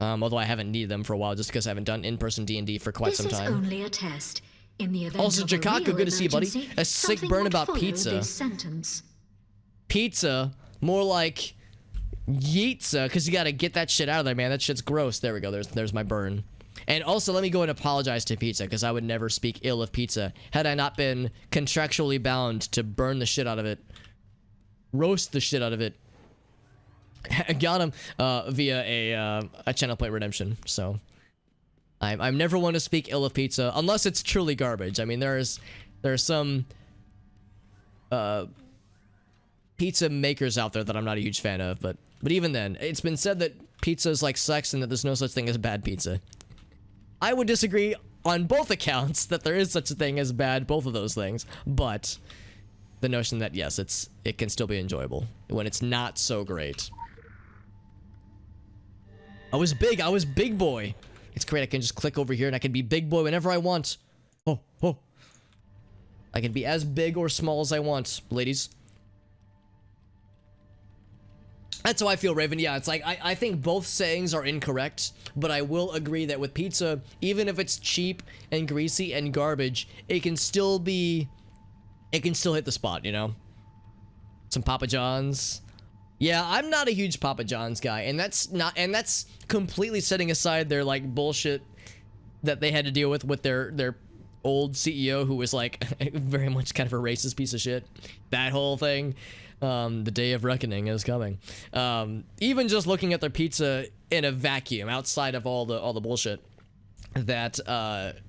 Although I haven't needed them for a while, just because I haven't done in-person D&D for quite some time. This is only a test. In the event Also, of a Jikaku, real good to see you, buddy. emergency, A sick something burn would about follow pizza. this sentence. Pizza, more like yeetza, because you gotta get that shit out of there, man. That shit's gross. There we go. There's my burn. And also, let me go and apologize to pizza, because I would never speak ill of pizza had I not been contractually bound to burn the shit out of it, roast the shit out of it. Got him via a channel plate redemption. So I'm never one to speak ill of pizza unless it's truly garbage. I mean, there are some pizza makers out there that I'm not a huge fan of, but even then, it's been said that pizza is like sex and that there's no such thing as bad pizza. I would disagree on both accounts that there is such a thing as bad, both of those things, but the notion that yes, it can still be enjoyable when it's not so great. I was big boy. It's great. I can just click over here and I can be big boy whenever I want. Oh. I can be as big or small as I want, ladies. That's how I feel, Raven. Yeah, it's like, I think both sayings are incorrect, but I will agree that with pizza, even if it's cheap and greasy and garbage, it can still hit the spot, you know? Some Papa John's, Yeah, I'm not a huge Papa John's guy, and that's completely setting aside their like bullshit that they had to deal with their old CEO who was like very much kind of a racist piece of shit. That whole thing. The day of reckoning is coming. Even just looking at their pizza in a vacuum outside of all the bullshit that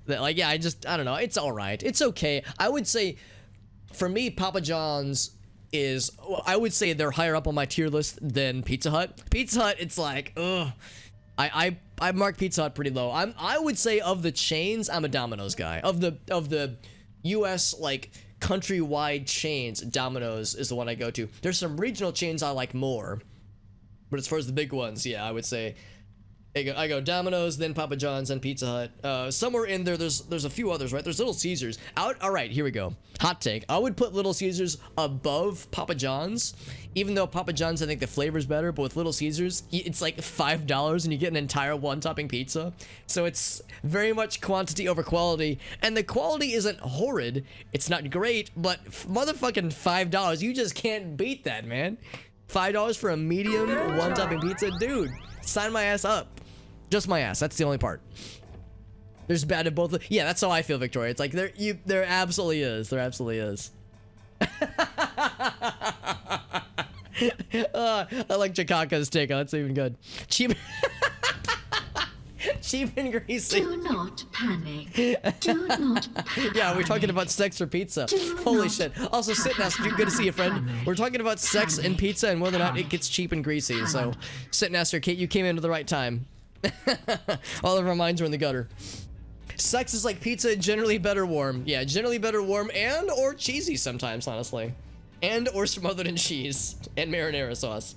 like, yeah, I don't know, it's all right, it's okay. I would say for me, Papa John's is, I would say they're higher up on my tier list than Pizza Hut. Pizza Hut, it's like, ugh. I mark Pizza Hut pretty low. I would say of the chains, I'm a Domino's guy. Of the US like countrywide chains, Domino's is the one I go to. There's some regional chains I like more, but as far as the big ones, yeah, I would say I go Domino's, then Papa John's, and Pizza Hut. Somewhere in there, there's a few others, right? There's Little Caesars. All right, here we go. Hot take. I would put Little Caesars above Papa John's, even though Papa John's, I think the flavor's better, but with Little Caesars, it's like $5 and you get an entire one-topping pizza. So it's very much quantity over quality, and the quality isn't horrid. It's not great, but motherfucking $5, you just can't beat that, man. $5 for a medium one-topping pizza? Dude, sign my ass up. Just my ass. That's the only part. There's bad in both. Yeah, that's how I feel, Victoria. It's like there absolutely is. There absolutely is. I like Chikaka's take. Oh, that's even good. Cheap. Cheap and greasy. Do not panic. Do not panic. Yeah, we're talking about sex or pizza. Holy shit. Also, Sitness, good to see you, friend. We're talking about sex and pizza and whether or not it gets cheap and greasy. So, Sitness, you came into the right time. All of our minds are in the gutter. Sex is like pizza, generally better warm. Yeah, generally better warm and or cheesy sometimes, honestly. And or smothered in cheese and marinara sauce.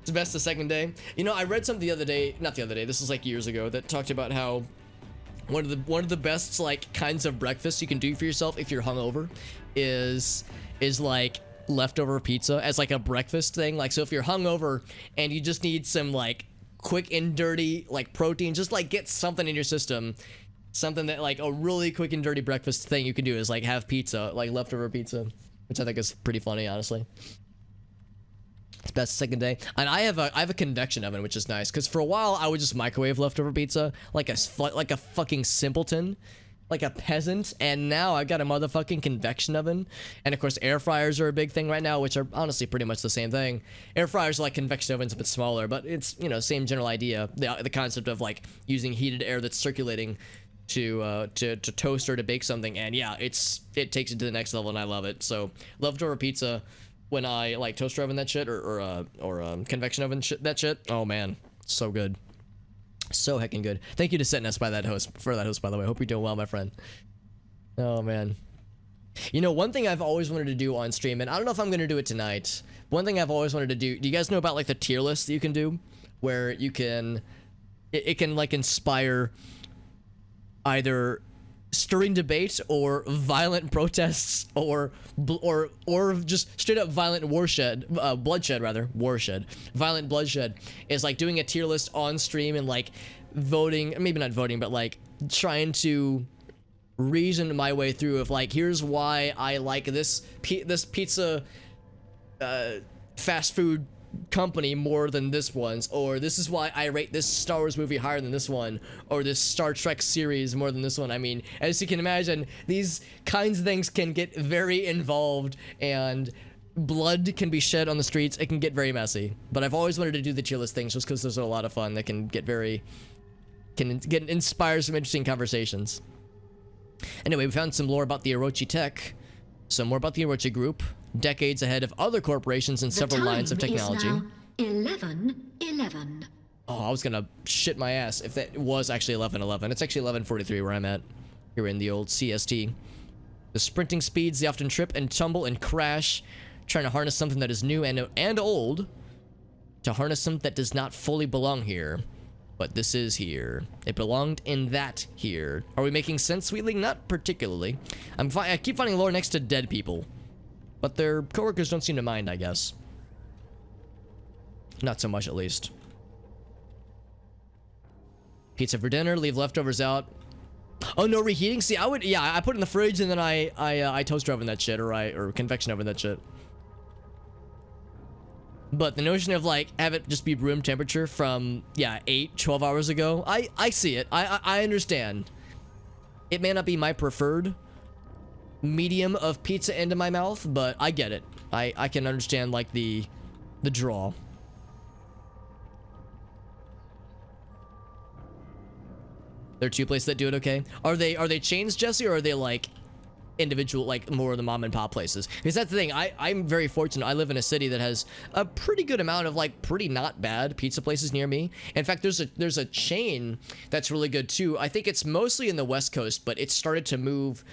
It's best the second day. You know, I read something the other day, not the other day, this was like years ago, that talked about how one of the best like kinds of breakfasts you can do for yourself if you're hungover is like leftover pizza as like a breakfast thing. Like, so if you're hungover and you just need some like quick and dirty like protein, just like get something in your system, something that like a really quick and dirty breakfast thing you can do is like have pizza, like leftover pizza, which I think is pretty funny, honestly. It's best second day. And I have a convection oven, which is nice because for a while I would just microwave leftover pizza like a fucking simpleton, like a peasant, and now I've got a motherfucking convection oven. And of course air fryers are a big thing right now, which are honestly pretty much the same thing. Air fryers are like convection ovens, a bit smaller, but it's, you know, same general idea. The concept of like using heated air that's circulating to toast or to bake something, and yeah, it takes it to the next level, and I love it. So leftover pizza when I like toaster oven that shit or convection oven that shit. Oh man, so good. So heckin' good. Thank you to Setness for that host, by the way. Hope you're doing well, my friend. Oh man. You know, one thing I've always wanted to do on stream, and I don't know if I'm gonna do it tonight. One thing I've always wanted to do you guys know about like the tier list that you can do? Where you can, it can like inspire either stirring debate or violent protests or just straight up violent bloodshed. Violent bloodshed is like doing a tier list on stream and like voting, maybe not voting, but like trying to reason my way through of like, here's why I like this pizza fast food company more than this one's, or this is why I rate this Star Wars movie higher than this one, or this Star Trek series more than this one. I mean, as you can imagine, these kinds of things can get very involved and blood can be shed on the streets. It can get very messy, but I've always wanted to do the tier list things just because there's a lot of fun that can inspire some interesting conversations. Anyway, we found some lore about the Orochi tech, some more about the Orochi group, decades ahead of other corporations in several lines of technology. Is now 11:11. Oh, I was gonna shit my ass if that was actually 11:11. It's actually 11:43 where I'm at, here in the old CST. The sprinting speeds, they often trip and tumble and crash, trying to harness something that is new and old, to harness something that does not fully belong here. But this is here. It belonged in that here. Are we making sense, Sweetling? Not particularly. I keep finding lore next to dead people, but their coworkers don't seem to mind, I guess. Not so much, at least. Pizza for dinner, leave leftovers out. Oh, no reheating? See, I put it in the fridge and then I toaster oven that shit, or convection oven that shit. But the notion of like have it just be room temperature from 12 hours ago, I see it. I understand. It may not be my preferred medium of pizza into my mouth, but I get it. I can understand like the draw. There are two places that do it okay. Are they chains, Jesse, or are they like individual, like more of the mom and pop places? Because that's the thing. I'm very fortunate. I live in a city that has a pretty good amount of like pretty not bad pizza places near me. In fact, there's a chain that's really good too. I think it's mostly in the West Coast, but it started to move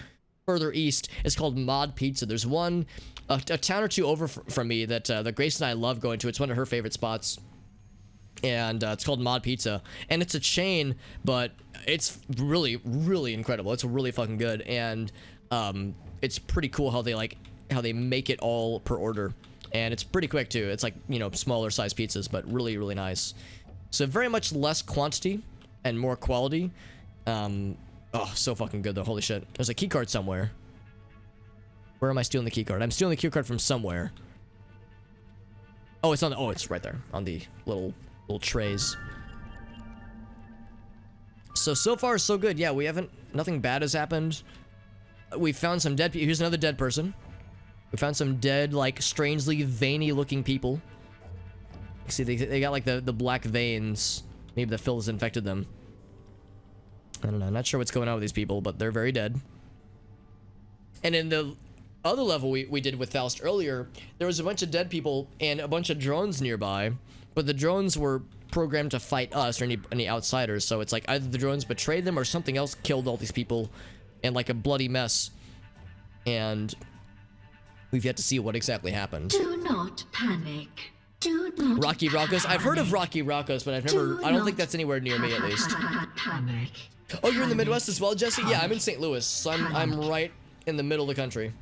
further east. It's called Mod Pizza. There's one a town or two over from me that Grace and I love going to. It's one of her favorite spots. And it's called Mod Pizza, and it's a chain, but it's really, really incredible. It's really fucking good, and it's pretty cool how they make it all per order, and it's pretty quick too. It's like, you know, smaller size pizzas, but really, really nice. So very much less quantity and more quality. Oh, so fucking good though. Holy shit. There's a key card somewhere. Where am I stealing the key card? I'm stealing the key card from somewhere. Oh, it's on the, oh, it's right there on the little trays. So far so good. Yeah, nothing bad has happened. We found some dead people. Here's another dead person. We found some dead, like, strangely veiny looking people. See, they got like the black veins. Maybe the filth has infected them. I don't know. Not sure what's going on with these people, but they're very dead. And in the other level we did with Faust earlier, there was a bunch of dead people and a bunch of drones nearby. But the drones were programmed to fight us or any outsiders, so it's like either the drones betrayed them or something else killed all these people in like a bloody mess. And we've yet to see what exactly happened. Do not panic. Do not Rocky Rockos. I've heard of Rocky Rockos, but I don't think that's anywhere near me at least. Panic. Oh, you're in the Midwest as well, Jesse? Yeah, I'm in St. Louis, so I'm right in the middle of the country.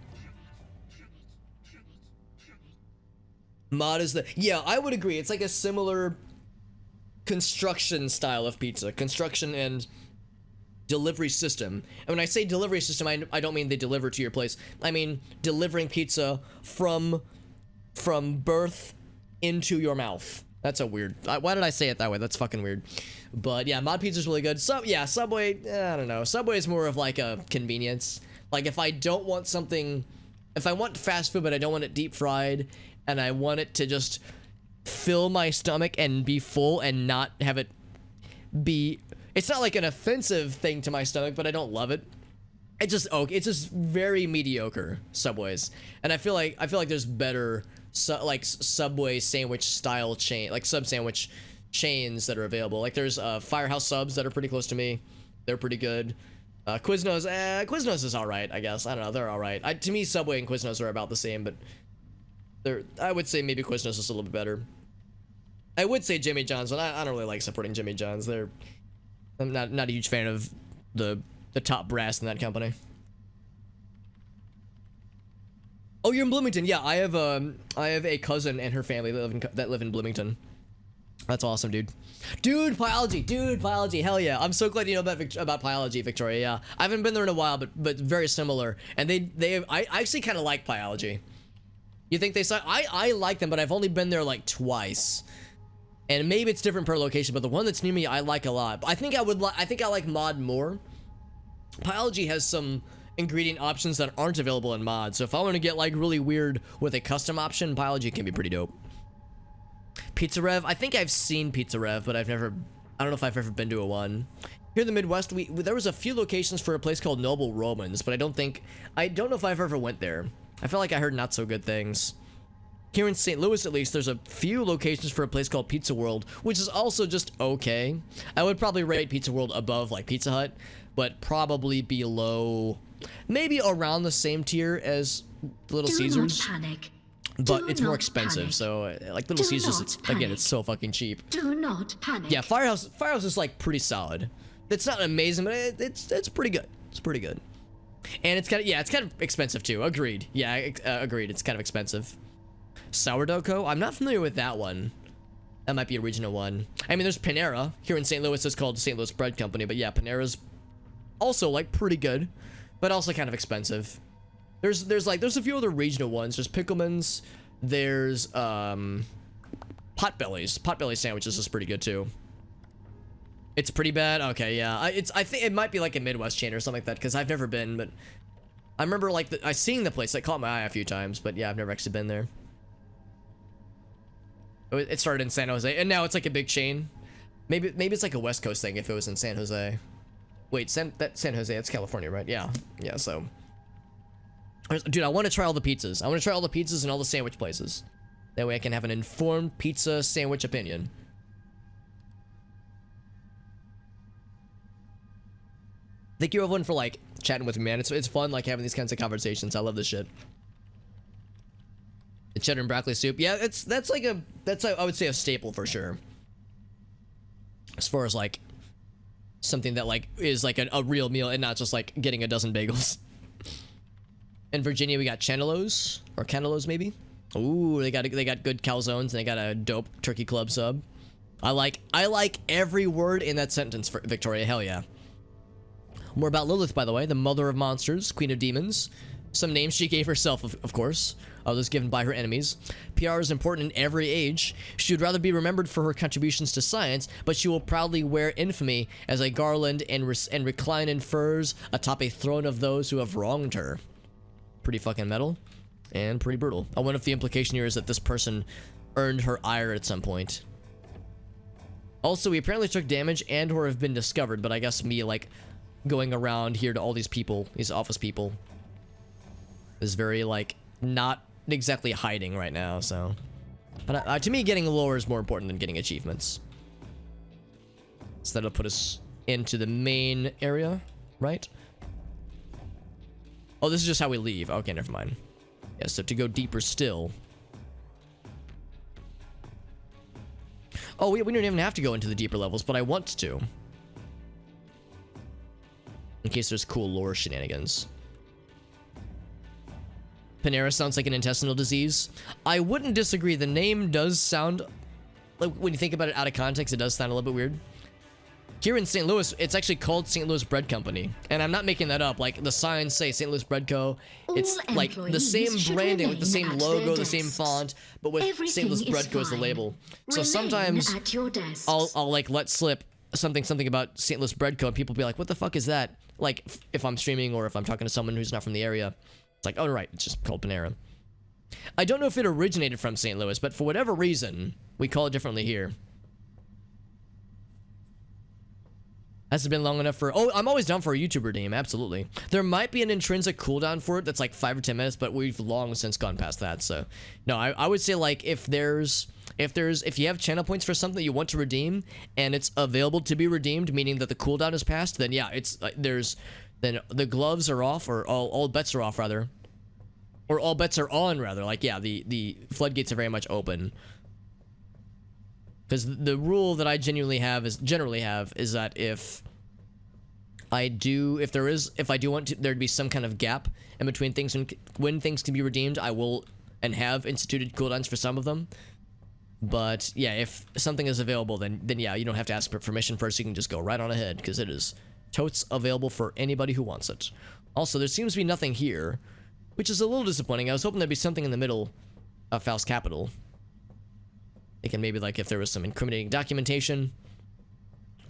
Mod is the... Yeah, I would agree. It's like a similar construction style of pizza. Construction and delivery system. And when I say delivery system, I don't mean they deliver to your place. I mean delivering pizza from birth into your mouth. That's a weird... Why did I say it that way? That's fucking weird. But yeah, Mod Pizza's really good. Yeah, Subway, I don't know. Subway is more of like a convenience. Like if I don't want something... If I want fast food, but I don't want it deep fried... and I want it to just fill my stomach and be full and not have it be... It's not like an offensive thing to my stomach, but I don't love it. It's just very mediocre, Subways. And I feel like there's better Subway sandwich style chain, like sub sandwich chains that are available. Like there's Firehouse subs that are pretty close to me. They're pretty good. Quiznos is alright, I guess. I don't know, they're alright. To me, Subway and Quiznos are about the same, but... I would say maybe Quiznos is a little bit better. I would say Jimmy John's, but I don't really like supporting Jimmy John's. I'm not a huge fan of the top brass in that company. Oh, you're in Bloomington. Yeah, I have a cousin and her family that live in Bloomington. That's awesome, dude. Dude, biology. Hell yeah. I'm so glad you know about biology, Victoria. Yeah, I haven't been there in a while, but very similar. And I actually kind of like biology. You think they suck? I like them, but I've only been there like twice, and maybe it's different per location. But the one that's near me, I like a lot. I think I like Mod more. Biology has some ingredient options that aren't available in Mod. So if I want to get like really weird with a custom option, Biology can be pretty dope. Pizza Rev. I think I've seen Pizza Rev, but I don't know if I've ever been to a one. Here in the Midwest, there was a few locations for a place called Noble Romans, but I don't know if I've ever went there. I feel like I heard not so good things. Here in St. Louis, at least, there's a few locations for a place called Pizza World, which is also just okay. I would probably rate Pizza World above, like, Pizza Hut, but probably below, maybe around the same tier as Little Caesars. Do not panic. But it's more expensive, so, like, Little Caesars, it's so fucking cheap. Do not panic. Yeah, Firehouse is, like, pretty solid. It's not amazing, but it's pretty good. It's pretty good. And it's kind of expensive too. Agreed. Yeah, agreed. It's kind of expensive. Sourdough Co. I'm not familiar with that one. That might be a regional one. I mean, there's Panera here in St. Louis. It's called St. Louis Bread Company. But yeah, Panera's also like pretty good, but also kind of expensive. There's a few other regional ones. There's Pickleman's. There's Potbelly sandwiches is pretty good too. It's pretty bad. Okay, yeah. I think it might be like a Midwest chain or something like that because I've never been, but I remember like I seen the place. It caught my eye a few times, but yeah, I've never actually been there. It started in San Jose, and now it's like a big chain. Maybe it's like a West Coast thing if it was in San Jose. Wait, San Jose, that's California, right? Yeah, so. Dude, I want to try all the pizzas. I want to try all the pizzas and all the sandwich places. That way I can have an informed pizza sandwich opinion. Thank you everyone for like chatting with me, man. It's fun like having these kinds of conversations. I love this shit. The cheddar and broccoli soup. Yeah, that's I would say a staple for sure. As far as like something that like is like a real meal and not just like getting a dozen bagels. In Virginia, we got Candelos or Candelos maybe. Ooh, they got good calzones and they got a dope turkey club sub. I like every word in that sentence for Victoria. Hell yeah. More about Lilith, by the way, the mother of monsters, queen of demons. Some names she gave herself, of course. Others given by her enemies. PR is important in every age. She would rather be remembered for her contributions to science, but she will proudly wear infamy as a garland and recline in furs atop a throne of those who have wronged her. Pretty fucking metal. And pretty brutal. I wonder if the implication here is that this person earned her ire at some point. Also, we apparently took damage and or have been discovered, but I guess me, like, going around here to all these people, these office people, is very, like, not exactly hiding right now, so. But to me, getting lore is more important than getting achievements. So that'll put us into the main area, right? Oh, this is just how we leave. Okay, never mind. Yeah, so to go deeper still. Oh, we don't even have to go into the deeper levels, but I want to. In case there's cool lore shenanigans. Panera sounds like an intestinal disease. I wouldn't disagree. The name does sound, like, when you think about it out of context, it does sound a little bit weird. Here in St. Louis, it's actually called St. Louis Bread Company. And I'm not making that up. Like, the signs say St. Louis Bread Co. It's like the same branding, with the same logo, the same font, but with St. Louis Bread Co. as the label. So sometimes I'll like let slip something about St. Louis Bread Co. and people be like, what the fuck is that? Like, if I'm streaming or if I'm talking to someone who's not from the area. It's like, oh, right, it's just called Panera. I don't know if it originated from St. Louis, but for whatever reason, we call it differently here. Has it been long enough for... Oh, I'm always down for a YouTuber name, absolutely. There might be an intrinsic cooldown for it that's like 5 or 10 minutes, but we've long since gone past that, so... No, I would say, like, if you have channel points for something that you want to redeem, and it's available to be redeemed, meaning that the cooldown is passed, then yeah, it's... Then the gloves are off, or all bets are off, rather. Or all bets are on, rather. Like, yeah, the floodgates are very much open. Because the rule that I generally have is that if I do want there to be some kind of gap in between things when things can be redeemed, I will and have instituted cooldowns for some of them. But yeah, if something is available, then yeah, you don't have to ask for permission first. You can just go right on ahead because it is totes available for anybody who wants it. Also, there seems to be nothing here, which is a little disappointing. I was hoping there'd be something in the middle of Faust Capital. Thinking maybe like if there was some incriminating documentation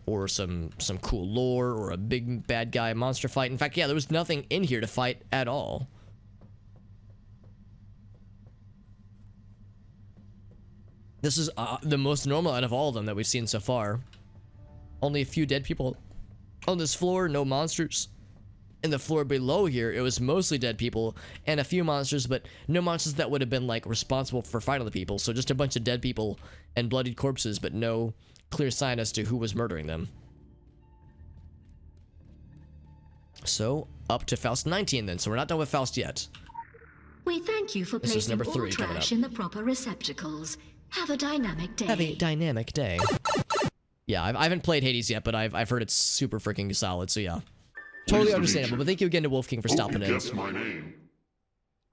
or some cool lore or a big bad guy monster fight. In fact, yeah, there was nothing in here to fight at all. This is the most normal out of all of them that we've seen so far. Only a few dead people on this floor, no monsters. In the floor below here, it was mostly dead people and a few monsters, but no monsters that would have been like responsible for fighting the people. So just a bunch of dead people and bloodied corpses, but no clear sign as to who was murdering them. So up to Faust 19 then. So we're not done with Faust yet. We thank you for placing number all 3 coming trash up. in the proper receptacles. Have a dynamic day. Have a dynamic day. Yeah, I haven't played Hades yet, but I've heard it's super freaking solid. So yeah. Totally understandable, but thank you again to Wolf King for stopping in. Guess my name.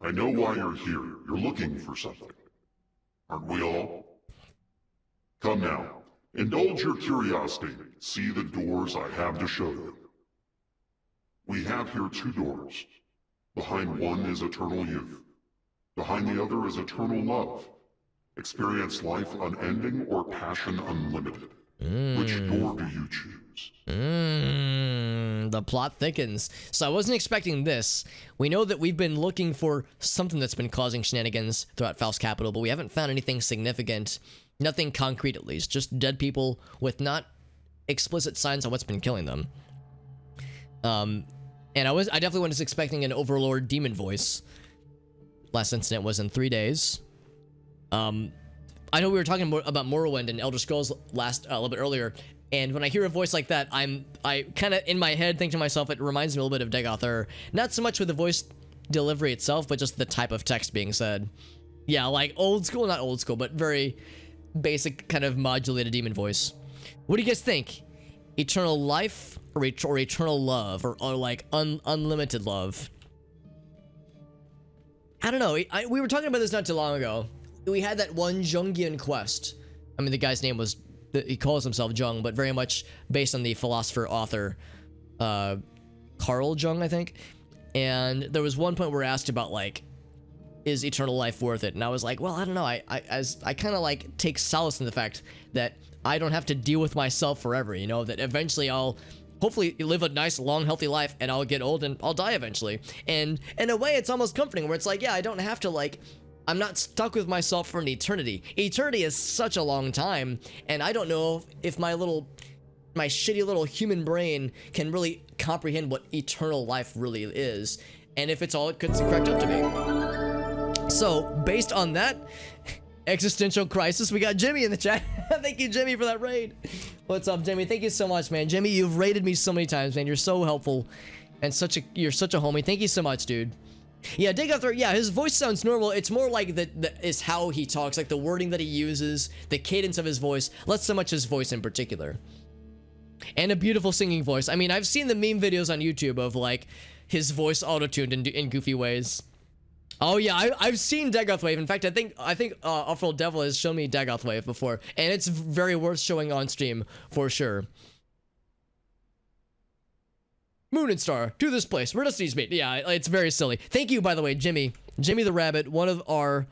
I know why you're here. You're looking for something. Aren't we all? Come now. Indulge your curiosity. See the doors I have to show you. We have here 2 doors. Behind one is eternal youth. Behind the other is eternal love. Experience life unending or passion unlimited. Which door do you choose? The plot thickens. So I wasn't expecting this. We know that we've been looking for something that's been causing shenanigans throughout Faust Capital, but we haven't found anything significant. Nothing concrete, at least. Just dead people with not explicit signs on what's been killing them. And I definitely wasn't expecting an Overlord demon voice. Last incident was in 3 days. I know we were talking about Morrowind and Elder Scrolls a little bit earlier, and when I hear a voice like that, I kind of in my head think to myself, it reminds me a little bit of Dagoth, not so much with the voice delivery itself, but just the type of text being said. Yeah, like old school, not old school, but very basic kind of modulated demon voice. What do you guys think? Eternal life or eternal love or like unlimited love? I don't know. We were talking about this not too long ago. We had that one Jungian quest. I mean, the guy's name was, he calls himself Jung, but very much based on the philosopher author, Carl Jung, I think. And there was one point where we asked about, like, is eternal life worth it? And I was like, well, I don't know. I kind of like take solace in the fact that I don't have to deal with myself forever, you know, that eventually I'll hopefully live a nice, long, healthy life, and I'll get old and I'll die eventually. And in a way, it's almost comforting where it's like, yeah, I don't have to, like, I'm not stuck with myself for an eternity. Eternity is such a long time, and I don't know if my shitty little human brain can really comprehend what eternal life really is, and if it's all it could cracked up to be. So, based on that existential crisis, we got Jimmy in the chat. Thank you, Jimmy, for that raid. What's up, Jimmy? Thank you so much, man. Jimmy, you've raided me so many times, man. You're so helpful, and you're such a homie. Thank you so much, dude. Yeah, Dagoth, yeah, his voice sounds normal. It's more like is how he talks, like the wording that he uses, the cadence of his voice, less so much his voice in particular. And a beautiful singing voice. I mean, I've seen the meme videos on YouTube of, like, his voice auto-tuned in goofy ways. Oh yeah, I've seen Dagoth Wave. In fact, I think Awful Devil has shown me Dagoth Wave before, and it's very worth showing on stream for sure. Moon and Star, to this place, where destinies meet. Yeah, it's very silly. Thank you, by the way, Jimmy the Rabbit, one of our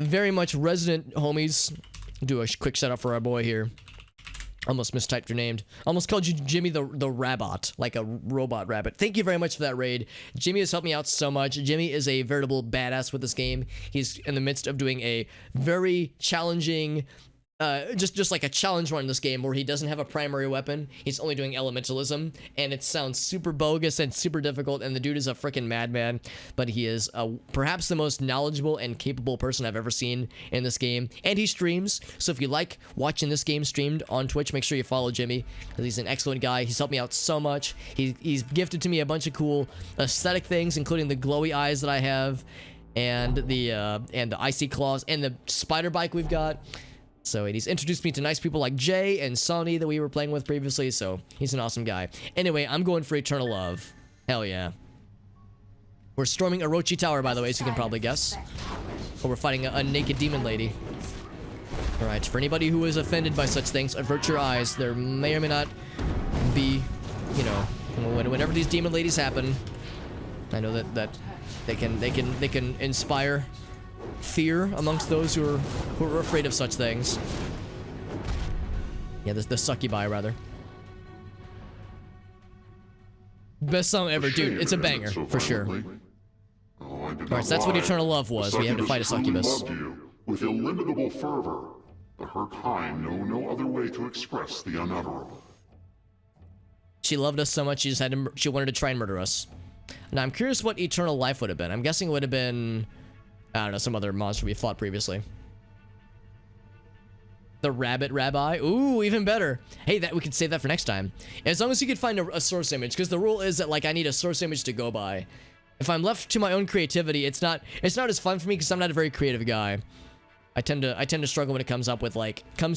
very much resident homies. Do a quick shout out for our boy here. Almost mistyped your name. Almost called you Jimmy the Rabbot, like a robot rabbit. Thank you very much for that raid. Jimmy has helped me out so much. Jimmy is a veritable badass with this game. He's in the midst of doing a very challenging, just like a challenge run in this game where he doesn't have a primary weapon. He's only doing elementalism, and it sounds super bogus and super difficult, and the dude is a freaking madman, but he is perhaps the most knowledgeable and capable person I've ever seen in this game, and he streams, so if you like watching this game streamed on Twitch, make sure you follow Jimmy, because he's an excellent guy. He's helped me out so much. He's gifted to me a bunch of cool aesthetic things, including the glowy eyes that I have, and the icy claws, and the spider bike we've got. So he's introduced me to nice people like Jay and Soniee that we were playing with previously, so he's an awesome guy. Anyway, I'm going for Eternal Love. Hell yeah. We're storming Orochi Tower, by the way, so you can probably guess. But we're fighting a naked demon lady. Alright, for anybody who is offended by such things, avert your eyes. There may or may not be, you know, whenever these demon ladies happen, I know that they can inspire fear amongst those who are afraid of such things. Yeah, the succubi, rather. Best song ever, dude. It's a banger, for sure. Alright, so that's what Eternal Love was. We had to fight a succubus. With illimitable fervor, but her kind know no other way to express the unutterable. She loved us so much, she wanted to try and murder us. Now, I'm curious what Eternal Life would have been. I'm guessing it would have been, I don't know, some other monster we fought previously. The Rabbit Rabbi. Ooh, even better. Hey, that we could save that for next time. As long as you could find a source image, because the rule is that, like, I need a source image to go by. If I'm left to my own creativity, it's not as fun for me because I'm not a very creative guy. I tend to struggle when it comes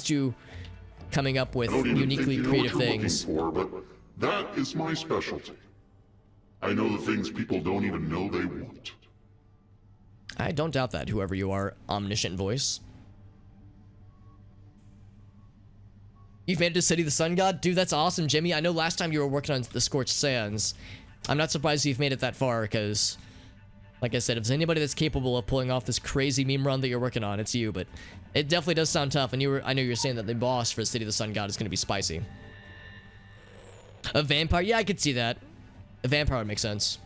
to coming up with uniquely creative things. But that is my specialty. I know the things people don't even know they want. I don't doubt that, whoever you are, omniscient voice. You've made it to City of the Sun God? Dude, that's awesome, Jimmy. I know last time you were working on the Scorched Sands. I'm not surprised you've made it that far, because Like I said, if there's anybody that's capable of pulling off this crazy meme run that you're working on, it's you. But it definitely does sound tough. And I know you're saying that the boss for City of the Sun God is going to be spicy. A vampire? Yeah, I could see that. A vampire would make sense.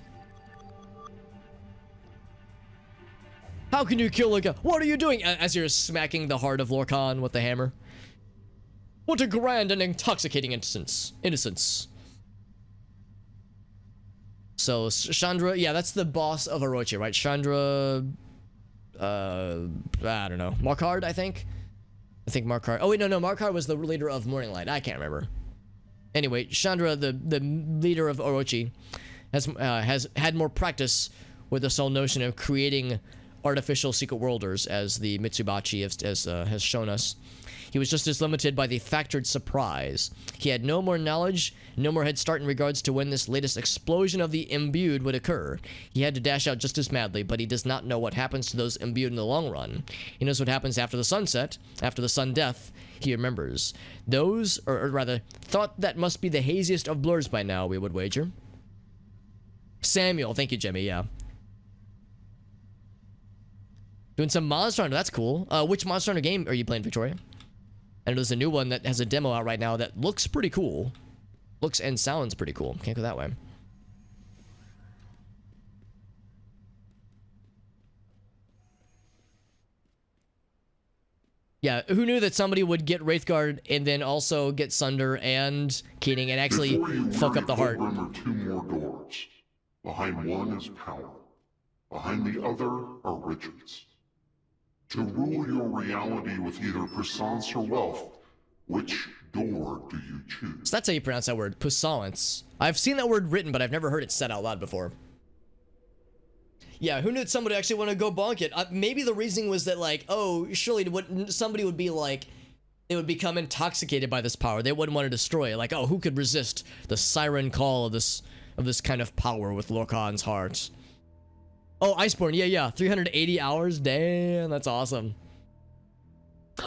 How can you kill a guy? What are you doing? As you're smacking the heart of Lorcan with the hammer. What a grand and intoxicating innocence. So, Chandra, yeah, that's the boss of Orochi, right? Chandra, I don't know. Markard, I think Markard. Oh, wait, no, Markard was the leader of Morning Light. I can't remember. Anyway, Chandra, the leader of Orochi, has had more practice with this whole notion of creating artificial secret worlders, as the Mitsubachi has shown us. He was just as limited by the factored surprise. He had no more knowledge, no more head start in regards to when this latest explosion of the imbued would occur. He had to dash out just as madly, but he does not know what happens to those imbued in the long run. He knows what happens after the sunset, after the sun death. He remembers. Those, or rather, thought that must be the haziest of blurs by now, we would wager. Samuel, thank you, Jimmy, yeah. Doing some Monster Hunter, that's cool. Which Monster Hunter game are you playing, Victoria? And there's a new one that has a demo out right now that looks pretty cool. Looks and sounds pretty cool. Can't go that way. Yeah, who knew that somebody would get Wraithguard and then also get Sunder and Keening and actually fuck up the heart? There are two more doors. Behind one is power. Behind the other are riches. To rule your reality with either puissance or wealth, which door do you choose? So that's how you pronounce that word, puissance. I've seen that word written, but I've never heard it said out loud before. Yeah, who knew someone would actually want to go bonk it? Maybe the reasoning was that, like, oh, surely somebody would be like, they would become intoxicated by this power. They wouldn't want to destroy it. Like, oh, who could resist the siren call of this kind of power with Lorcan's heart? Oh, Iceborne, yeah. 380 hours? Damn, that's awesome.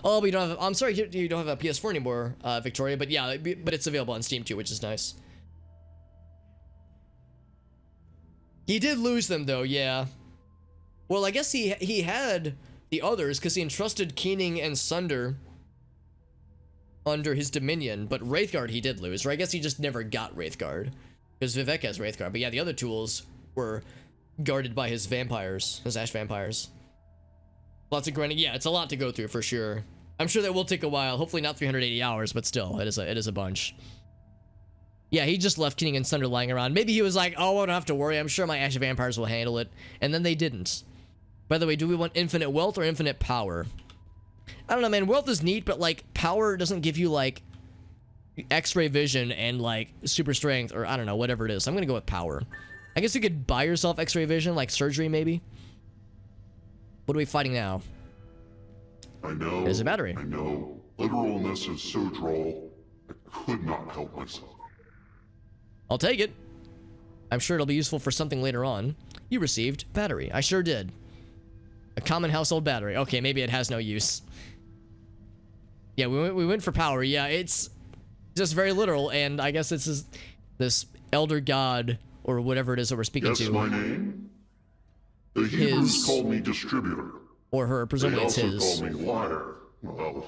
Oh, but you don't have, I'm sorry, you don't have a PS4 anymore, Victoria, but yeah, but it's available on Steam too, which is nice. He did lose them though, yeah. Well, I guess he had the others because he entrusted Keening and Sunder under his dominion, but Wraithguard he did lose, or I guess he just never got Wraithguard because Vivek has Wraithguard, but yeah, the other tools were guarded by his vampires, his ash vampires. Lots of grinding. Yeah, it's a lot to go through for sure. I'm sure that will take a while. Hopefully not 380 hours, but still, it is a bunch. Yeah, he just left Keening and Sunder lying around. Maybe he was like, oh, I don't have to worry. I'm sure my ash vampires will handle it. And then they didn't. By the way, do we want infinite wealth or infinite power? I don't know, man. Wealth is neat, but like power doesn't give you like X-ray vision and like super strength, or I don't know, whatever it is. I'm gonna go with power. I guess you could buy yourself X-ray vision, like surgery, maybe. What are we fighting now? I know. There's a battery. I know. Literalness is so droll. I could not help myself. I'll take it. I'm sure it'll be useful for something later on. You received battery. I sure did. A common household battery. Okay, maybe it has no use. Yeah, we went for power. Yeah, it's just very literal, and I guess it's this elder god or whatever it is that we're speaking to. Guess my name? The Hebrews call me distributor. Or her, presumably it's his. They also call me liar. Well,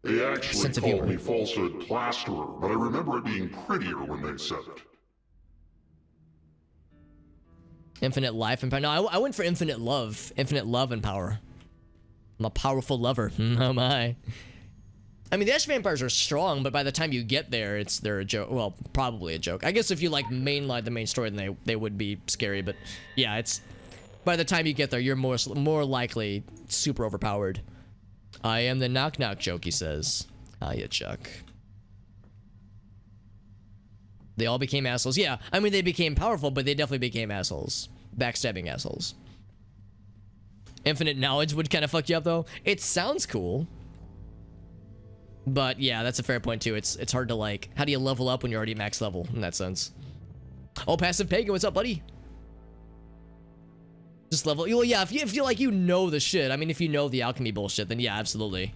they actually called me falsehood plasterer, but I remember it being prettier when they said it. Infinite life and power. No, I went for infinite love. Infinite love and power. I'm a powerful lover. Oh my. I mean, the Ash Vampires are strong, but by the time you get there, they're a joke. Well, probably a joke. I guess if you like mainline the main story, then they would be scary. But yeah, it's by the time you get there, you're more likely super overpowered. I am the knock knock joke, he says. Hiya, Chuck. They all became assholes. Yeah, I mean, they became powerful, but they definitely became assholes. Backstabbing assholes. Infinite knowledge would kind of fuck you up, though. It sounds cool. But yeah, that's a fair point, too. It's hard to, like, how do you level up when you're already max level, in that sense? Oh, Passive Pagan, what's up, buddy? Just level. Well, yeah, if you like, you know the shit. I mean, if you know the alchemy bullshit, then yeah, absolutely.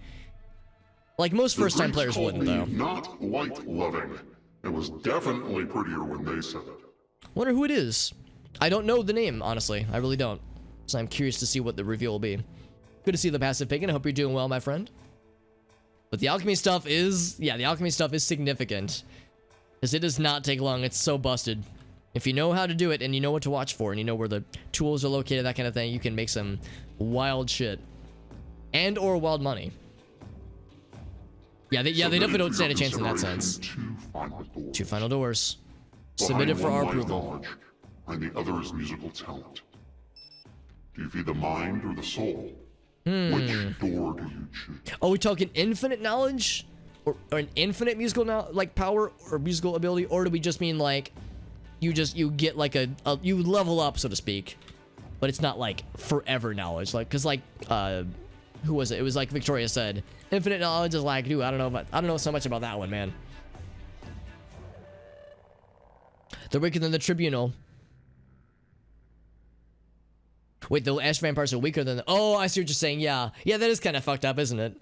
Like, most first-time players wouldn't, though. Not light loving. It was definitely prettier when they said it. Wonder who it is. I don't know the name, honestly. I really don't. So I'm curious to see what the reveal will be. Good to see the passive pagan. I hope you're doing well, my friend. But the alchemy stuff is... Yeah, the alchemy stuff is significant. Because it does not take long. It's so busted. If you know how to do it and you know what to watch for and you know where the tools are located, that kind of thing, you can make some wild shit. And or wild money. Yeah, they definitely don't stand a chance in that sense. Two final doors. Submitted for our approval. And the other is musical talent. Do you feed the mind or the soul? Which door do you choose? Are we talking infinite knowledge? Or an infinite musical power or musical ability? Or do we just mean like you get like you level up, so to speak, but it's not like forever knowledge? Like, cause like who was it? It was like Victoria said, infinite knowledge is like, dude, I don't know so much about that one, man. They're weaker than the tribunal. Wait, the ash vampires are weaker than the... Oh, I see what you're saying. Yeah, that is kind of fucked up, isn't it?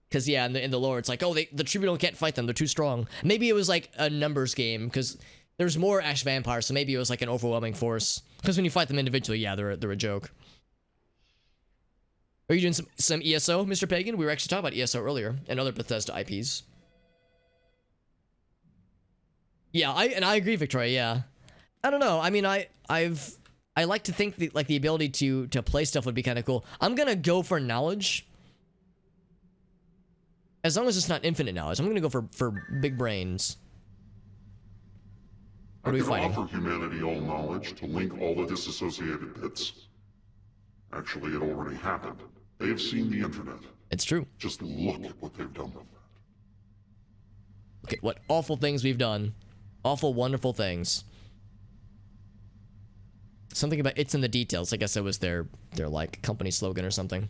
Because yeah, in the lore, it's like, oh, the tribunal can't fight them. They're too strong. Maybe it was like a numbers game because there's more ash vampires, so maybe it was like an overwhelming force. Because when you fight them individually, yeah, they're a joke. Are you doing some ESO, Mr. Pagan? We were actually talking about ESO earlier and other Bethesda IPs. Yeah, I agree, Victoria. Yeah, I don't know. I mean, I like to think that, like, the ability to play stuff would be kind of cool. I'm gonna go for knowledge. As long as it's not infinite knowledge, I'm gonna go for big brains. What are we fighting? I can offer humanity all knowledge to link all the disassociated bits. Actually, it already happened. They have seen the internet. It's true. Just look at what they've done with that. Okay, what awful things we've done. Awful, wonderful things. Something about it's in the details. I guess it was their like company slogan or something.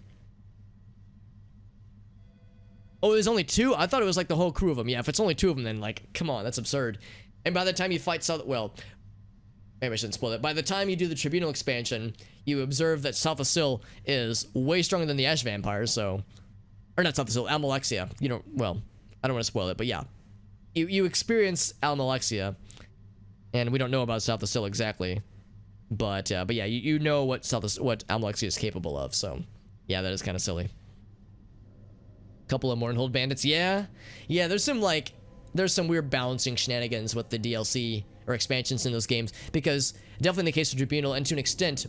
Oh, it was only two? I thought it was like the whole crew of them. Yeah, if it's only two of them, then like, come on, that's absurd. And by the time you fight well, maybe I shouldn't spoil it. By the time you do the Tribunal expansion, you observe that Salthasil is way stronger than the Ash Vampires, so... Or not Salthasil, Almalexia. You know, well, I don't want to spoil it, but yeah. You experience Almalexia, and we don't know about Salthasil exactly. But yeah, you know what Almalexia is capable of, so... Yeah, that is kind of silly. Couple of Mournhold bandits, yeah. Yeah, there's some weird balancing shenanigans with the DLC or expansions in those games, because definitely in the case of Tribunal, and to an extent,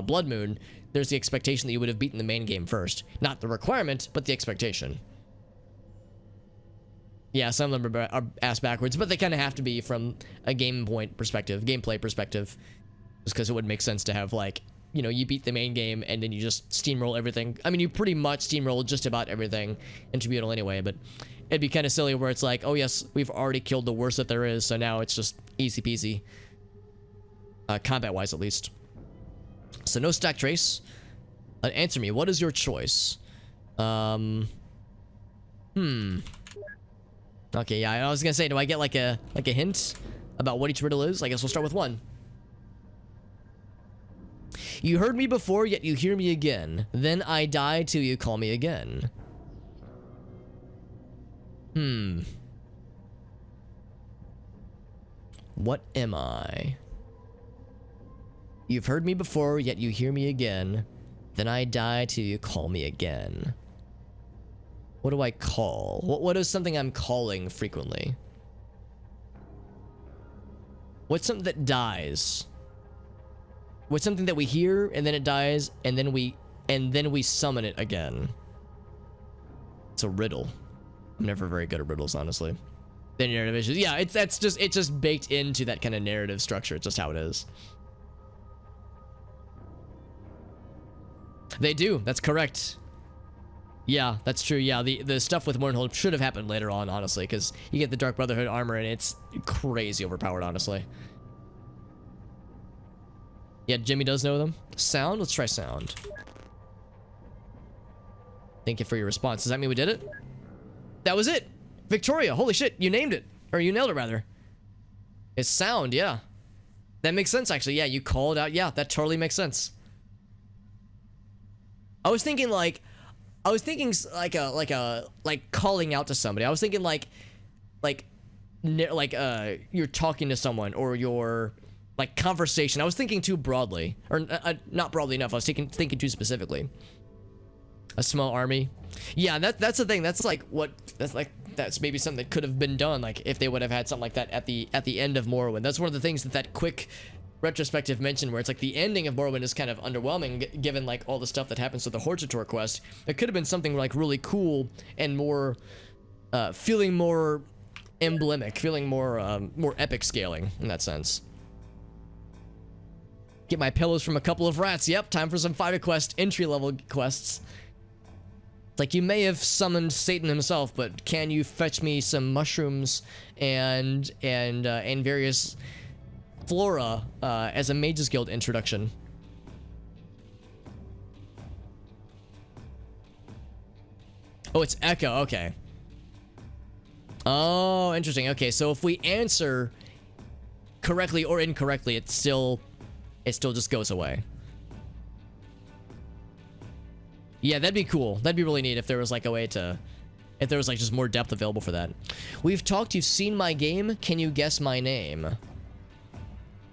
Blood Moon, there's the expectation that you would have beaten the main game first. Not the requirement, but the expectation. Yeah, some of them are ass backwards, but they kind of have to be from a gameplay perspective, just because it would make sense to have, like, you know, you beat the main game and then you just steamroll everything. I mean, you pretty much steamroll just about everything in Tribunal anyway, but it'd be kind of silly where it's like, oh yes, we've already killed the worst that there is, so now it's just easy peasy. Combat-wise, at least. So no stack trace. Answer me, what is your choice? Okay, yeah, I was gonna say, do I get like a hint about what each riddle is? I guess we'll start with one. You heard me before, yet you hear me again. Then I die till you call me again. What am I? You've heard me before, yet you hear me again. Then I die till you call me again. What do I call? What is something I'm calling frequently? What's something that dies? What's something that we hear and then it dies and then we summon it again? It's a riddle. I'm never very good at riddles, honestly. The narrative issues. Yeah, it's just baked into that kind of narrative structure. It's just how it is. They do. That's correct. Yeah, that's true. Yeah, the stuff with Mournhold should have happened later on, honestly, because you get the Dark Brotherhood armor and it's crazy overpowered, honestly. Yeah, Jimmy does know them. Sound? Let's try sound. Thank you for your response. Does that mean we did it? That was it! Victoria, holy shit, you named it. Or you nailed it, rather. It's sound, yeah. That makes sense, actually. Yeah, you called out. Yeah, that totally makes sense. I was thinking like calling out to somebody. I was thinking like you're talking to someone, or you're like conversation. I was thinking too broadly, or not broadly enough. I was thinking too specifically. A small army. Yeah, that's the thing. That's like that's maybe something that could have been done, like if they would have had something like that at the end of Morrowind. That's one of the things that quick retrospective mentioned, where it's like the ending of Morrowind is kind of underwhelming given like all the stuff that happens with the Orochi Tower quest. It could have been something like really cool and more feeling more emblemic, feeling more more epic scaling in that sense. Get my pillows from a couple of rats. Yep, time for some fighter quest entry level quests. It's like, you may have summoned Satan himself, but can you fetch me some mushrooms and various flora as a Mages Guild introduction? Oh, it's Echo. Okay. Oh, interesting. Okay, so if we answer correctly or incorrectly, it still just goes away. Yeah, that'd be cool. That'd be really neat if there was like a way to, if there was like just more depth available for that. We've talked, you've seen my game. Can you guess my name?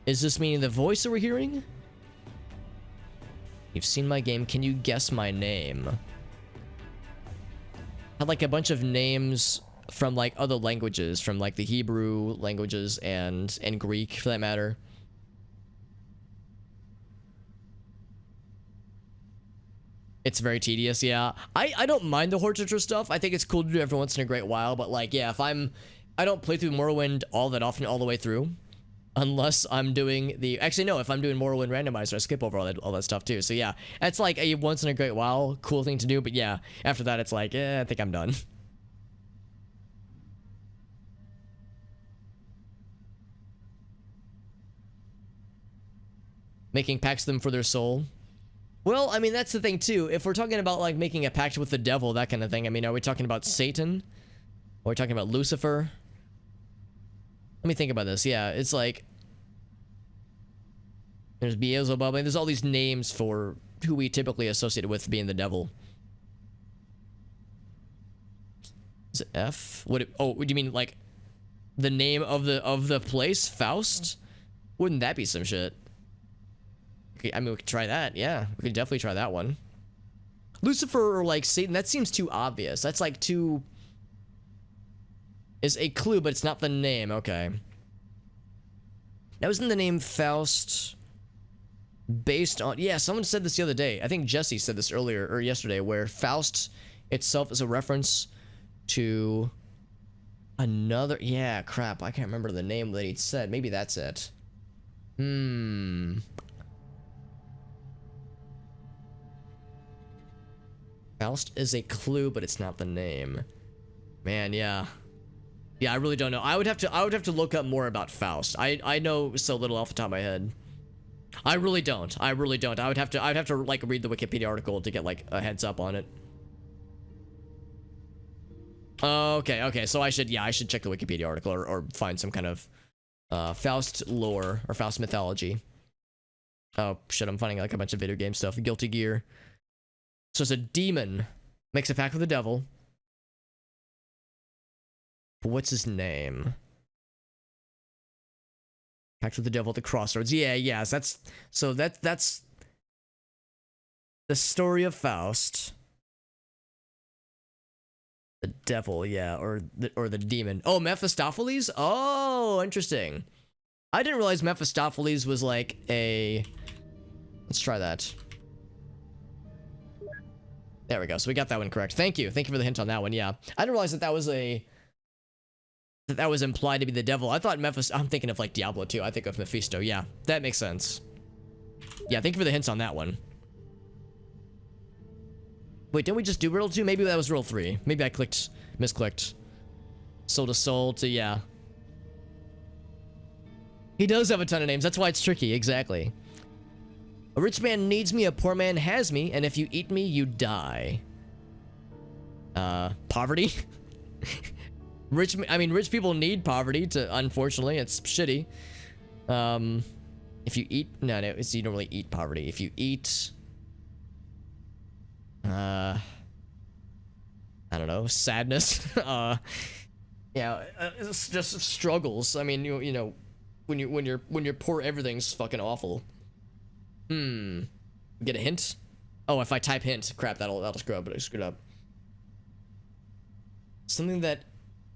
Is this meaning the voice that we're hearing? You've seen my game. Can you guess my name? Had like a bunch of names from like other languages, from like the Hebrew languages and Greek for that matter. It's very tedious, yeah. I don't mind the Horticulture stuff. I think it's cool to do every once in a great while, but like, yeah, if I don't play through Morrowind all that often all the way through, unless I'm doing the, actually no, if I'm doing Morrowind randomizer, I skip over all that stuff too. So yeah, it's like a once in a great while cool thing to do, but yeah, after that it's like, I think I'm done. Making pacts with them for their soul. Well, I mean, that's the thing too. If we're talking about like making a pact with the devil, that kind of thing, I mean, are we talking about Satan? Or are we talking about Lucifer? Let me think about this. Yeah, it's like there's Beelzebub, and there's all these names for who we typically associate with being the devil. Is it F? Oh, do you mean like the name of the place, Faust? Wouldn't that be some shit? Okay, I mean, we could try that. Yeah, we could definitely try that one. Lucifer or like Satan, that seems too obvious. That's like too... Is a clue, but it's not the name. Okay. Now, isn't the name Faust based on... Yeah, someone said this the other day. I think Jesse said this earlier, or yesterday, where Faust itself is a reference to another... Yeah, crap. I can't remember the name that he said. Maybe that's it. Faust is a clue, but it's not the name. Man, yeah. Yeah, I really don't know. I would have to look up more about Faust. I know so little off the top of my head. I really don't. I would have to like read the Wikipedia article to get like a heads up on it. Okay. So I should check the Wikipedia article or find some kind of Faust lore or Faust mythology. Oh shit, I'm finding like a bunch of video game stuff. Guilty Gear. So it's a demon. Makes a pact with the devil. But what's his name? Pact with the devil at the crossroads. Yeah. That's the story of Faust. The devil, yeah, or the demon. Oh, Mephistopheles? Oh, interesting. I didn't realize Mephistopheles was like a... Let's try that. There we go. So we got that one correct. Thank you. Thank you for the hint on that one. Yeah. I didn't realize that was implied to be the devil. I thought I'm thinking of like Diablo 2. I think of Mephisto. Yeah, that makes sense. Yeah, thank you for the hints on that one. Wait, didn't we just do riddle 2? Maybe that was riddle 3. Maybe I misclicked. Soul to soul to, yeah. He does have a ton of names. That's why it's tricky. Exactly. A rich man needs me, a poor man has me, and if you eat me, you die. Poverty? Rich people need poverty to, unfortunately, it's shitty. If you eat, no, you don't really eat poverty. If you eat, I don't know, sadness, yeah, it's just struggles. I mean, you know, when you're poor, everything's fucking awful. Get a hint? Oh, if I type hint, crap, that'll screw up, but I screwed up. Something that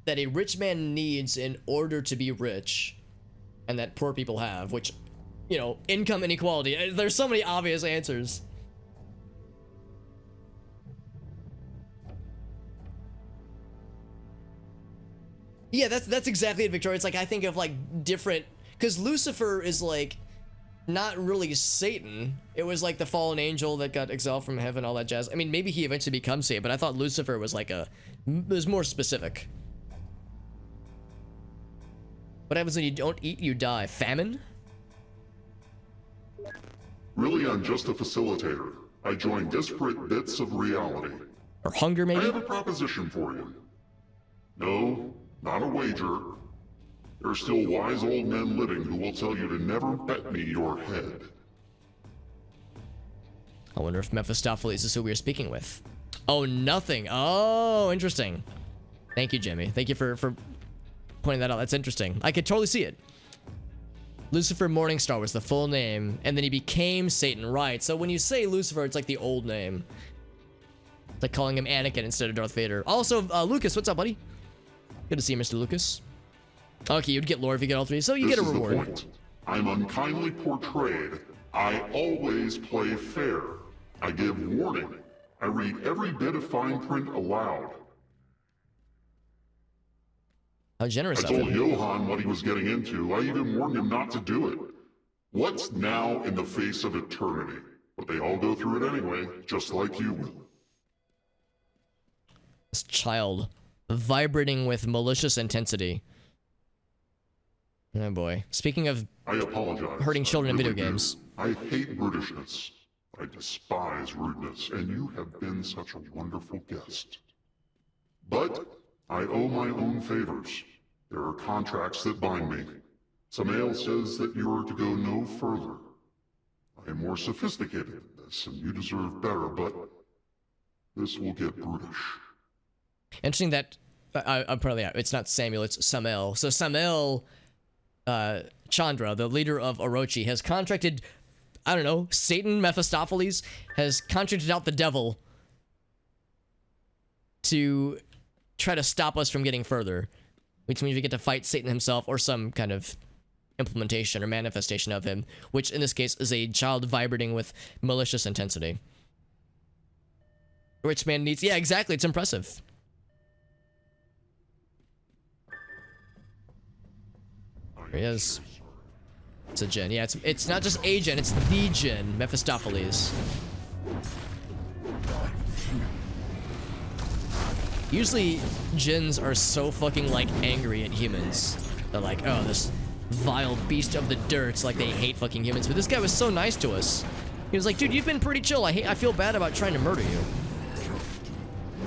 a rich man needs in order to be rich, and that poor people have, which, you know, income inequality. There's so many obvious answers. Yeah, that's exactly it, Victoria. It's like, I think of like different, because Lucifer is like not really Satan. It was like the fallen angel that got exiled from heaven, all that jazz. I mean, maybe he eventually becomes Satan, but I thought Lucifer was like was more specific. What happens when you don't eat, you die? Famine? Really, I'm just a facilitator. I join disparate bits of reality. Or hunger, maybe? I have a proposition for you. No, not a wager. There are still wise old men living who will tell you to never bet me your head. I wonder if Mephistopheles is who we are speaking with. Oh, nothing. Oh, interesting. Thank you, Jimmy. Thank you for pointing that out. That's interesting. I could totally see it. Lucifer Morningstar was the full name, and then he became Satan, right? So when you say Lucifer, it's like the old name. It's like calling him Anakin instead of Darth Vader. Also, Lucas, what's up, buddy? Good to see you, Mr. Lucas. Okay, you'd get lore if you get all three, so you get a reward. This is the point. I'm unkindly portrayed. I always play fair. I give warning. I read every bit of fine print aloud. How generous I of told him. Johann what he was getting into. I even warned him not to do it. What's now in the face of eternity? But they all go through it anyway, just like you will. This child vibrating with malicious intensity. Oh boy. Speaking of I apologize. hurting children in I video really do. games. I hate brutishness. I despise rudeness, and you have been such a wonderful guest. But I owe my own favors. There are contracts that bind me. Samael says that you are to go no further. I am more sophisticated than this, and you deserve better, but this will get brutish. Interesting that I'm probably out. It's not Samuel, it's Samael. So Samael Chandra, the leader of Orochi, has contracted, I don't know, Satan, Mephistopheles, has contracted out the devil to try to stop us from getting further, which means we get to fight Satan himself or some kind of implementation or manifestation of him, which in this case is a child vibrating with malicious intensity. Rich man needs, yeah, exactly, it's impressive. There he is. It's a Jinn. Yeah, it's not just a Jinn, it's the Jinn, Mephistopheles. Usually, Jinns are so fucking, like, angry at humans. They're like, oh, this vile beast of the dirt. Like, they hate fucking humans. But this guy was so nice to us. He was like, dude, you've been pretty chill. I feel bad about trying to murder you.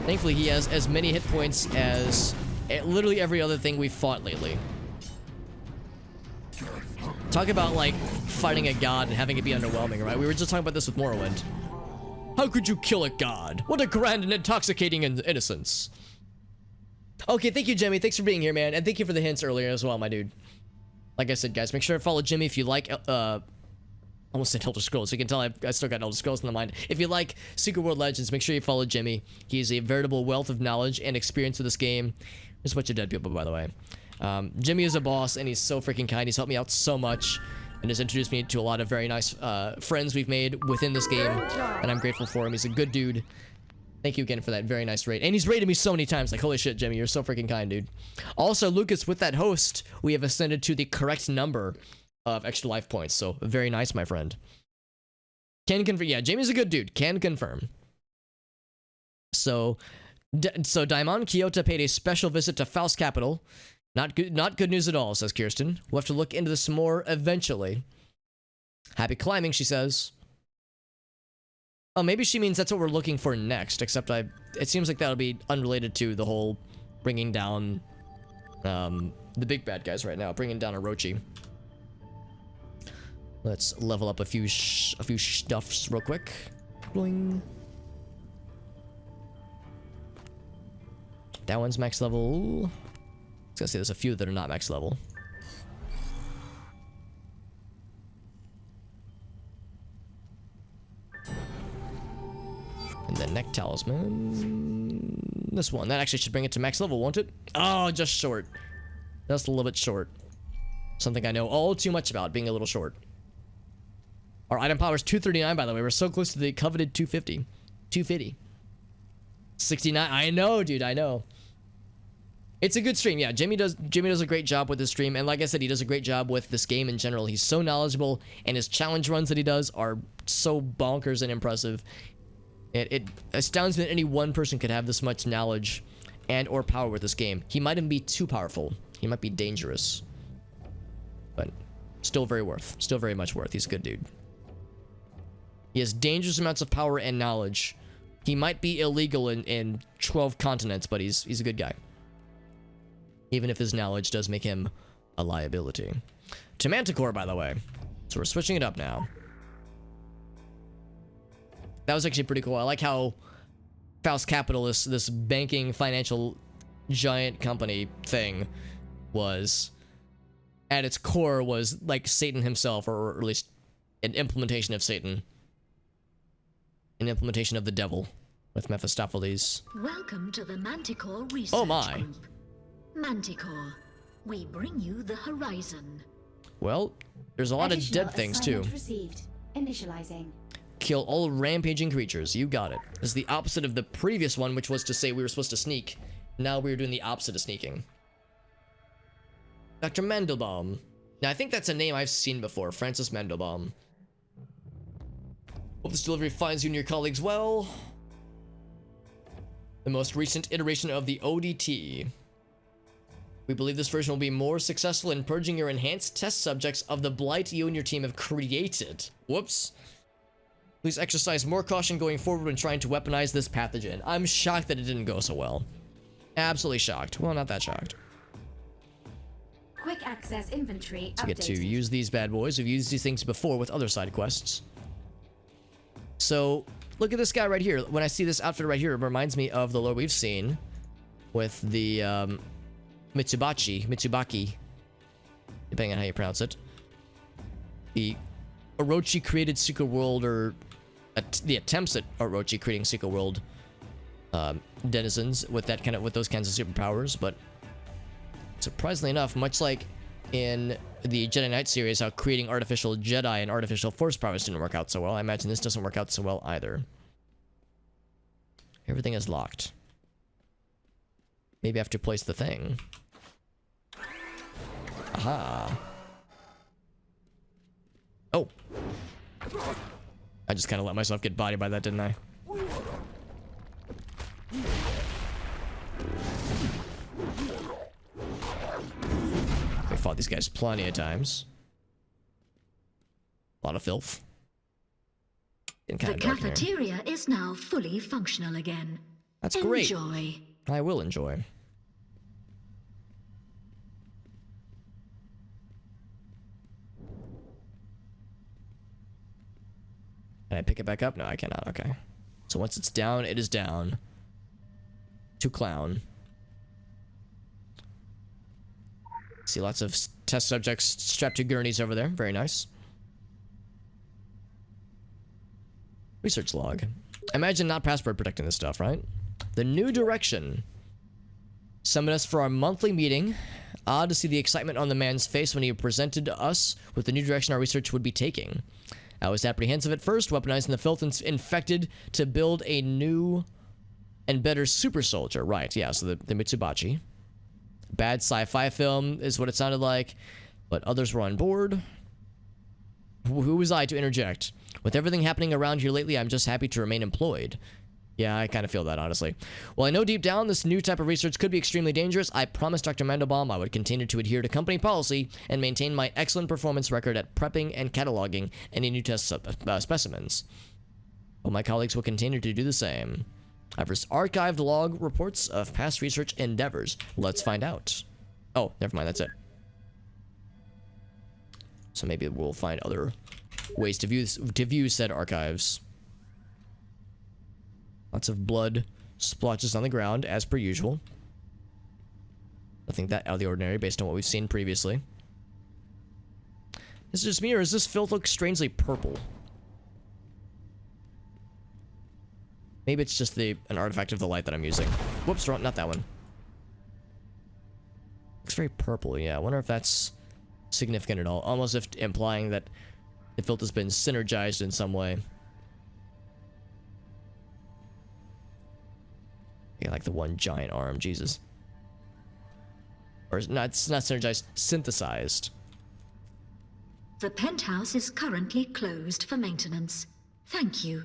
Thankfully, he has as many hit points as literally every other thing we've fought lately. Talk about, like, fighting a god and having it be underwhelming, right? We were just talking about this with Morrowind. How could you kill a god? What a grand and intoxicating innocence. Okay, thank you, Jimmy. Thanks for being here, man. And thank you for the hints earlier as well, my dude. Like I said, guys, make sure to follow Jimmy if you like, almost said Elder Scrolls. You can tell I still got Elder Scrolls in the mind. If you like Secret World Legends, make sure you follow Jimmy. He's a veritable wealth of knowledge and experience with this game. There's a bunch of dead people, by the way. Jimmy is a boss, and he's so freaking kind. He's helped me out so much, and has introduced me to a lot of very nice friends we've made within this game, and I'm grateful for him. He's a good dude. Thank you again for that very nice rate. And he's rated me so many times. Like, holy shit, Jimmy, you're so freaking kind, dude. Also, Lucas, with that host, we have ascended to the correct number of extra life points. So, very nice, my friend. Can confirm. Yeah, Jamie's a good dude. Can confirm. So Daimon Kyoto paid a special visit to Faust Capital. Not good news at all, says Kirsten. We'll have to look into this more eventually. Happy climbing, she says. Oh, maybe she means that's what we're looking for next, except it seems like that'll be unrelated to the whole bringing down the big bad guys right now, bringing down Orochi. Let's level up a few stuffs real quick. Boing. That one's max level. I was gonna say there's a few that are not max level. Talisman. This one. That actually should bring it to max level, won't it? Oh, just short. Just a little bit short. Something I know all too much about, being a little short. Our item power is 239, by the way. We're so close to the coveted 250. 250. 69. I know, dude. I know. It's a good stream. Yeah, Jimmy does a great job with this stream. And like I said, he does a great job with this game in general. He's so knowledgeable. And his challenge runs that he does are so bonkers and impressive. It astounds me that any one person could have this much knowledge and or power with this game. He might even be too powerful. He might be dangerous. But still very worth. Still very much worth. He's a good dude. He has dangerous amounts of power and knowledge. He might be illegal in 12 continents, but he's a good guy. Even if his knowledge does make him a liability. To Manticore, by the way. So we're switching it up now. That was actually pretty cool. I like how Faust Capital, this banking financial giant company thing, was at its core was like Satan himself, or at least an implementation of Satan. An implementation of the devil with Mephistopheles. Welcome to the Manticore Research Oh my. Group. Manticore, we bring you the horizon. Well, there's a lot of dead things too. Received. Initializing. Kill all rampaging creatures. You got it. This is the opposite of the previous one, which was to say we were supposed to sneak. Now we're doing the opposite of sneaking. Dr. Mandelbaum. Now, I think that's a name I've seen before. Francis Mandelbaum. Hope this delivery finds you and your colleagues well. The most recent iteration of the ODT. We believe this version will be more successful in purging your enhanced test subjects of the blight you and your team have created. Whoops. Please exercise more caution going forward when trying to weaponize this pathogen. I'm shocked that it didn't go so well. Absolutely shocked. Well, not that shocked. Quick access inventory So we get to updated. use these bad boys. We've used these things before with other side quests. So, look at this guy right here. When I see this outfit right here, it reminds me of the lore we've seen with the Mitsubaki, depending on how you pronounce it. The Orochi created Secret World, or the attempts at Orochi creating Secret World denizens with those kinds of superpowers. But surprisingly enough, much like in the Jedi Knight series, how creating artificial Jedi and artificial Force powers didn't work out so well, I imagine this doesn't work out so well either. Everything is locked. Maybe I have to place the thing. Aha. Oh. I just kind of let myself get bodied by that, didn't I? We fought these guys plenty of times. A lot of filth. The cafeteria is now fully functional again. That's great. Enjoy. I will enjoy. Can I pick it back up? No, I cannot. Okay. So once it's down, it is down. To clown. See lots of test subjects strapped to gurneys over there. Very nice. Research log. Imagine not password protecting this stuff, right? The new direction. Summoned us for our monthly meeting. Odd to see the excitement on the man's face when he presented us with the new direction our research would be taking. I was apprehensive at first, weaponizing the filth infected to build a new and better super soldier. Right, yeah, so the Mitsubachi. Bad sci-fi film is what it sounded like, but others were on board. Who was I to interject? With everything happening around here lately, I'm just happy to remain employed. Yeah, I kind of feel that, honestly. While I know deep down this new type of research could be extremely dangerous, I promised Dr. Mandelbaum I would continue to adhere to company policy and maintain my excellent performance record at prepping and cataloging any new test specimens. Well, my colleagues will continue to do the same. I've archived log reports of past research endeavors. Let's find out. Oh, never mind, that's it. So maybe we'll find other ways to view said archives. Lots of blood splotches on the ground, as per usual. Nothing that out of the ordinary based on what we've seen previously. Is it just me, or does this filth look strangely purple? Maybe it's just an artifact of the light that I'm using. Whoops, wrong, not that one. Looks very purple, yeah. I wonder if that's significant at all. Almost if implying that the filth has been synergized in some way. Yeah, like the one giant arm, Jesus. Or not, it's not synergized, synthesized. The penthouse is currently closed for maintenance. Thank you.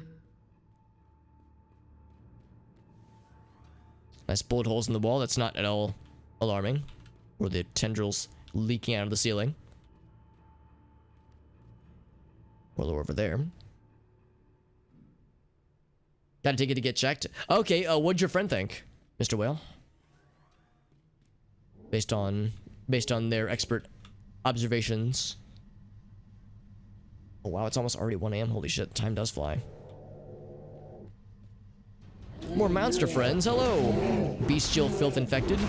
Nice bullet holes in the wall. That's not at all alarming. Or the tendrils leaking out of the ceiling. Well, over there. Gotta take it to get checked. Okay, what'd your friend think, Mr. Whale? Based on their expert observations. Oh wow, it's almost already 1 AM. Holy shit, time does fly. More monster friends, hello! Bestial filth infected.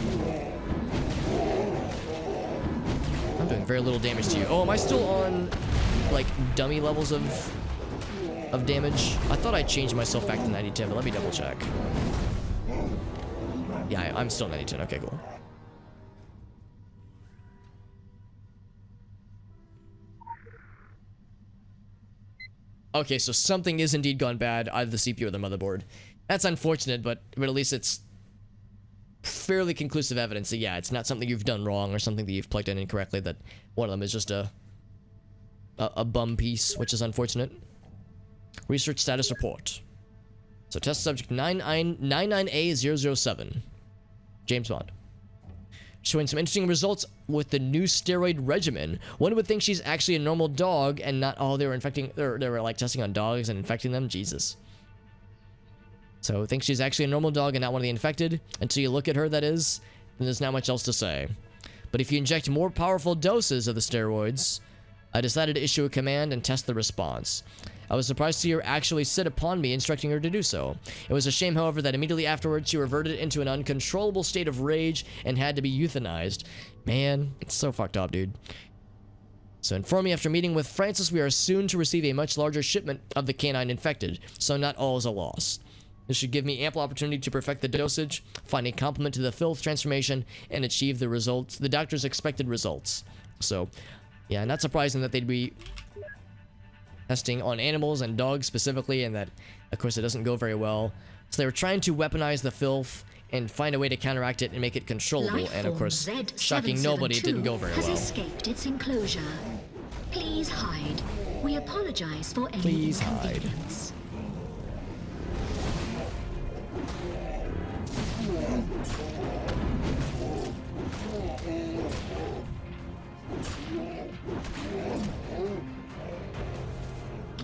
I'm doing very little damage to you. Oh, am I still on, like, dummy levels of damage? I thought I changed myself back to 90-10, but let me double check. Yeah, I'm still 90-10. Okay, cool. Okay, so something is indeed gone bad, either the CPU or the motherboard. That's unfortunate, but at least it's fairly conclusive evidence that, yeah, it's not something you've done wrong or something that you've plugged in incorrectly, that one of them is just a bum piece, which is unfortunate. Research status report. So test subject 99A007. James Bond. Showing some interesting results with the new steroid regimen. One would think she's actually a normal dog and not, oh, they were like testing on dogs and infecting them. Jesus. So think she's actually a normal dog and not one of the infected. Until you look at her, that is, then there's not much else to say. But if you inject more powerful doses of the steroids, I decided to issue a command and test the response. I was surprised to see her actually sit upon me, instructing her to do so. It was a shame, however, that immediately afterwards she reverted into an uncontrollable state of rage and had to be euthanized. Man, it's so fucked up, dude. So inform me, after meeting with Francis, we are soon to receive a much larger shipment of the canine infected, so not all is a loss. This should give me ample opportunity to perfect the dosage, find a complement to the filth transformation, and achieve the results, the doctor's expected results. So, yeah, not surprising that they'd be testing on animals and dogs specifically, and that, of course, it doesn't go very well. So they were trying to weaponize the filth and find a way to counteract it and make it controllable, and of course, shocking nobody, it didn't go very well. Has escaped its enclosure. Please hide. We apologize for any inconvenience.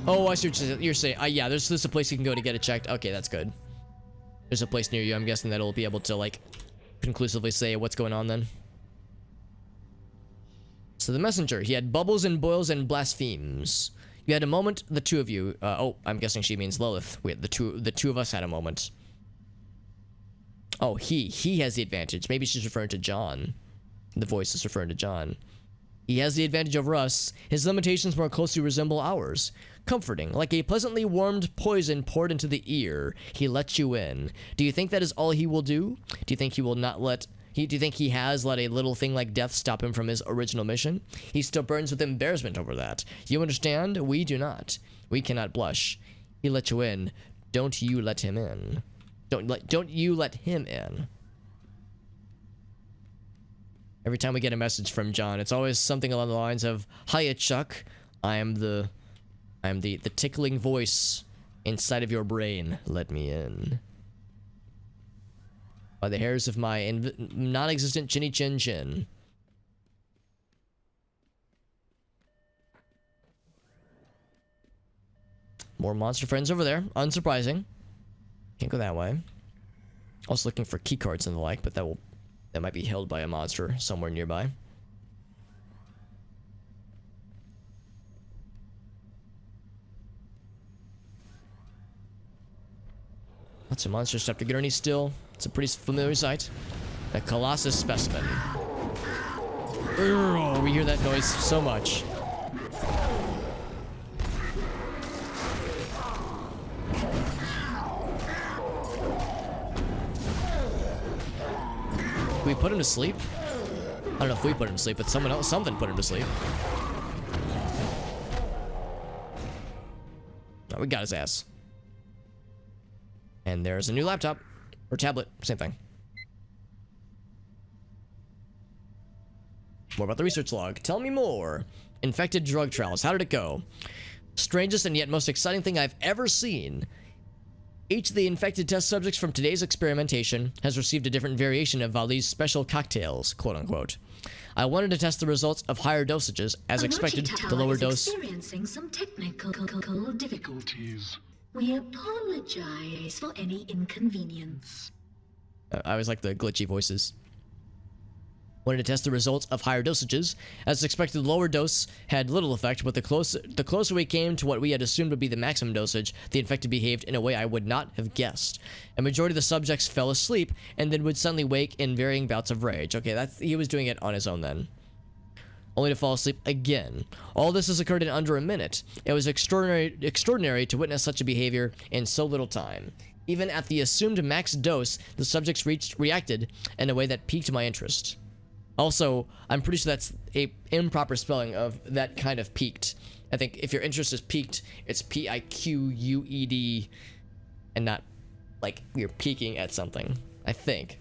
Oh, I see what you're saying. Yeah, there's a place you can go to get it checked. Okay, that's good. There's a place near you. I'm guessing that'll be able to, like, conclusively say what's going on then. So the messenger, he had bubbles and boils and blasphemes. You had a moment, the two of you. Oh, I'm guessing she means Lilith. Wait, the two of us had a moment. Oh, he has the advantage. Maybe she's referring to John. The voice is referring to John. He has the advantage over us. His limitations more closely resemble ours. Comforting, like a pleasantly warmed poison poured into the ear. He lets you in. Do you think that is all he will do? Do you think he will not let... do you think he has let a little thing like death stop him from his original mission? He still burns with embarrassment over that. You understand? We do not. We cannot blush. He let you in. Don't you let him in. Don't you let him in. Every time we get a message from John, it's always something along the lines of, "Hiya, Chuck. I am the tickling voice inside of your brain. Let me in. By the hairs of my non-existent chinny chin chin." More monster friends over there. Unsurprising. Can't go that way. Also looking for keycards and the like, but that might be held by a monster somewhere nearby. Lots of monsters after Gurney still. It's a pretty familiar sight. A Colossus specimen. Oh, we hear that noise so much. we put him to sleep? I don't know if we put him to sleep, but something put him to sleep. Oh, we got his ass. And there's a new laptop. Or tablet. Same thing. More about the research log. Tell me more. Infected drug trials. How did it go? Strangest and yet most exciting thing I've ever seen. Each of the infected test subjects from today's experimentation has received a different variation of Vali's special cocktails, quote-unquote. I wanted to test the results of higher dosages. As expected, the lower dose... experiencing some technical difficulties. We apologize for any inconvenience. I always like the glitchy voices. Wanted to test the results of higher dosages. As expected, the lower dose had little effect, but the closer we came to what we had assumed would be the maximum dosage, the infected behaved in a way I would not have guessed. A majority of the subjects fell asleep, and then would suddenly wake in varying bouts of rage. Okay, he was doing it on his own then. Only to fall asleep again. All this has occurred in under a minute. It was extraordinary to witness such a behavior in so little time. Even at the assumed max dose, the subjects reacted in a way that piqued my interest. Also, I'm pretty sure that's a improper spelling of that kind of piqued. I think if your interest is piqued, it's P-I-Q-U-E-D, and not like you're peeking at something, I think.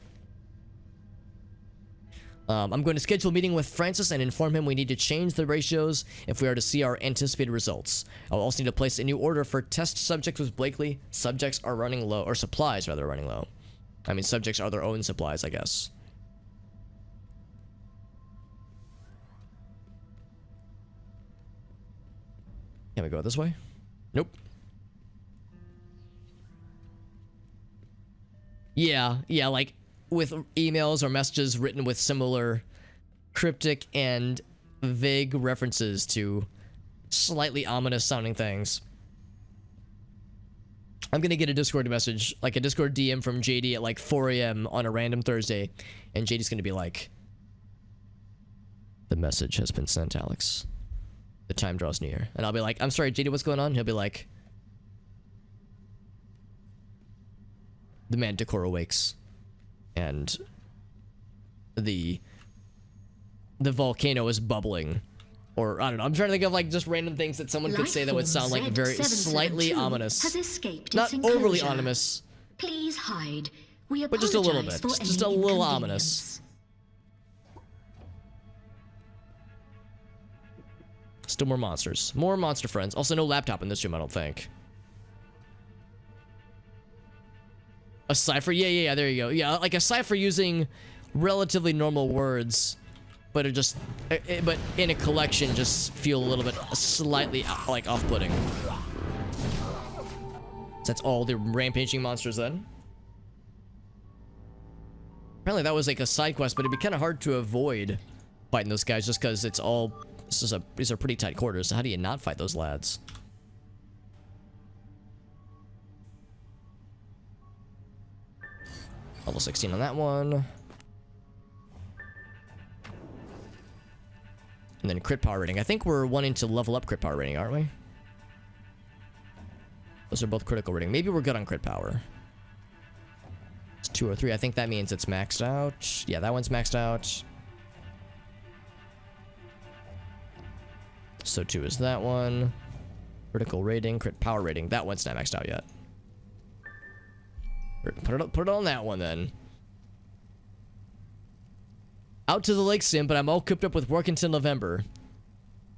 I'm going to schedule a meeting with Francis and inform him we need to change the ratios if we are to see our anticipated results. I'll also need to place a new order for test subjects with Blakely. Subjects are running low, or supplies rather running low. I mean, subjects are their own supplies, I guess. Can we go this way? Nope. Yeah, like with emails or messages written with similar cryptic and vague references to slightly ominous sounding things. I'm gonna get a Discord message, like a Discord DM from JD at like 4 a.m. on a random Thursday, and JD's gonna be like, "The message has been sent, Alex. The time draws near." And I'll be like, "I'm sorry, JD, what's going on?" He'll be like, "The Manticore awakes, and the volcano is bubbling," or I don't know. I'm trying to think of like just random things that someone could say that would sound like very slightly ominous, not overly ominous, Please hide. We but just a little bit, just a little ominous. Still more monsters, more monster friends. Also, no laptop in this room, I don't think. A cipher? Yeah, there you go. Yeah, like a cipher using relatively normal words, but are just, but in a collection, just feel a little bit slightly like off-putting. So that's all the rampaging monsters then. Apparently that was like a side quest, but it'd be kind of hard to avoid fighting those guys just because it's all, these are pretty tight quarters. So how do you not fight those lads? Level 16 on that one. And then crit power rating. I think we're wanting to level up crit power rating, aren't we? Those are both critical rating. Maybe we're good on crit power. It's 2 or 3. I think that means it's maxed out. Yeah, that one's maxed out. So 2 is that one. Critical rating, crit power rating. That one's not maxed out yet. Put it on that one then. Out to the lake soon, but I'm all cooped up with work until November.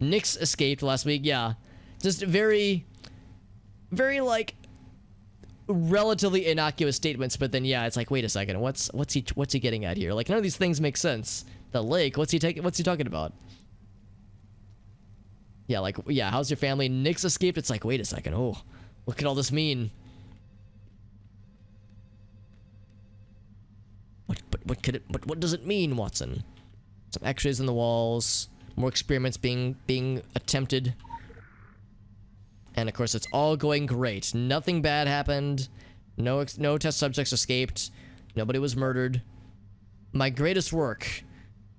Nyx escaped last week, yeah. Just very like relatively innocuous statements, but then yeah, it's like, wait a second, what's he getting at here? Like none of these things make sense. The lake, what's he talking about? Yeah, like yeah, how's your family? Nyx escaped. It's like, wait a second, oh, what could all this mean? What does it mean, Watson? Some x-rays in the walls, more experiments being attempted. And of course, it's all going great. Nothing bad happened. No test subjects escaped. Nobody was murdered. My greatest work.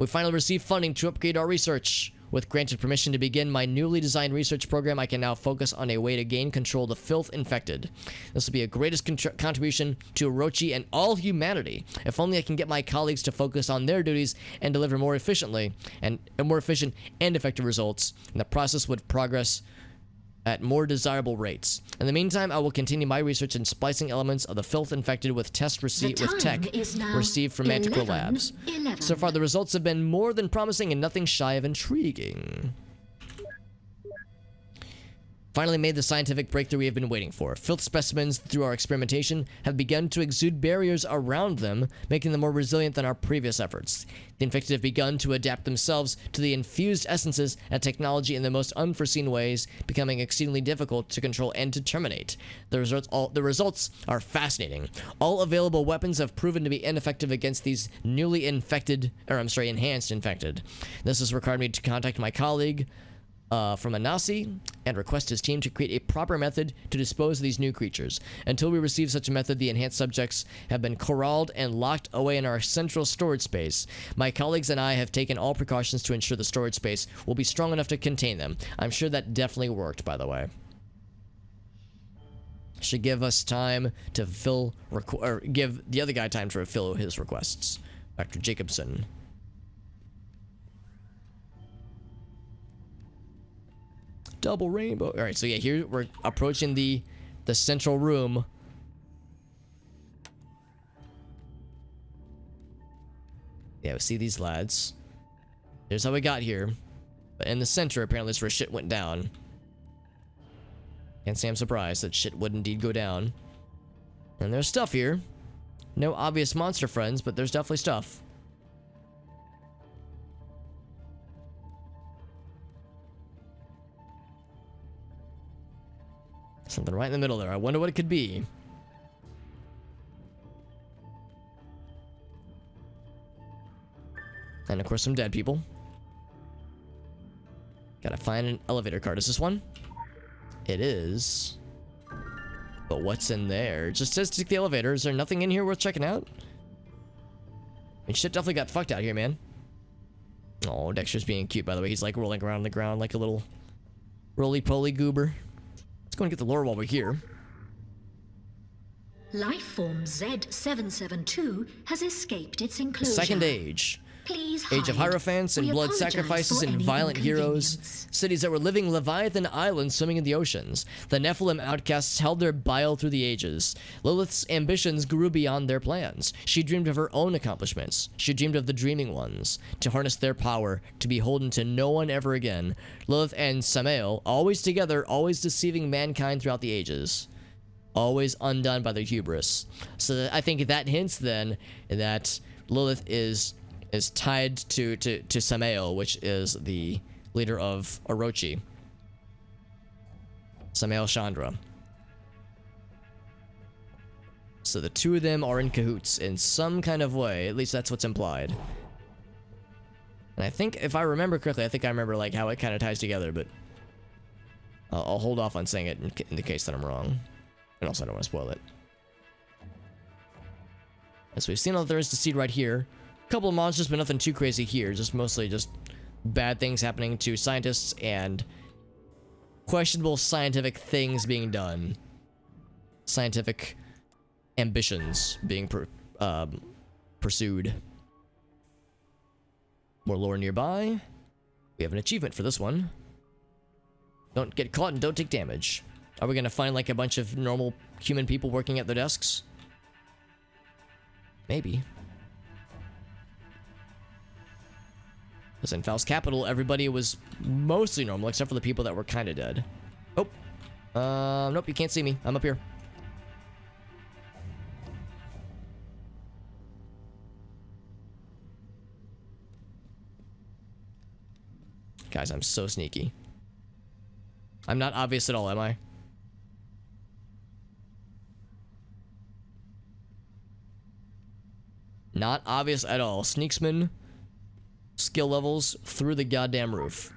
We finally received funding to upgrade our research. With granted permission to begin my newly designed research program, I can now focus on a way to gain control of the filth infected. This will be a greatest contribution to Orochi and all humanity. If only I can get my colleagues to focus on their duties and deliver more efficiently and more efficient and effective results, and the process would progress at more desirable rates. In the meantime, I will continue my research in splicing elements of the filth infected with tech received from Manticore Labs. So far, the results have been more than promising and nothing shy of intriguing. Finally made the scientific breakthrough we have been waiting for. Filth specimens, through our experimentation, have begun to exude barriers around them, making them more resilient than our previous efforts. The infected have begun to adapt themselves to the infused essences and technology in the most unforeseen ways, becoming exceedingly difficult to control and to terminate. The results are fascinating. All available weapons have proven to be ineffective against these newly enhanced infected. This has required me to contact my colleague, from Anasi and request his team to create a proper method to dispose of these new creatures. Until we receive such a method, the enhanced subjects have been corralled and locked away in our central storage space. My colleagues and I have taken all precautions to ensure the storage space will be strong enough to contain them. I'm sure that definitely worked, by the way. Should give us time to give the other guy time to fulfill his requests. Dr. Jacobson. Double rainbow. All right, so yeah, here we're approaching the central room. Yeah, we see these lads. Here's how we got here. But in the center, apparently, is where shit went down. Can't say I'm surprised that shit would indeed go down. And there's stuff here. No obvious monster friends, but there's definitely stuff. Something right in the middle there. I wonder what it could be. And of course some dead people. Gotta find an elevator card. Is this one? It is. But what's in there? It just says to take the elevator. Is there nothing in here worth checking out? I mean, shit definitely got fucked out here, man. Oh, Dexter's being cute, by the way. He's like rolling around on the ground like a little roly-poly goober. Let's go and get the lore while we're here. Lifeform Z772 has escaped its enclosure. Second Age. Please Age of hide. Hierophants and We blood apologize sacrifices for and any violent heroes. inconvenience. Cities that were living Leviathan Islands swimming in the oceans. The Nephilim outcasts held their bile through the ages. Lilith's ambitions grew beyond their plans. She dreamed of her own accomplishments. She dreamed of the Dreaming Ones, to harness their power, to be beholden to no one ever again. Lilith and Samael, always together, always deceiving mankind throughout the ages. Always undone by their hubris. So I think that hints then that Lilith is tied to Samael, which is the leader of Orochi. Samael Chandra. So the two of them are in cahoots in some kind of way. At least that's what's implied. And I think, if I remember correctly, I think I remember like how it kind of ties together, but I'll hold off on saying it in the case that I'm wrong. And also I don't want to spoil it. And so we've seen all there is to see right here. Couple of monsters, but nothing too crazy here. Just mostly just bad things happening to scientists and questionable scientific things being done. Scientific ambitions being pursued. More lore nearby. We have an achievement for this one. Don't get caught and don't take damage. Are we gonna find like a bunch of normal human people working at their desks? Maybe. Because in Faust Capital, everybody was mostly normal, except for the people that were kind of dead. Oh. Nope, you can't see me. I'm up here. Guys, I'm so sneaky. I'm not obvious at all, am I? Not obvious at all. Sneaksman. Skill levels through the goddamn roof.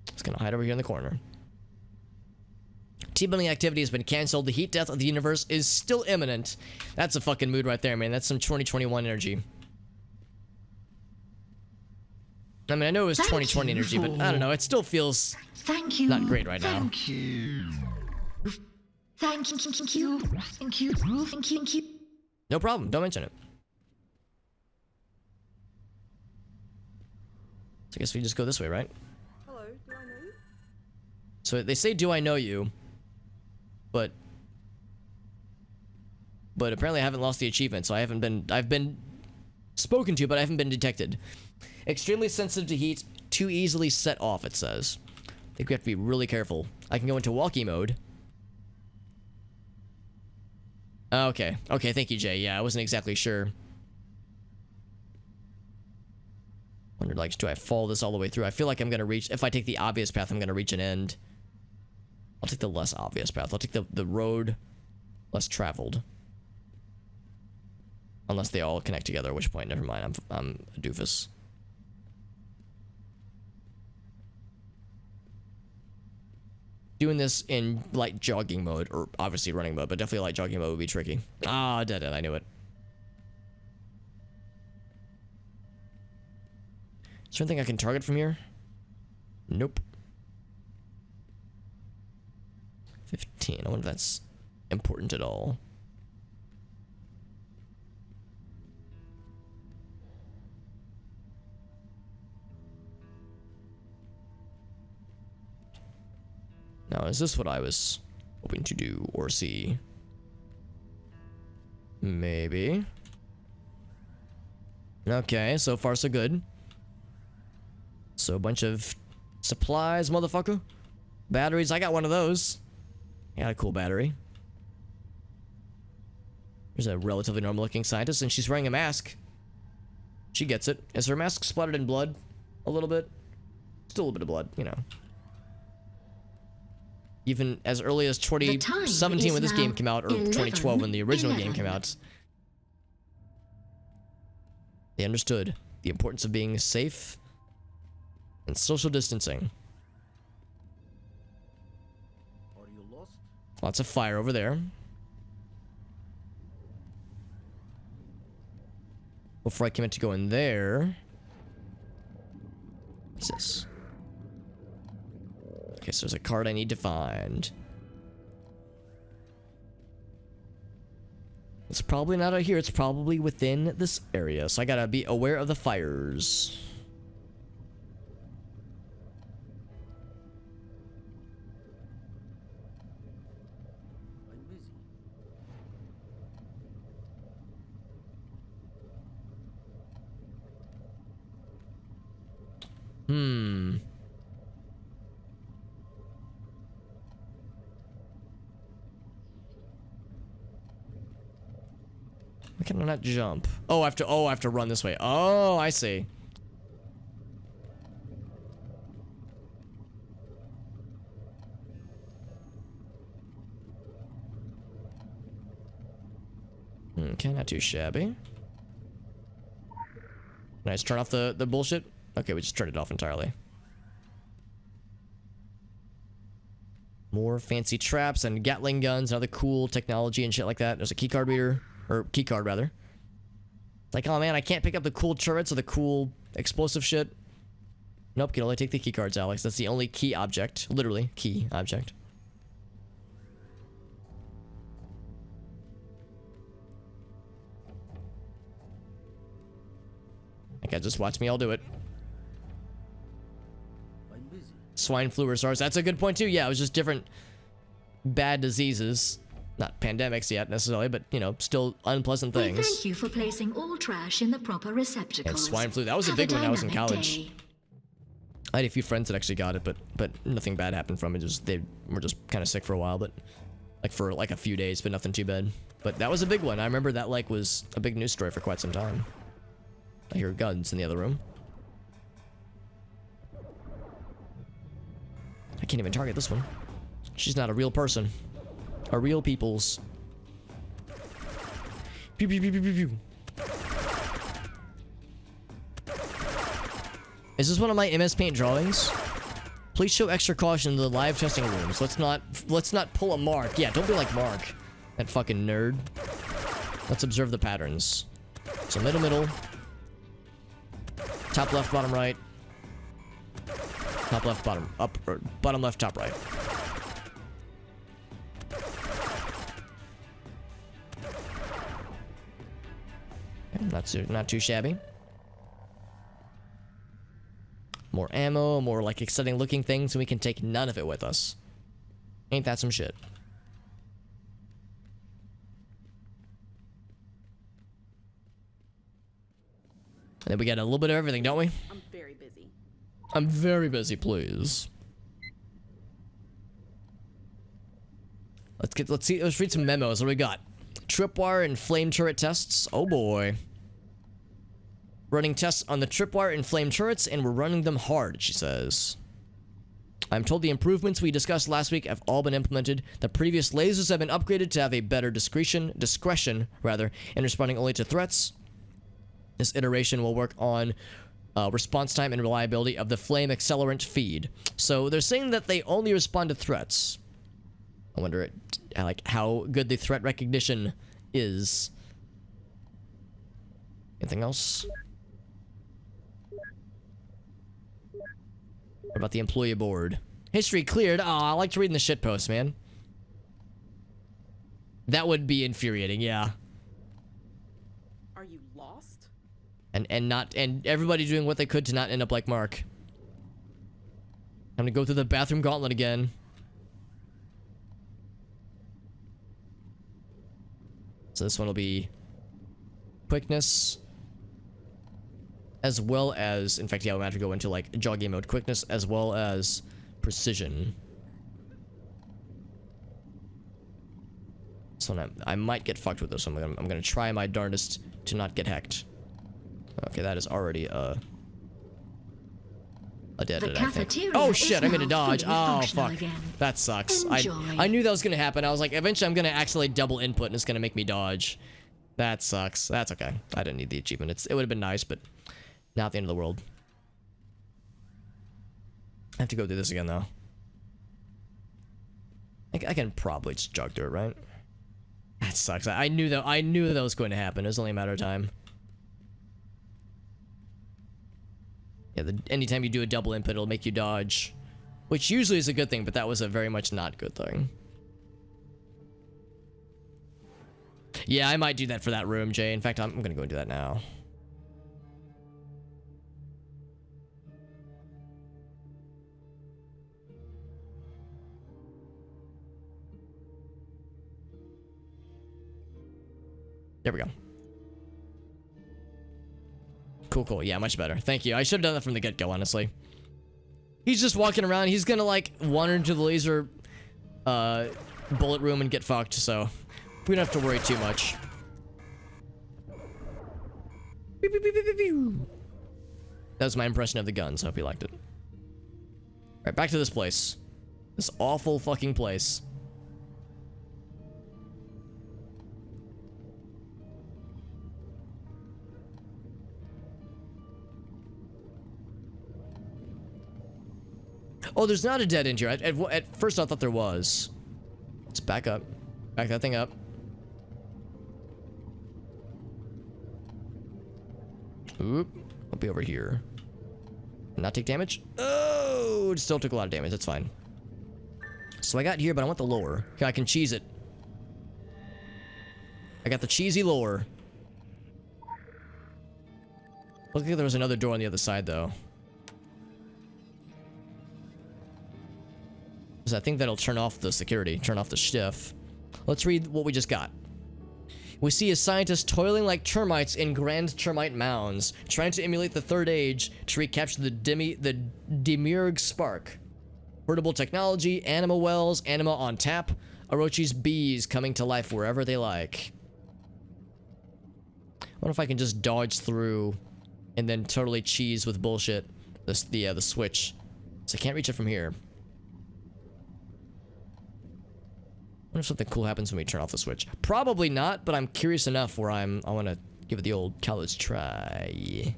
It's gonna hide over here in the corner. Team building activity has been cancelled. The heat death of the universe is still imminent. That's a fucking mood right there, man. That's some 2021 energy. I mean, I know it was Thank 2020 you energy, but I don't know. It still feels Thank you. not great right now. Thank you. Thank you. Thank you. Thank you. Thank you. No problem. Don't mention it. So I guess we just go this way, right? Hello, do I know you? So they say, "Do I know you?" But apparently I haven't lost the achievement, so I've been spoken to, but I haven't been detected. Extremely sensitive to heat, too easily set off, it says. I think we have to be really careful. I can go into walkie mode. Okay. Okay, thank you, Jay. Yeah, I wasn't exactly sure. Wondered, like, do I follow this all the way through? I feel like I'm gonna reach, if I take the obvious path, I'm gonna reach an end. I'll take the less obvious path. I'll take the road less traveled. Unless they all connect together, at which point, never mind, I'm a doofus. Doing this in light jogging mode, or obviously running mode, but definitely light jogging mode would be tricky. Ah, dead end, I knew it. Is there anything I can target from here? Nope. 15, I wonder if that's important at all. Now, is this what I was hoping to do or see? Maybe. Okay, so far so good. So a bunch of supplies, motherfucker. Batteries, I got one of those. I got a cool battery. There's a relatively normal looking scientist and she's wearing a mask. She gets it. Is her mask splattered in blood? A little bit? Still a little bit of blood, you know. Even as early as 2017 when this game came out, or 2012 when the original game came out, they understood the importance of being safe and social distancing. Are you lost? Lots of fire over there. Before I commit to go in there, what's this? Okay, so there's a card I need to find. It's probably not out here. It's probably within this area. So I gotta be aware of the fires. I'm busy. Why can I not jump? Oh, I have to run this way. Oh, I see. Okay, not too shabby. Nice, turn off the bullshit. Okay, we just turned it off entirely. More fancy traps and Gatling guns and other cool technology and shit like that. There's a keycard reader. Or keycard, rather. It's like, oh man, I can't pick up the cool turrets or the cool explosive shit. Nope, can only take the keycards, Alex. That's the only key object. Literally, key object. That guy just watched me all do it. I'm busy. Swine flu or SARS. That's a good point too. Yeah, it was just different bad diseases. Not pandemics yet necessarily, but you know, still unpleasant things. Well, thank you for placing all trash in the proper receptacles. And swine flu. That was a big one when I was in college. I had a few friends that actually got it, but nothing bad happened from it. Just they were just kind of sick for a while, but like for like a few days, but nothing too bad. But that was a big one. I remember that like was a big news story for quite some time. I hear guns in the other room. I can't even target this one. She's not a real person. A real people's. Pew, pew, pew, pew, pew, pew. Is this one of my MS Paint drawings? Please show extra caution in the live testing rooms. Let's not pull a Mark. Yeah, don't be like Mark, that fucking nerd. Let's observe the patterns. So middle, top left, bottom right. Top left, bottom, up, or bottom left, top right. Not too shabby. More ammo, more like exciting looking things, and we can take none of it with us. Ain't that some shit? And then we got a little bit of everything, don't we? I'm very busy. I'm very busy, please. Let's read some memos. What do we got? Tripwire and flame turret tests. Oh boy. Running tests on the tripwire and flame turrets, and we're running them hard, she says. I'm told the improvements we discussed last week have all been implemented. The previous lasers have been upgraded to have a better discretion, in responding only to threats. This iteration will work on response time and reliability of the flame accelerant feed. So they're saying that they only respond to threats. I wonder like how good the threat recognition is. Anything else? What about the employee board? History cleared. Aw, I like to read in the shitpost, man. That would be infuriating, yeah. Are you lost? And everybody doing what they could to not end up like Mark. I'm gonna go through the bathroom gauntlet again. So this one will be quickness, as well as, in fact, yeah, we'll have to go into like jogging mode, quickness, as well as precision. So I might get fucked with this one. I'm gonna try my darndest to not get hacked. Okay, that is already a dead end, I think. Oh shit, I'm gonna dodge. Oh fuck, that sucks. I knew that was gonna happen. I was like, eventually I'm gonna accidentally double input and it's gonna make me dodge. That sucks. That's okay. I didn't need the achievement. It would have been nice, but not the end of the world. I have to go do this again though. I can probably just jog through it, right? That sucks. I knew that was going to happen. It was only a matter of time. Yeah, anytime you do a double input, it'll make you dodge, which usually is a good thing, but that was a very much not good thing. Yeah, I might do that for that room, Jay. In fact, I'm gonna go and do that now. There we go. Cool. Yeah, much better. Thank you. I should have done that from the get-go, honestly. He's just walking around. He's gonna, like, wander into the laser bullet room and get fucked, so we don't have to worry too much. That was my impression of the guns. Hope you liked it. Alright, back to this place. This awful fucking place. Oh, there's not a dead end here. At first I thought there was. Let's back up. Back that thing up. Oop. I'll be over here. Not take damage? Oh, it still took a lot of damage. That's fine. So I got here, but I want the lore. Okay, I can cheese it. I got the cheesy lore. Look like there was another door on the other side, though. I think that'll turn off the security, turn off the stiff. Let's read what we just got. We see a scientist toiling like termites in grand termite mounds, trying to emulate the Third Age to recapture the Demiurge spark. Portable technology, anima wells, anima on tap, Orochi's bees coming to life wherever they like. I wonder if I can just dodge through and then totally cheese with bullshit the switch. So I can't reach it from here. I wonder if something cool happens when we turn off the switch. Probably not, but I'm curious enough where I want to give it the old college try.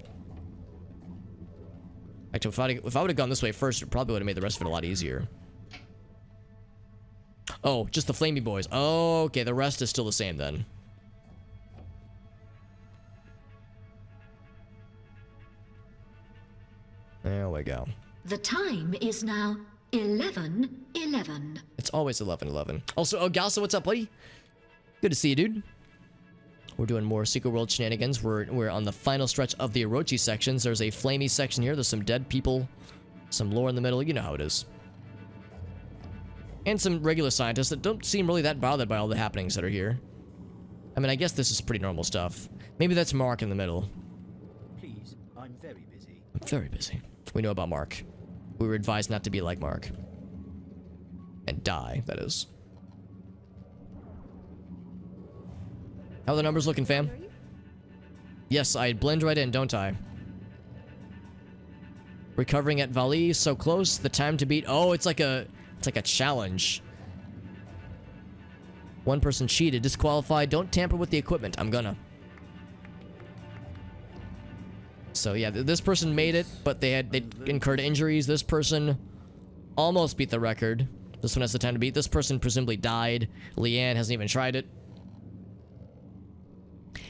Actually, if I would have gone this way first, it probably would have made the rest of it a lot easier. Oh, just the flamey boys. Oh, okay, the rest is still the same then. There we go. The time is now 11:11. It's always 11:11. Also, oh, Galsa, what's up, buddy? Good to see you, dude. We're doing more Secret World shenanigans. We're on the final stretch of the Orochi sections. There's a flamey section here. There's some dead people. Some lore in the middle. You know how it is. And some regular scientists that don't seem really that bothered by all the happenings that are here. I mean, I guess this is pretty normal stuff. Maybe that's Mark in the middle. Please, I'm very busy. I'm very busy. We know about Mark. We were advised not to be like Mark. And die, that is. How are the numbers looking, fam? Yes, I blend right in, don't I? Recovering at Vali, so close. The time to beat. Oh, it's like a challenge. One person cheated, disqualified. Don't tamper with the equipment. I'm gonna. So yeah, this person made it, but they incurred injuries. This person almost beat the record. This one has the time to beat. This person presumably died. Leanne hasn't even tried it.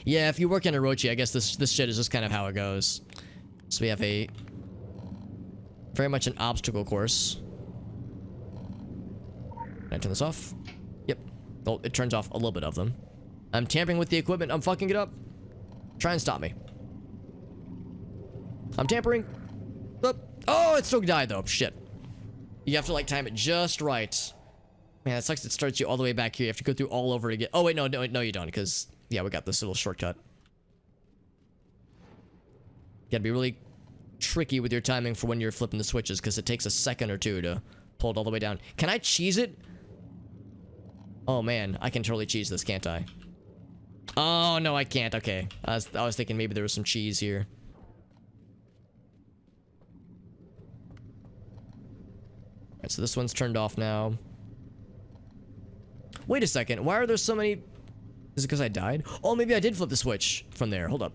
Yeah, if you work in Orochi, I guess this shit is just kind of how it goes. So we have a very much an obstacle course. Can I turn this off? Yep. Well, it turns off a little bit of them. I'm tampering with the equipment. I'm fucking it up. Try and stop me. I'm tampering. Oh, it still died though. Shit. You have to like time it just right. Man, that sucks. It starts you all the way back here. You have to go through all over again. Oh wait, no, you don't, because yeah, we got this little shortcut. You gotta be really tricky with your timing for when you're flipping the switches, because it takes a second or two to pull it all the way down. Can I cheese it? Oh man, I can totally cheese this, can't I? Oh no, I can't. Okay, I was thinking maybe there was some cheese here. Alright, so this one's turned off now. Wait a second, why are there so many... Is it because I died? Oh, maybe I did flip the switch from there. Hold up.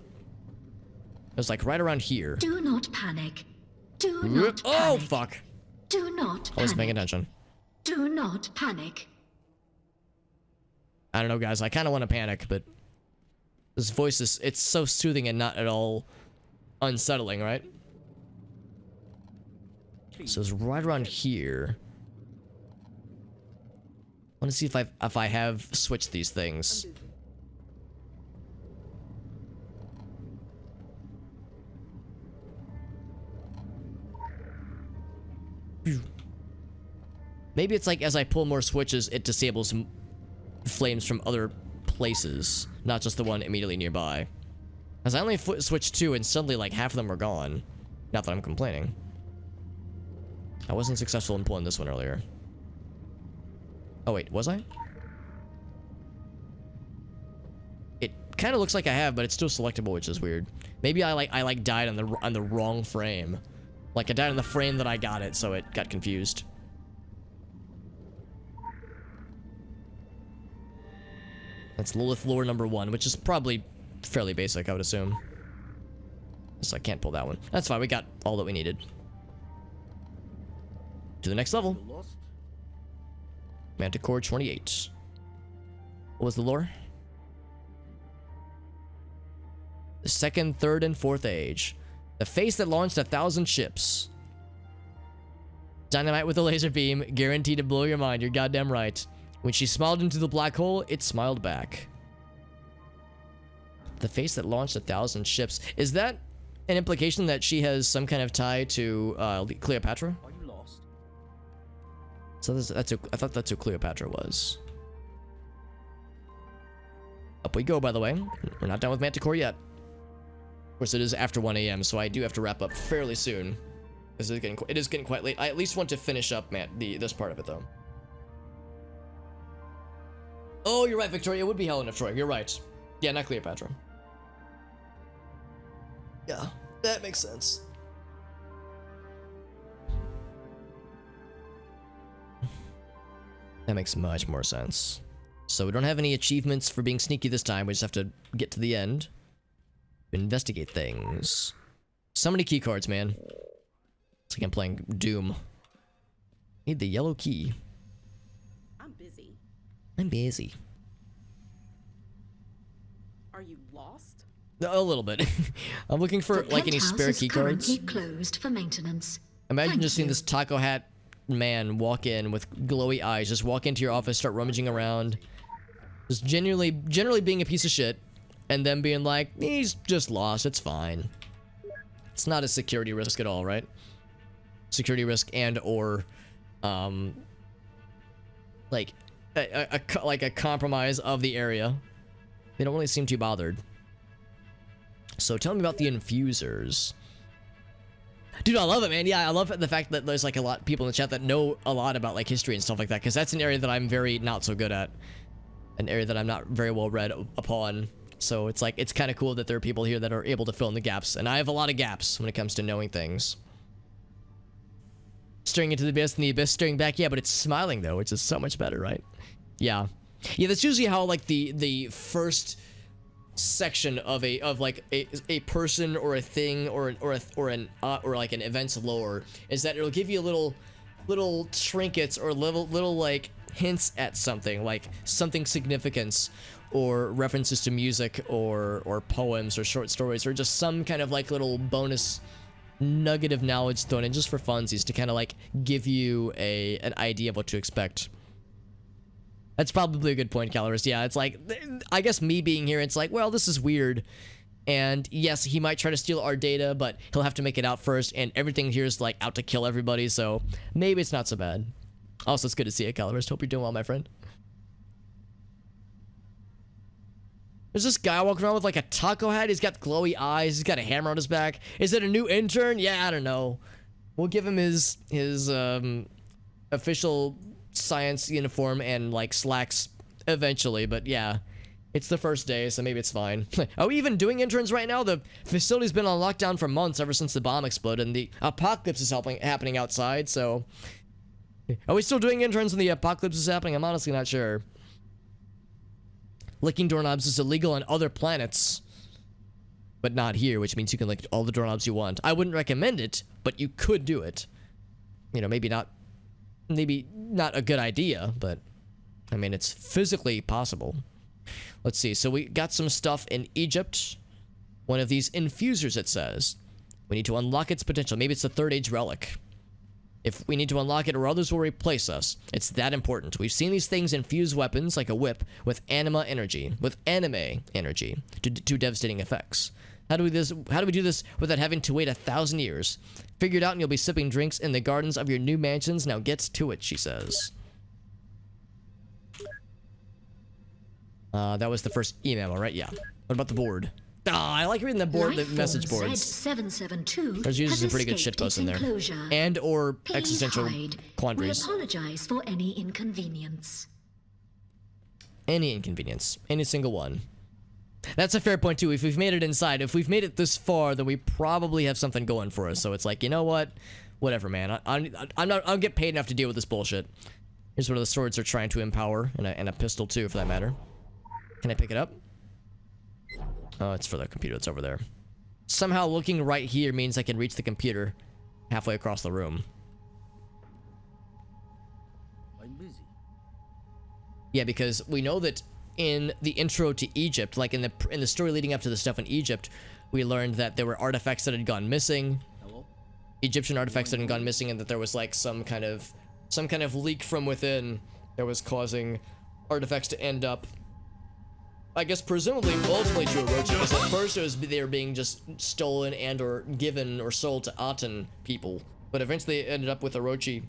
It was like right around here. Do not panic. Do not Oh, panic. fuck. Do not I wasn't paying panic. attention. Do not panic. I don't know, guys. I kind of want to panic, but... This voice is... It's so soothing and not at all unsettling, right? So it's right around here. I want to see if I have switched these things. Maybe it's like as I pull more switches, it disables flames from other places, not just the one immediately nearby. As I only switched 2 and suddenly like half of them are gone. Not that I'm complaining. I wasn't successful in pulling this one earlier. Oh wait, was I? It kind of looks like I have, but it's still selectable, which is weird. Maybe I died on the wrong frame. Like I died on the frame that I got it, so it got confused. That's Lilith lore number 1, which is probably fairly basic, I would assume. So I can't pull that one. That's fine, we got all that we needed. To the next level. Manticore 28. What was the lore? The 2nd, 3rd, and 4th age. The face that launched 1,000 ships. Dynamite with a laser beam, guaranteed to blow your mind. You're goddamn right. When she smiled into the black hole, it smiled back. The face that launched 1,000 ships. Is that an implication that she has some kind of tie to Cleopatra? Are you lost? So I thought that's who Cleopatra was. Up we go, by the way. We're not done with Manticore yet. Of course, it is after 1 a.m., so I do have to wrap up fairly soon. It is getting quite late. I at least want to finish up this part of it, though. Oh, you're right, Victoria. It would be Helen of Troy. You're right. Yeah, not Cleopatra. Yeah, that makes sense. That makes much more sense. So we don't have any achievements for being sneaky this time. We just have to get to the end. Investigate things. So many key cards, man. It's like I'm playing Doom. Need the yellow key. I'm busy. I'm busy. Are you lost? A little bit. I'm looking for The like any penthouse spare is key cards. currently closed for maintenance. Imagine Thank just seeing you. this taco hat man walk in with glowy eyes, just walk into your office, start rummaging around, just generally being a piece of shit, and then being like, he's just lost, it's fine. It's not a security risk at all, right? Security risk and or, like a compromise of the area. They don't really seem too bothered. So tell me about the infusers. Dude, I love it, man. Yeah, I love the fact that there's like a lot of people in the chat that know a lot about like history and stuff like that, because that's an area that I'm very not so good at. An area that I'm not very well read upon. So it's like, it's kind of cool that there are people here that are able to fill in the gaps. And I have a lot of gaps when it comes to knowing things. Staring into the abyss and the abyss staring back. Yeah, but it's smiling though, which is so much better, right? Yeah. Yeah, that's usually how like the first section of a person or a thing or like an event's lore is that it'll give you little trinkets or little like hints at something, like something significance or references to music or poems or short stories or just some kind of like little bonus nugget of knowledge thrown in just for funsies to kind of like give you an idea of what to expect. That's probably a good point, Calorus. Yeah, it's like, I guess me being here, it's like, well, this is weird. And yes, he might try to steal our data, but he'll have to make it out first, and everything here is like out to kill everybody, so maybe it's not so bad. Also, it's good to see you, Calorus. Hope you're doing well, my friend. There's this guy walking around with like a taco hat. He's got glowy eyes. He's got a hammer on his back. Is it a new intern? Yeah, I don't know. We'll give him his official science uniform and like slacks eventually, but yeah, it's the first day, so maybe it's fine. Are we even doing interns right now? The facility's been on lockdown for months ever since the bomb exploded, and the apocalypse is happening outside, so are we still doing interns when the apocalypse is happening? I'm honestly not sure. Licking doorknobs is illegal on other planets, but not here, which means you can lick all the doorknobs you want. I wouldn't recommend it, but you could do it. You know, maybe not a good idea, but I mean, it's physically possible. Let's see. So we got some stuff in Egypt. One of these infusers, it says. We need to unlock its potential. Maybe it's the third age relic. If we need to unlock it or others will replace us. It's that important. We've seen these things infuse weapons like a whip with anime energy to do devastating effects. How do we do this without having to wait 1,000 years? Figure it out and you'll be sipping drinks in the gardens of your new mansions. Now get to it, she says. That was the first email, right? Yeah. What about the board? I like reading the board, the message boards. Z772 There's usually has some pretty good escaped shitposts in there. its enclosure. And or Please existential hide. quandaries. We apologize for any inconvenience. Any inconvenience. Any single one. That's a fair point too. If we've made it inside, if we've made it this far, then we probably have something going for us. So it's like, you know what? Whatever, man. I'll get paid enough to deal with this bullshit. Here's one of the swords they're trying to empower, and a pistol too, for that matter. Can I pick it up? Oh, it's for the computer that's over there. Somehow looking right here means I can reach the computer halfway across the room. I'm busy. Yeah, because we know that in the intro to Egypt, like in the story leading up to the stuff in Egypt, we learned that there were artifacts that had gone missing. Hello? Egyptian artifacts that had gone missing, and that there was like some kind of leak from within that was causing artifacts to end up, I guess, presumably ultimately to Orochi, because at first it was they were being just stolen and or given or sold to Aten people, but eventually it ended up with Orochi.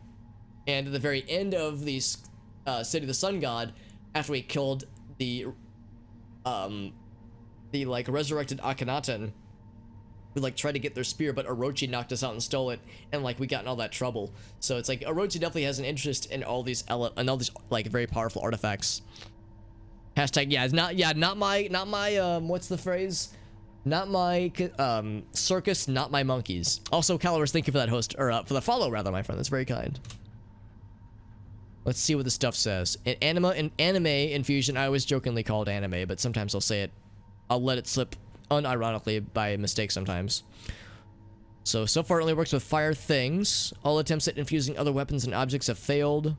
And at the very end of the City of the Sun God, after we killed the like resurrected Akhenaten, we like tried to get their spear, but Orochi knocked us out and stole it, and like we got in all that trouble. So it's like Orochi definitely has an interest in all these like very powerful artifacts. Hashtag not my what's the phrase? Not my circus, not my monkeys. Also, Calorus, thank you for that host, or for the follow rather, my friend. That's very kind. Let's see what the stuff says. An anime infusion, I always jokingly call it anime, but sometimes I'll let it slip unironically by mistake sometimes. So far it only works with fire things. All attempts at infusing other weapons and objects have failed.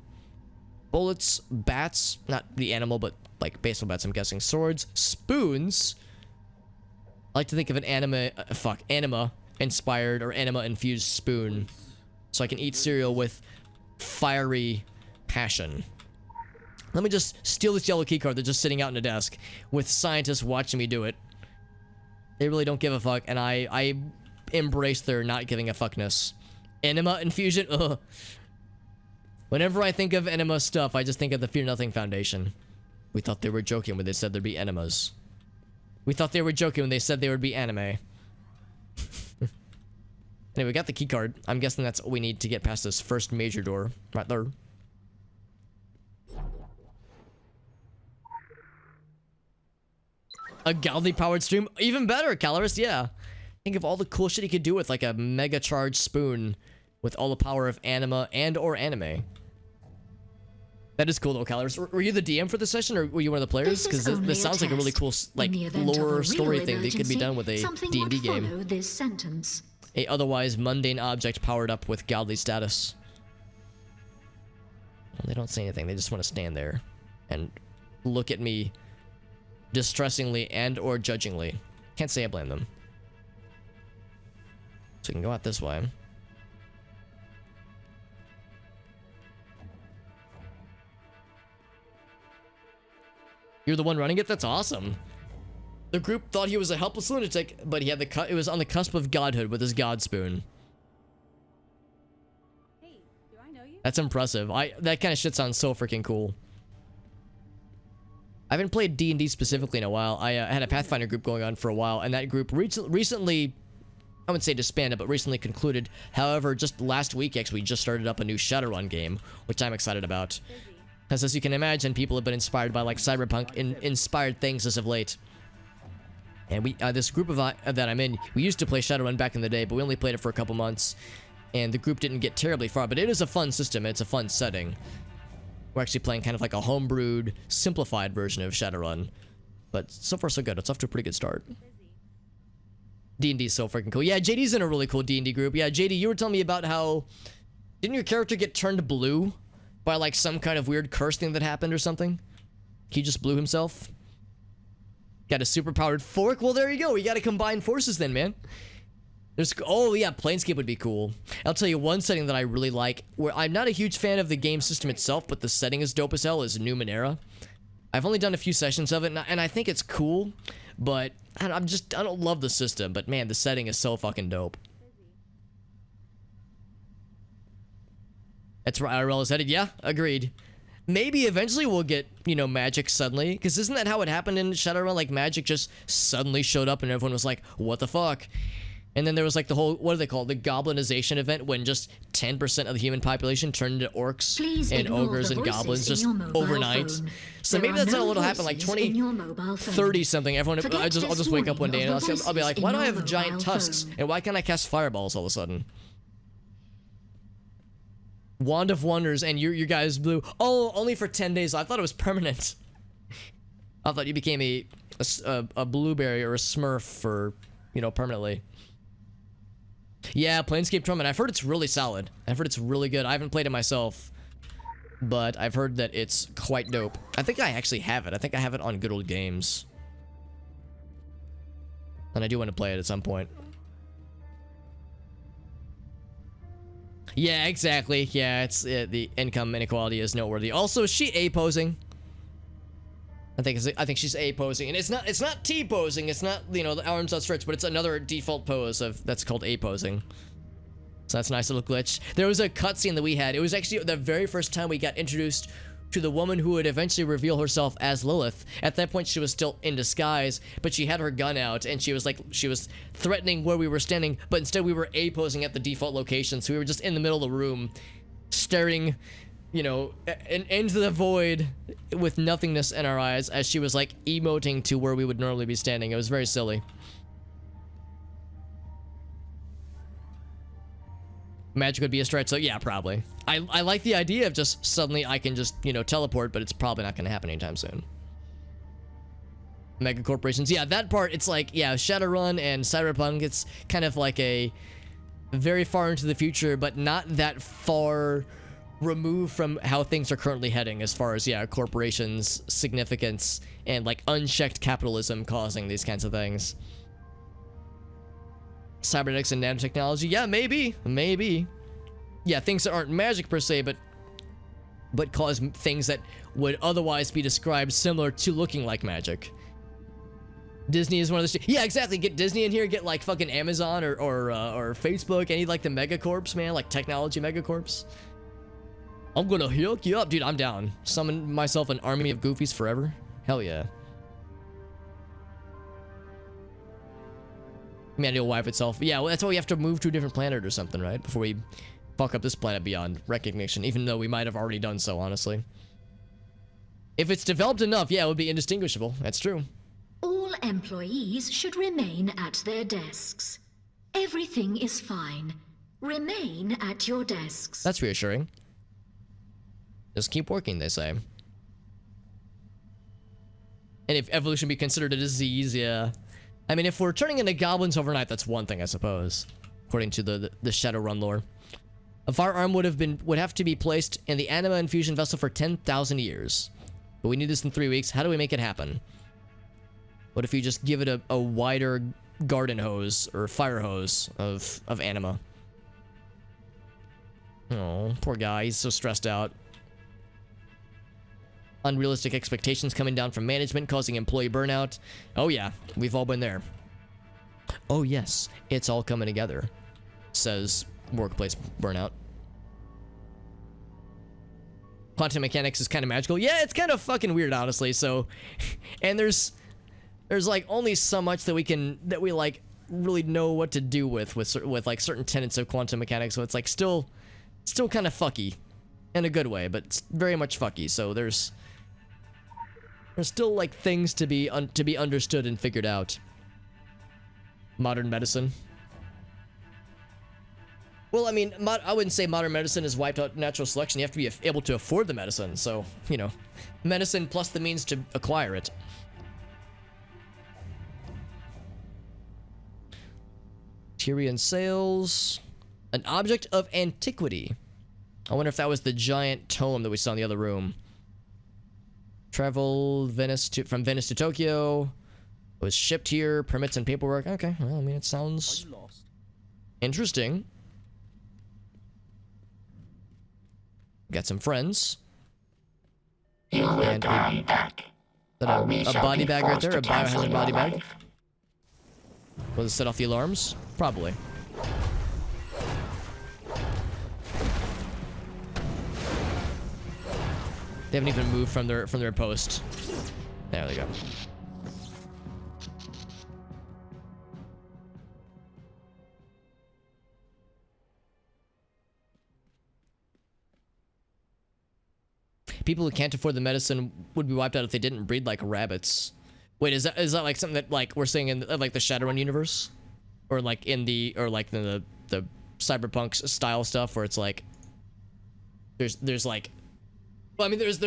Bullets, bats, not the animal, but like baseball bats, I'm guessing. Swords, spoons. I like to think of an anima-inspired or anima-infused spoon so I can eat cereal with fiery passion. Let me just steal this yellow keycard that's just sitting out in a desk with scientists watching me do it. They really don't give a fuck, and I embrace their not giving a fuckness. Enema infusion? Ugh. Whenever I think of enema stuff, I just think of the Fear Nothing Foundation. We thought they were joking when they said there'd be enemas. We thought they were joking when they said there would be anime. Anyway, we got the keycard. I'm guessing that's all we need to get past this first major door. Right there. A Galdly powered stream? Even better, Calorus, yeah. Think of all the cool shit he could do with like a mega charged spoon with all the power of anima and or anime. That is cool though, Calorus. Were you the DM for the session or were you one of the players? Because this sounds like a really cool like lore story thing that could be done with a D&D game. This sentence. A otherwise mundane object powered up with godly status. Well, they don't say anything. They just want to stand there and look at me distressingly and or judgingly. Can't say I blame them. So we can go out this way. You're the one running it? That's awesome. The group thought he was a helpless lunatic, but he had it was on the cusp of godhood with his god spoon. Hey, do I know you? That's impressive. That kind of shit sounds so freaking cool. I haven't played D&D specifically in a while. I had a Pathfinder group going on for a while, and that group recently, I wouldn't say disbanded, but recently concluded. However, just last week, actually, we just started up a new Shadowrun game, which I'm excited about. Because as you can imagine, people have been inspired by like cyberpunk inspired things as of late. And we, this group of that I'm in, we used to play Shadowrun back in the day, but we only played it for a couple months, and the group didn't get terribly far. But it is a fun system. And it's a fun setting. We're actually playing kind of like a homebrewed, simplified version of Shadowrun. But so far so good. It's off to a pretty good start. D&D is so freaking cool. Yeah, JD's in a really cool D&D group. Yeah, JD, you were telling me about how... Didn't your character get turned blue by like some kind of weird curse thing that happened or something? He just blew himself? Got a super-powered fork? Well, there you go. We gotta combine forces then, man. Oh yeah, Planescape would be cool. I'll tell you one setting that I really like, where I'm not a huge fan of the game system itself, but the setting is dope as hell, is Numenera. I've only done a few sessions of it, and I think it's cool, but I don't love the system, but man, the setting is so fucking dope. That's where IRL is headed. Yeah, agreed. Maybe eventually we'll get, you know, magic suddenly, because isn't that how it happened in Shadowrun? Like, magic just suddenly showed up and everyone was like, what the fuck? And then there was like the whole, what do they call it? The goblinization event, when just 10% of the human population turned into orcs and ogres and goblins just overnight. Phone. So maybe that's how it'll happen, like 2030 something. Everyone, I'll just wake up one day and I'll be like, why do I have giant tusks? And why can't I cast fireballs all of a sudden? Wand of Wonders, and your guys blue. Oh, only for 10 days. I thought it was permanent. I thought you became a blueberry or a smurf for, you know, permanently. Yeah, Planescape Torment. I've heard it's really solid. I've heard it's really good. I haven't played it myself, but I've heard that it's quite dope. I think I actually have it. I think I have it on Good Old Games. And I do want to play it at some point. Yeah, exactly. Yeah, it's the income inequality is noteworthy. Also, is she A posing? I think she's A posing, and it's not T posing. It's not, you know, the arms outstretched, but it's another default pose that's called A posing. So that's a nice little glitch. There was a cutscene that we had. It was actually the very first time we got introduced to the woman who would eventually reveal herself as Lilith. At that point, she was still in disguise, but she had her gun out, and she was threatening where we were standing, but instead we were A posing at the default location, so we were just in the middle of the room, staring, you know, into the void with nothingness in our eyes as she was like emoting to where we would normally be standing. It was very silly. Magic would be a stretch, so yeah, probably. I like the idea of just suddenly I can just, you know, teleport, but it's probably not going to happen anytime soon. Mega corporations, yeah, that part, it's like, yeah, Shadowrun and Cyberpunk, it's kind of like a very far into the future, but not that far removed from how things are currently heading as far as, yeah, corporations, significance, and like unchecked capitalism causing these kinds of things. Cybernetics and nanotechnology, yeah, maybe. yeah, things that aren't magic per se, but cause things that would otherwise be described similar to looking like magic. Disney is one of those. Yeah, exactly. Get Disney in here. Get like fucking Amazon or Facebook. Any like the megacorps, man, like technology megacorps. I'm gonna hook you up, dude. I'm down. Summon myself an army of goofies forever. Hell yeah. Man, it'll wipe itself. Yeah, well, that's why we have to move to a different planet or something, right? Before we fuck up this planet beyond recognition, even though we might have already done so, honestly. If it's developed enough, yeah, it would be indistinguishable. That's true. All employees should remain at their desks. Everything is fine. Remain at your desks. That's reassuring. Just keep working, they say. And if evolution be considered a disease, yeah. I mean, if we're turning into goblins overnight, that's one thing, I suppose. According to the Shadowrun lore. A firearm would have to be placed in the anima infusion vessel for 10,000 years. But we need this in 3 weeks. How do we make it happen? What if you just give it a wider garden hose or fire hose of anima? Oh, poor guy. He's so stressed out. Unrealistic expectations coming down from management, causing employee burnout. Oh yeah, we've all been there. Oh yes, it's all coming together, says workplace burnout. Quantum mechanics is kind of magical. Yeah, it's kind of fucking weird, honestly. So, and there's like only so much that we like really know what to do with like certain tenets of quantum mechanics. So it's like still kind of fucky in a good way, but it's very much fucky. So there's still like things to be understood and figured out. Modern medicine. Well, I mean, I wouldn't say modern medicine has wiped out natural selection. You have to be able to afford the medicine. So, you know, medicine plus the means to acquire it. Tyrian sails. An object of antiquity. I wonder if that was the giant tome that we saw in the other room. Travel from Venice to Tokyo. It was shipped here. Permits and paperwork. Okay, well, I mean, it sounds interesting. Got some friends. You will and come back. A body bag right there, a biohazard body bag. Will it set off the alarms? Probably. They haven't even moved from their post. There they go. People who can't afford the medicine would be wiped out if they didn't breed like rabbits. Wait, is that like something that like we're seeing in like the Shadowrun universe, or like in the cyberpunk style stuff where it's like there's like, well, I mean it's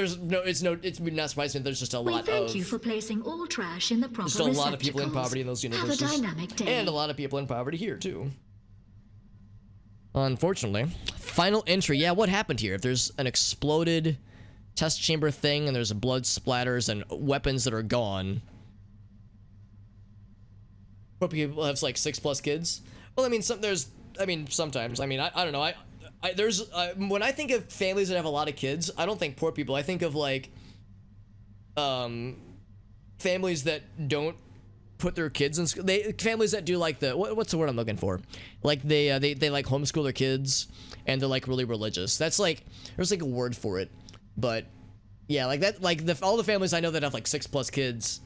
not surprising. There's just a lot of. We thank you for placing all trash in the proper receptacles. Just a lot of people in poverty in those universes. Have a dynamic day. And a lot of people in poverty here too. Unfortunately, final entry. Yeah, what happened here? If there's an exploded test chamber thing and there's blood splatters and weapons that are gone. What people have like 6+ kids? Well, I mean, sometimes. I mean, I don't know. There's when I think of families that have a lot of kids, I don't think poor people. I think of like families that don't put their kids in school. Families that do like what's the word I'm looking for? Like they like homeschool their kids and they're like really religious. That's like there's like a word for it. But yeah, like that, like all the families I know that have like 6+ kids,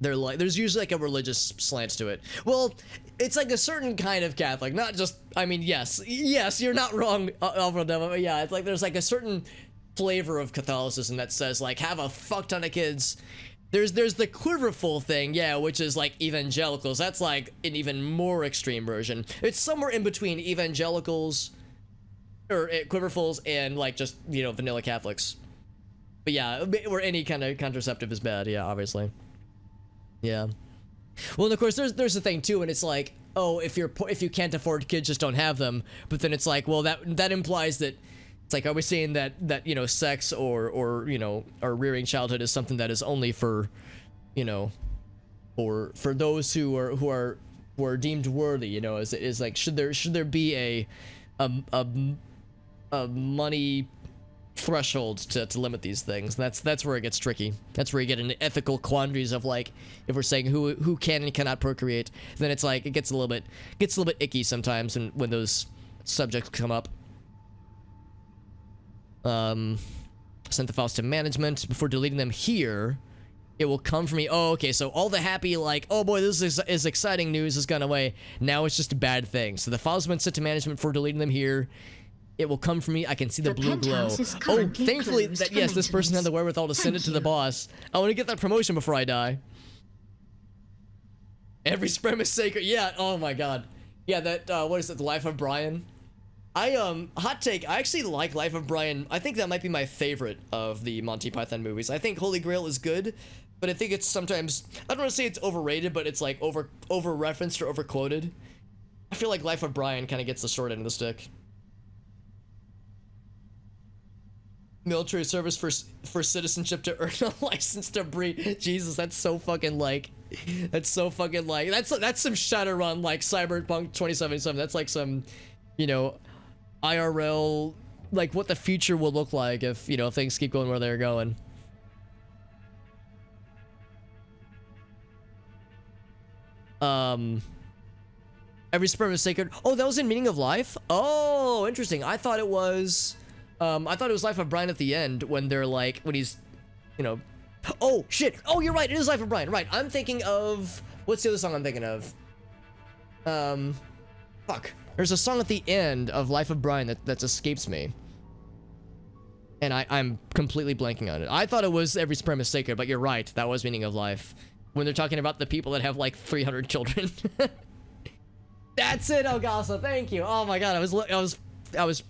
they're like, there's usually like a religious slant to it. Well, it's like a certain kind of Catholic, not just, I mean, yes, you're not wrong, Alvaro Demo, but yeah, it's like there's like a certain flavor of Catholicism that says like have a fuck ton of kids. There's the quiverful thing, yeah, which is like evangelicals. That's like an even more extreme version. It's somewhere in between evangelicals or quiverfuls and like just, you know, vanilla Catholics. But yeah, or any kind of contraceptive is bad, yeah, obviously. Yeah. Well, and of course there's the thing too, and it's like, oh, if you can't afford kids, just don't have them. But then it's like, well, that implies that it's like, are we saying that you know, sex or you know, or rearing childhood is something that is only for, you know, for those who are deemed worthy, you know, is like should there be a, a money threshold to limit these things. That's where it gets tricky. That's where you get into ethical quandaries of like, if we're saying who can and cannot procreate, then it's like it gets a little bit icky sometimes when those subjects come up. Sent the files to management before deleting them here. It will come from me. Oh, okay, so all the happy, like, oh boy, this is exciting news has gone away. Now it's just a bad thing. So the files have been sent to management for deleting them here. It will come from me. I can see the blue glow. Oh, thankfully, that yes, this person had the wherewithal to send it to the boss. I want to get that promotion before I die. Every sperm is sacred. Yeah, oh my god. Yeah, that, what is it, The Life of Brian? Hot take, I actually like Life of Brian. I think that might be my favorite of the Monty Python movies. I think Holy Grail is good, but I think it's sometimes, I don't want to say it's overrated, but it's like over-referenced or over-quoted. I feel like Life of Brian kind of gets the short end of the stick. Military service for citizenship to earn a license to breed. Jesus, that's so fucking like, that's some Shadowrun like Cyberpunk 2077. That's like some, you know, IRL, like what the future will look like if, you know, things keep going where they're going. Every sperm is sacred. Oh, that was in Meaning of Life? Oh, interesting. I thought it was Life of Brian at the end when they're like, when he's, you know, oh, shit. Oh, you're right. It is Life of Brian. Right. I'm thinking of, what's the other song I'm thinking of? Fuck. There's a song at the end of Life of Brian that escapes me. And I'm completely blanking on it. I thought it was Every Sperm is Sacred, but you're right. That was Meaning of Life. When they're talking about the people that have like 300 children. That's it, Elgasa. Thank you. Oh my god, I was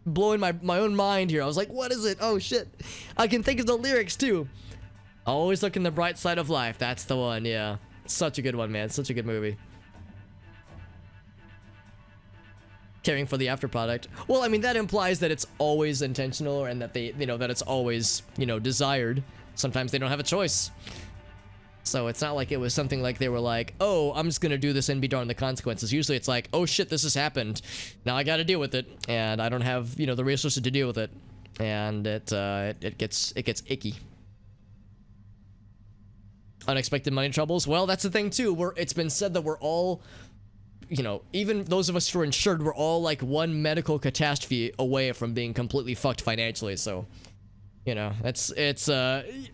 blowing my own mind here. I was like, what is it? Oh shit. I can think of the lyrics too. Always look in the bright side of life. That's the one, yeah. Such a good one, man. Such a good movie. Caring for the after product. Well, I mean, that implies that it's always intentional and that they, you know, that it's always, you know, desired. Sometimes they don't have a choice. So it's not like it was something like they were like, oh, I'm just gonna do this and be darned the consequences. Usually it's like, oh shit, this has happened. Now I gotta deal with it. And I don't have, you know, the resources to deal with it. And it gets icky. Unexpected money troubles. Well, that's the thing too. It's been said that we're all, you know, even those of us who are insured, we're all like one medical catastrophe away from being completely fucked financially. So, you know, it's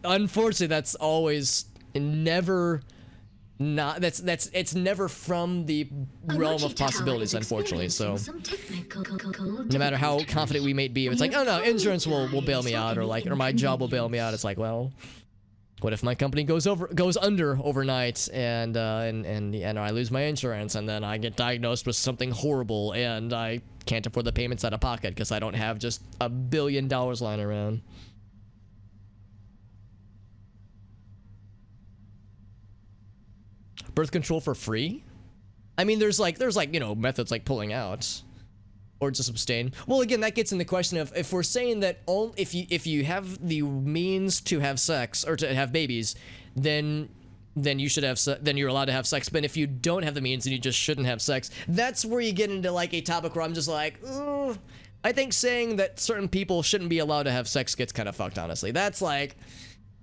unfortunately that's always never not it's never from the realm of possibilities, unfortunately. So no matter how confident we may be, it's like, oh no, insurance will bail me out, or my job will bail me out. It's like, well, what if my company goes under overnight and I lose my insurance and then I get diagnosed with something horrible and I can't afford the payments out of pocket because I don't have just $1 billion lying around. Birth control for free? I mean, there's like, you know, methods like pulling out or just abstain. Well, again, that gets in the question of if we're saying that if you have the means to have sex or to have babies, then you should have then you're allowed to have sex. But if you don't have the means, then you just shouldn't have sex. That's where you get into like a topic where I'm just like, I think saying that certain people shouldn't be allowed to have sex gets kind of fucked, honestly. That's like,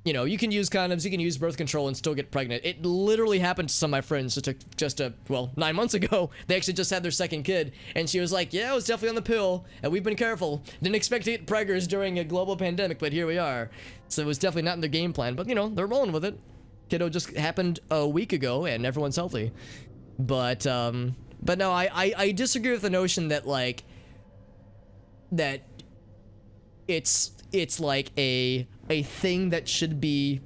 you know, you can use condoms, you can use birth control and still get pregnant. It literally happened to some of my friends. It took well, 9 months ago. They actually just had their second kid. And she was like, yeah, I was definitely on the pill. And we've been careful. Didn't expect to get preggers during a global pandemic, but here we are. So it was definitely not in their game plan. But, you know, they're rolling with it. Kiddo just happened a week ago and everyone's healthy. But no, I disagree with the notion that, like, that it's like a thing that should be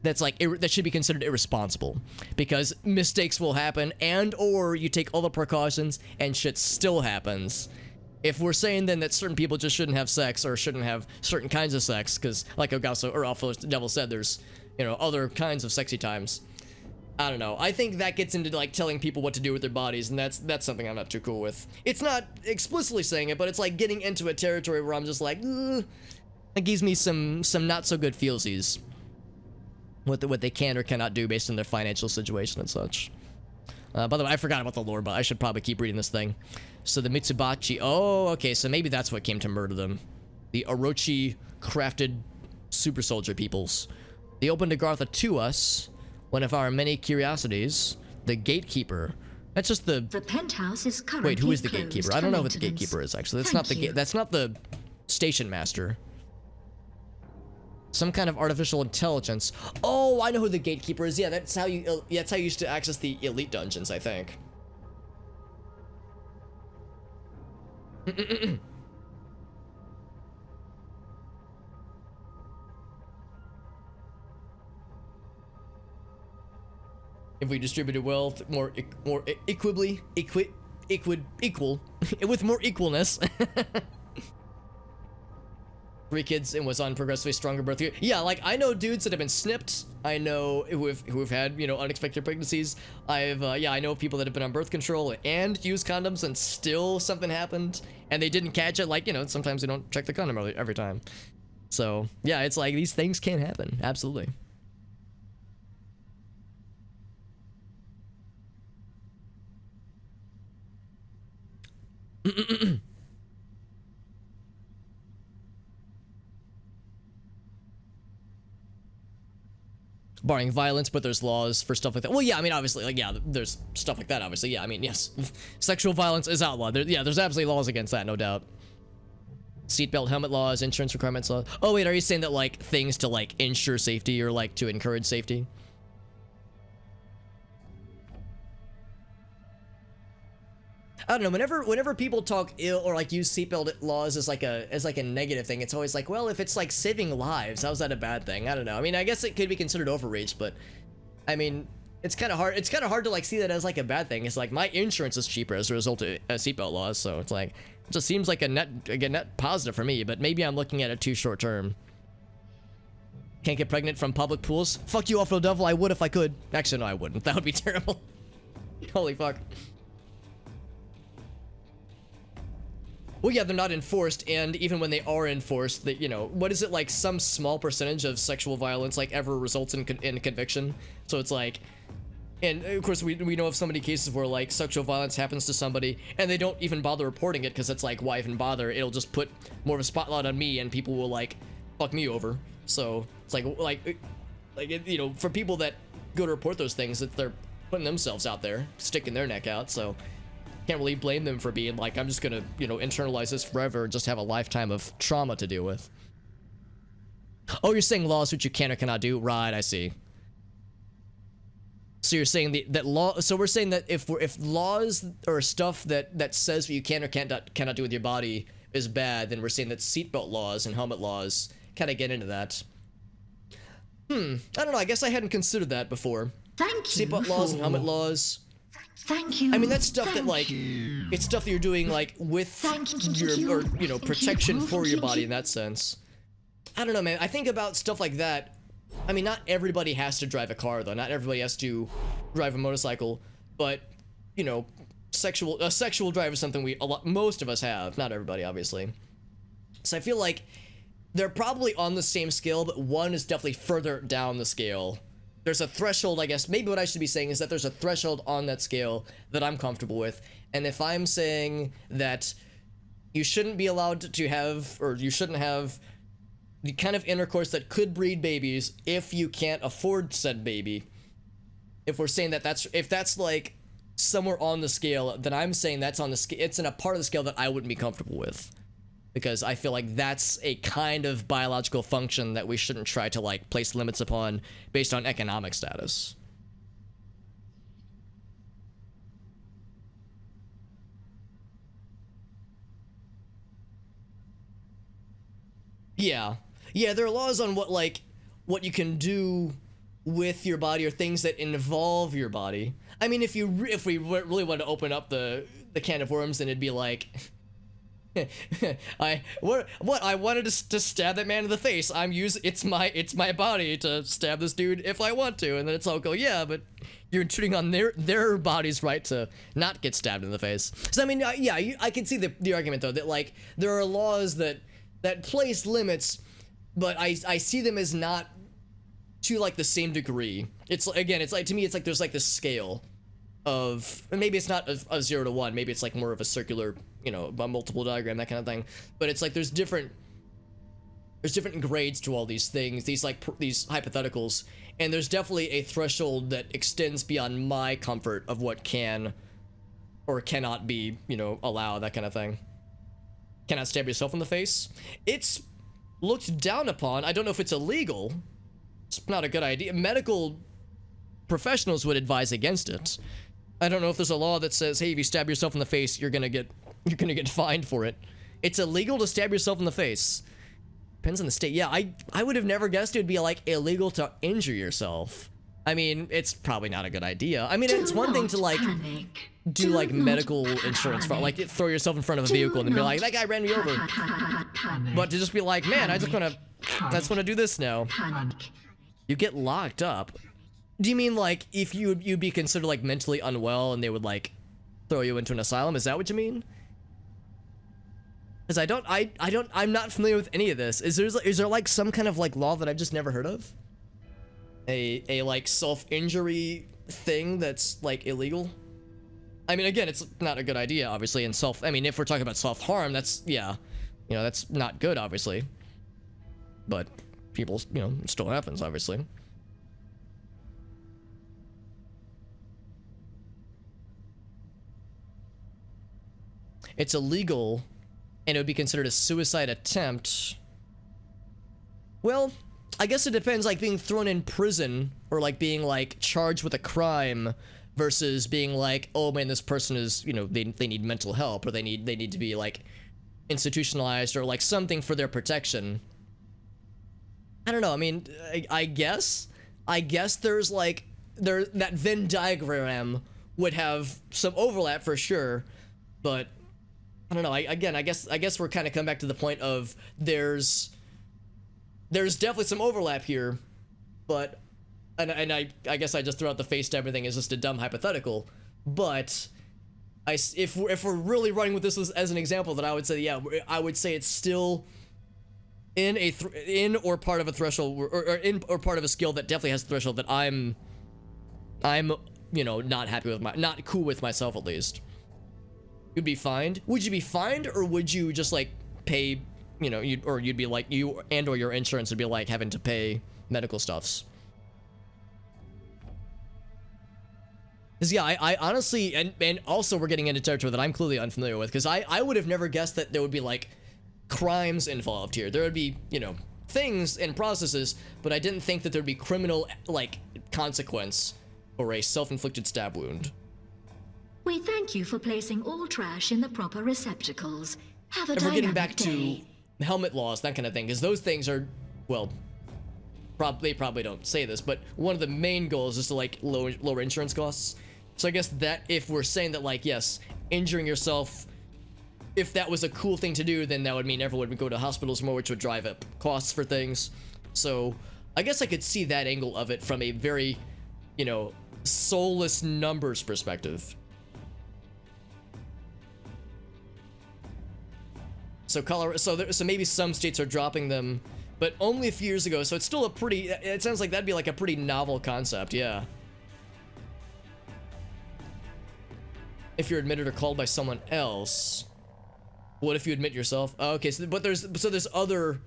that should be considered irresponsible, because mistakes will happen and or you take all the precautions and shit still happens. If we're saying then that certain people just shouldn't have sex or shouldn't have certain kinds of sex, because like Ogaso or Alpha Devil said, there's, you know, other kinds of sexy times. I don't know. I think that gets into like telling people what to do with their bodies, and that's something I'm not too cool with. It's not explicitly saying it, but it's like getting into a territory where I'm just like, it gives me some not so good feelsies. What they can or cannot do based on their financial situation and such. By the way, I forgot about the lore, but I should probably keep reading this thing. So the Mitsubachi. Oh, okay. So maybe that's what came to murder them. The Orochi crafted super soldier peoples. They opened Agartha to us. One of our many curiosities. The gatekeeper. That's just the. The penthouse is currently Wait, who is the closed gatekeeper? for I don't know what the maintenance. gatekeeper is actually. That's Thank not the you. That's not the station master. Some kind of artificial intelligence. Oh, I know who the gatekeeper is. Yeah, that's how you. Yeah, that's how you used to access the elite dungeons, I think. If we distributed wealth more equal, with more equalness. 3 kids and was on progressively stronger birth year. Yeah, like I know dudes that have been snipped. I know who have had, you know, unexpected pregnancies. I know people that have been on birth control and used condoms and still something happened and they didn't catch it. Like, you know, sometimes they don't check the condom every time. So yeah, it's like these things can happen. Absolutely. Barring violence, but there's laws for stuff like that. Well, yeah, I mean, obviously, like, yeah, there's stuff like that, obviously. Yeah, I mean, yes. Sexual violence is outlawed. There's absolutely laws against that, no doubt. Seatbelt, helmet laws, insurance requirements laws. Oh, wait, are you saying that, like, things to, like, ensure safety or, like, to encourage safety? I don't know, whenever people talk ill or like use seatbelt laws as like a negative thing, it's always like, well, if it's like saving lives, how's that a bad thing? I don't know. I mean, I guess it could be considered overreach, but I mean, it's kind of hard to like see that as like a bad thing. It's like my insurance is cheaper as a result of seatbelt laws, so it's like it just seems like a net positive for me, but maybe I'm looking at it too short term. Can't get pregnant from public pools? Fuck you, Offroad Devil, I would if I could. Actually, no, I wouldn't. That would be terrible. Holy fuck. Well, yeah, they're not enforced, and even when they are enforced, that, you know, what is it, like some small percentage of sexual violence like ever results in conviction? So it's like, and of course we know of so many cases where like sexual violence happens to somebody and they don't even bother reporting it because it's like, why even bother? It'll just put more of a spotlight on me and people will like fuck me over. So it's like you know, for people that go to report those things, that they're putting themselves out there, sticking their neck out. So can't really blame them for being like, I'm just gonna, you know, internalize this forever and just have a lifetime of trauma to deal with. Oh, you're saying laws which you can or cannot do? Right, I see. So you're saying that law. So we're saying that if laws or stuff that says what you can or cannot do with your body is bad, then we're saying that seatbelt laws and helmet laws kind of get into that. I don't know. I guess I hadn't considered that before. Thank you. Seatbelt laws and helmet laws. Thank you. I mean, that's stuff that Thank like, you. it's stuff that you're doing like with Thank your, you. or, you know, Thank protection you. for your Thank body you. in that sense. I don't know, man. I think about stuff like that. I mean, not everybody has to drive a car, though. Not everybody has to drive a motorcycle. But, you know, a sexual drive is something most of us have. Not everybody, obviously. So I feel like they're probably on the same scale, but one is definitely further down the scale. There's a threshold, I guess. Maybe what I should be saying is that there's a threshold on that scale that I'm comfortable with. And if I'm saying that you shouldn't be allowed to have, or you shouldn't have the kind of intercourse that could breed babies if you can't afford said baby, if we're saying that if that's like somewhere on the scale, then I'm saying that's on the scale. It's in a part of the scale that I wouldn't be comfortable with. Because I feel like that's a kind of biological function that we shouldn't try to like place limits upon based on economic status. Yeah, there are laws on what you can do with your body or things that involve your body. I mean, if we really want to open up the can of worms, then it'd be like, I wanted to stab that man in the face. It's my body to stab this dude if I want to, and then it's all go, yeah, but you're intruding on their body's right to not get stabbed in the face. So I mean, I can see the argument though that like there are laws that place limits, but I see them as not to like the same degree. It's like, to me it's like there's like this scale. of, maybe it's not a 0 to 1, maybe it's like more of a circular, you know, a multiple diagram, that kind of thing, but it's like there's different grades to all these things, these hypotheticals, and there's definitely a threshold that extends beyond my comfort of what can or cannot be, you know, allowed, that kind of thing. Cannot stab yourself in the face. It's looked down upon. I don't know if it's illegal. It's not a good idea. Medical professionals would advise against it. I don't know if there's a law that says, hey, if you stab yourself in the face, you're gonna get fined for it. It's illegal to stab yourself in the face. Depends on the state. Yeah, I would have never guessed it would be like illegal to injure yourself. I mean, it's probably not a good idea. I mean, it's one thing to like do like medical insurance for, like, throw yourself in front of a vehicle and then be like, that guy ran me over. But to just be like, man, I just wanna do this now. You get locked up. Do you mean like if you'd be considered like mentally unwell and they would like throw you into an asylum? Is that what you mean? Because I'm not familiar with any of this. Is there like some kind of like law that I've just never heard of? A like self-injury thing that's like illegal? I mean, again, it's not a good idea, obviously, and I mean, if we're talking about self-harm, that's, yeah, you know, that's not good, obviously. But people, you know, it still happens, obviously. It's illegal, and it would be considered a suicide attempt. Well, I guess it depends, like being thrown in prison or like being like charged with a crime versus being like, oh man, this person is, you know, they need mental help, or they need to be like institutionalized or like something for their protection. I don't know. I mean, I guess there's like that Venn diagram would have some overlap for sure, but I don't know. I guess we're kind of come back to the point of there's definitely some overlap here, but and I guess I just threw out the face to everything as just a dumb hypothetical, but if we're really running with this as an example, then I would say, yeah, I would say it's still in or part of a threshold or part of a skill that definitely has a threshold that I'm you know, not happy with, not cool with myself, at least. You'd be fined. Would you be fined, or would you just like pay, you know, you'd be like, you and or your insurance would be like having to pay medical stuffs? Because yeah, I honestly, and also we're getting into territory that I'm clearly unfamiliar with, because I would have never guessed that there would be like crimes involved here. There would be, you know, things and processes, but I didn't think that there'd be criminal like consequence for a self-inflicted stab wound. We thank you for placing all trash in the proper receptacles. Have a If we're getting dynamic back day. to helmet laws, that kind of thing, because those things are, well, they probably don't say this, but one of the main goals is to like lower insurance costs. So I guess that if we're saying that, like, yes, injuring yourself, if that was a cool thing to do, then that would mean everyone would go to hospitals more, which would drive up costs for things. So I guess I could see that angle of it from a very, you know, soulless numbers perspective. So Colorado, so maybe some states are dropping them, but only a few years ago. So it's still a pretty. It sounds like that'd be like a pretty novel concept, yeah. If you're admitted or called by someone else, what if you admit yourself? Oh, okay, so there's other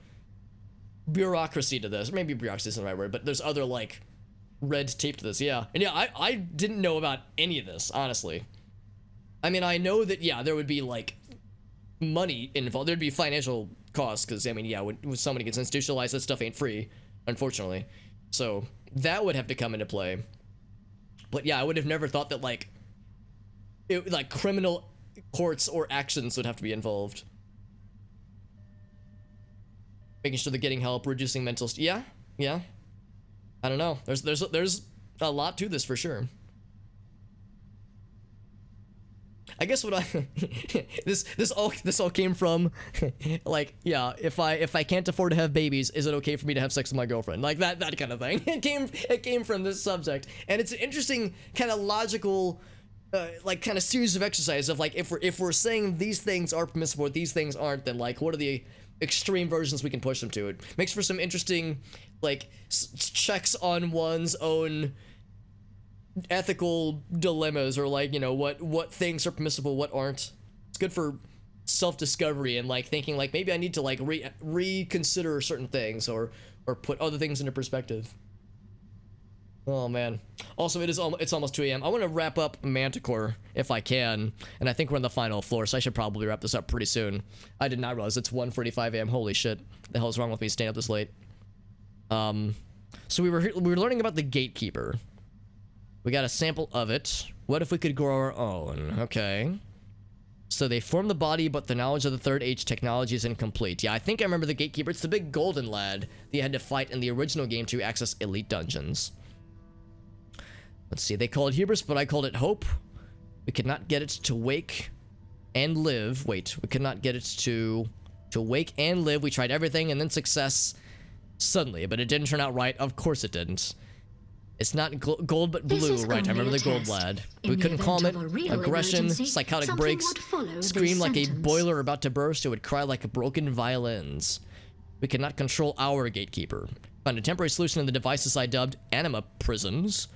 bureaucracy to this. Maybe bureaucracy isn't the right word, but there's other like red tape to this, yeah. And yeah, I didn't know about any of this, honestly. I mean, I know that, yeah, there would be like money involved. There'd be financial costs, because I mean, yeah, when somebody gets institutionalized, that stuff ain't free, unfortunately. So that would have to come into play. But yeah, I would have never thought that like criminal courts or actions would have to be involved. Making sure they're getting help, reducing mental yeah. I don't know. There's a lot to this for sure. I guess what this all came from, like, yeah, if I can't afford to have babies, is it okay for me to have sex with my girlfriend? Like that kind of thing. It came from this subject, and it's an interesting kind of logical, like kind of series of exercises of like, if we're saying these things are permissible, these things aren't, then like what are the extreme versions we can push them to? It makes for some interesting like checks on one's own ethical dilemmas, or like, you know, what things are permissible, what aren't. It's good for self-discovery and like thinking like maybe I need to like reconsider certain things, or put other things into perspective. Oh man. Also, it's almost 2 a.m. I want to wrap up Manticore if I can, and I think we're on the final floor, so I should probably wrap this up pretty soon. I did not realize it's 1:45 a.m. Holy shit. The hell is wrong with me staying up this late? So we were learning about the Gatekeeper. We got a sample of it. What if we could grow our own? Okay. So they form the body, but the knowledge of the third age technology is incomplete. Yeah, I think I remember the Gatekeeper. It's the big golden lad that you had to fight in the original game to access elite dungeons. Let's see, they call it hubris, but I called it hope. We could not get it to wake and live. Wait, we could not get it to wake and live. We tried everything, and then success suddenly, but it didn't turn out right. Of course it didn't. It's not gold, but blue. Right, I remember the gold lad. We couldn't calm it. Aggression, psychotic breaks, scream like a boiler about to burst. It would cry like broken violins. We could not control our Gatekeeper. Found a temporary solution in the devices I dubbed anima prisms.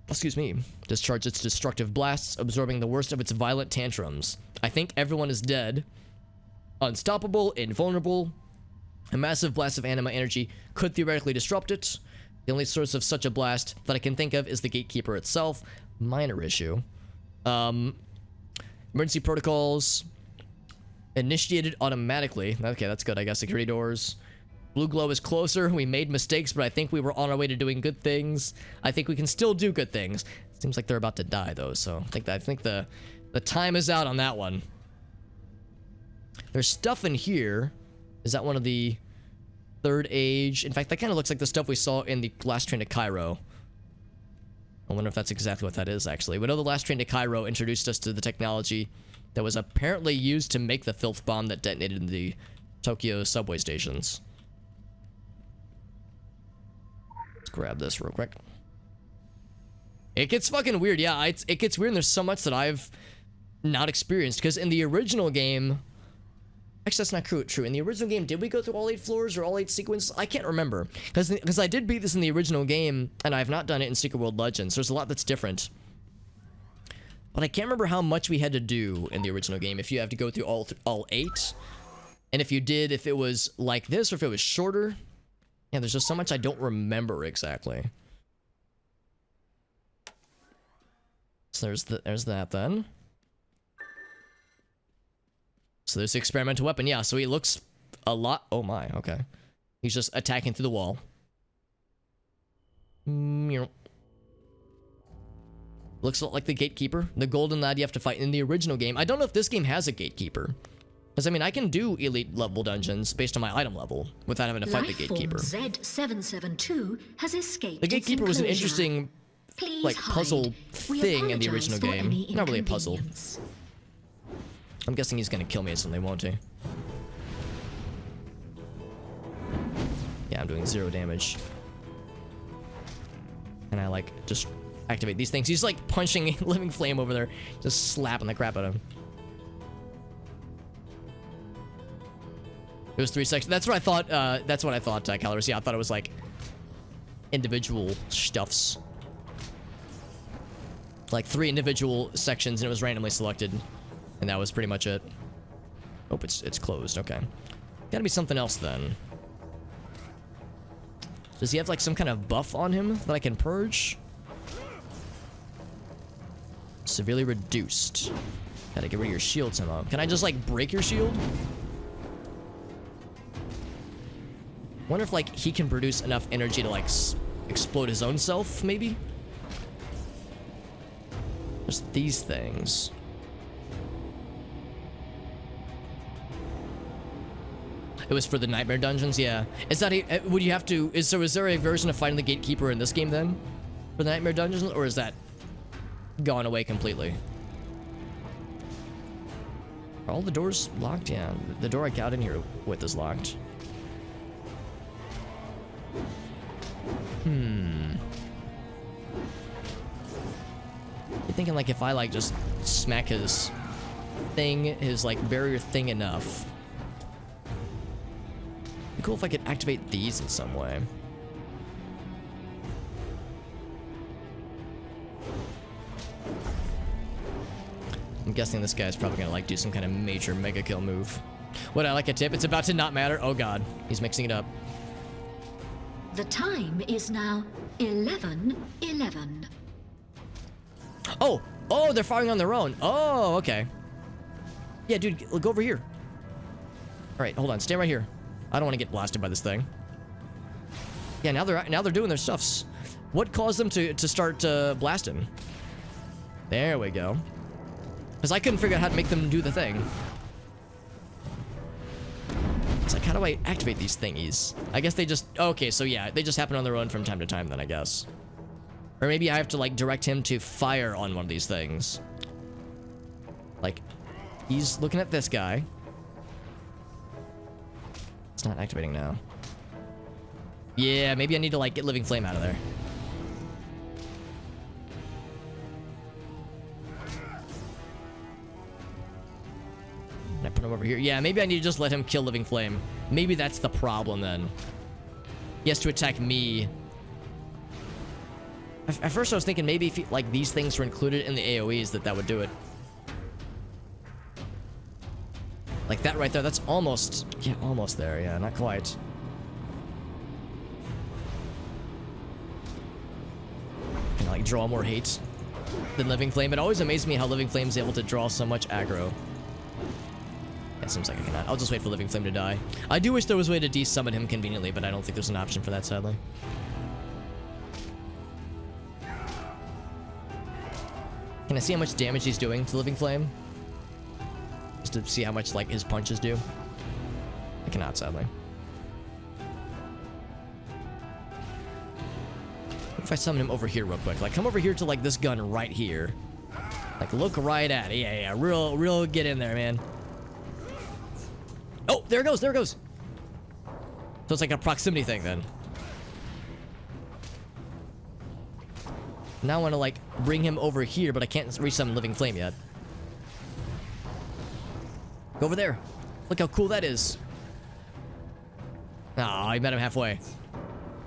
Excuse me. Discharge its destructive blasts, absorbing the worst of its violent tantrums. I think everyone is dead. Unstoppable, invulnerable. A massive blast of anima energy could theoretically disrupt it. The only source of such a blast that I can think of is the Gatekeeper itself. Minor issue. Emergency protocols. Initiated automatically. Okay, that's good, I guess. Security doors. Blue glow is closer. We made mistakes, but I think we were on our way to doing good things. I think we can still do good things. Seems like they're about to die, though, so I think the time is out on that one. There's stuff in here. Is that one of the third age? In fact, that kind of looks like the stuff we saw in the last train to Cairo. I wonder if that's exactly what that is, actually. We know the last train to Cairo introduced us to the technology that was apparently used to make the filth bomb that detonated in the Tokyo subway stations. Let's grab this real quick. It gets fucking weird. Yeah, it gets weird, and there's so much that I've not experienced. Because in the original game... Actually, that's not true. In the original game, did we go through all 8 floors or all 8 sequences? I can't remember. Because I did beat this in the original game, and I've not done it in Secret World Legends. There's a lot that's different. But I can't remember how much we had to do in the original game, if you have to go through all 8. And if you did, if it was like this, or if it was shorter. Yeah, there's just so much I don't remember exactly. So there's that then. So there's the experimental weapon. Yeah, so he looks a lot... Oh my, okay. He's just attacking through the wall. Looks a lot like the Gatekeeper. The golden lad you have to fight in the original game. I don't know if this game has a Gatekeeper. Because, I mean, I can do elite level dungeons based on my item level without having to fight the Gatekeeper. Z772 has escaped. The Gatekeeper was an interesting, like, puzzle thing in the original game. Not really a puzzle. I'm guessing he's gonna kill me instantly, won't he? Yeah, I'm doing 0 damage. And I, like, just activate these things. He's, like, punching Living Flame over there. Just slapping the crap out of him. It was 3 sections. That's what I thought, Calories. Yeah, I thought it was, like, individual stuffs. Like, 3 individual sections, and it was randomly selected. And that was pretty much it. Oh, it's closed. Okay. Gotta be something else then. Does he have like some kind of buff on him that I can purge? Severely reduced. Gotta get rid of your shield somehow. Can I just like break your shield? Wonder if like he can produce enough energy to like explode his own self, maybe? Just these things. It was for the nightmare dungeons, yeah. Is that would you have to? Is there a version of fighting the Gatekeeper in this game then, for the nightmare dungeons, or is that gone away completely? Are all the doors locked? Yeah, the door I got in here with is locked. You're thinking like if I like just smack his thing, his like barrier thing enough. It'd be cool if I could activate these in some way. I'm guessing this guy's probably gonna like do some kind of major mega kill move. Would I like a tip? It's about to not matter. Oh god, he's mixing it up. The time is now 11:11. Oh, oh, they're firing on their own. Oh, okay. Yeah, dude, go over here. All right, hold on, stay right here. I don't want to get blasted by this thing. Yeah, now they're doing their stuffs. What caused them to start blasting? There we go. Because I couldn't figure out how to make them do the thing. It's like, how do I activate these thingies? I guess they just... Okay, so yeah, they just happen on their own from time to time then, I guess. Or maybe I have to, like, direct him to fire on one of these things. Like, he's looking at this guy. It's not activating now. Yeah, maybe I need to, like, get Living Flame out of there. Can I put him over here? Yeah, maybe I need to just let him kill Living Flame. Maybe that's the problem then. He has to attack me. At first I was thinking maybe if like these things were included in the AoEs that would do it. Like that right there, that's almost... Yeah, almost there. Yeah, not quite. Can I like draw more hate than Living Flame? It always amazes me how Living Flame's able to draw so much aggro. It seems like I cannot. I'll just wait for Living Flame to die. I do wish there was a way to de-summon him conveniently, but I don't think there's an option for that, sadly. Can I see how much damage he's doing to Living Flame? Just to see how much, like, his punches do? I cannot, sadly. What if I summon him over here real quick? Like, come over here to, like, this gun right here. Like, look right at it. Yeah, real get in there, man. Oh, there it goes, there it goes. So it's like a proximity thing then. Now I want to like bring him over here, but I can't resummon Living Flame yet. Go over there. Look how cool that is. Oh, I met him halfway.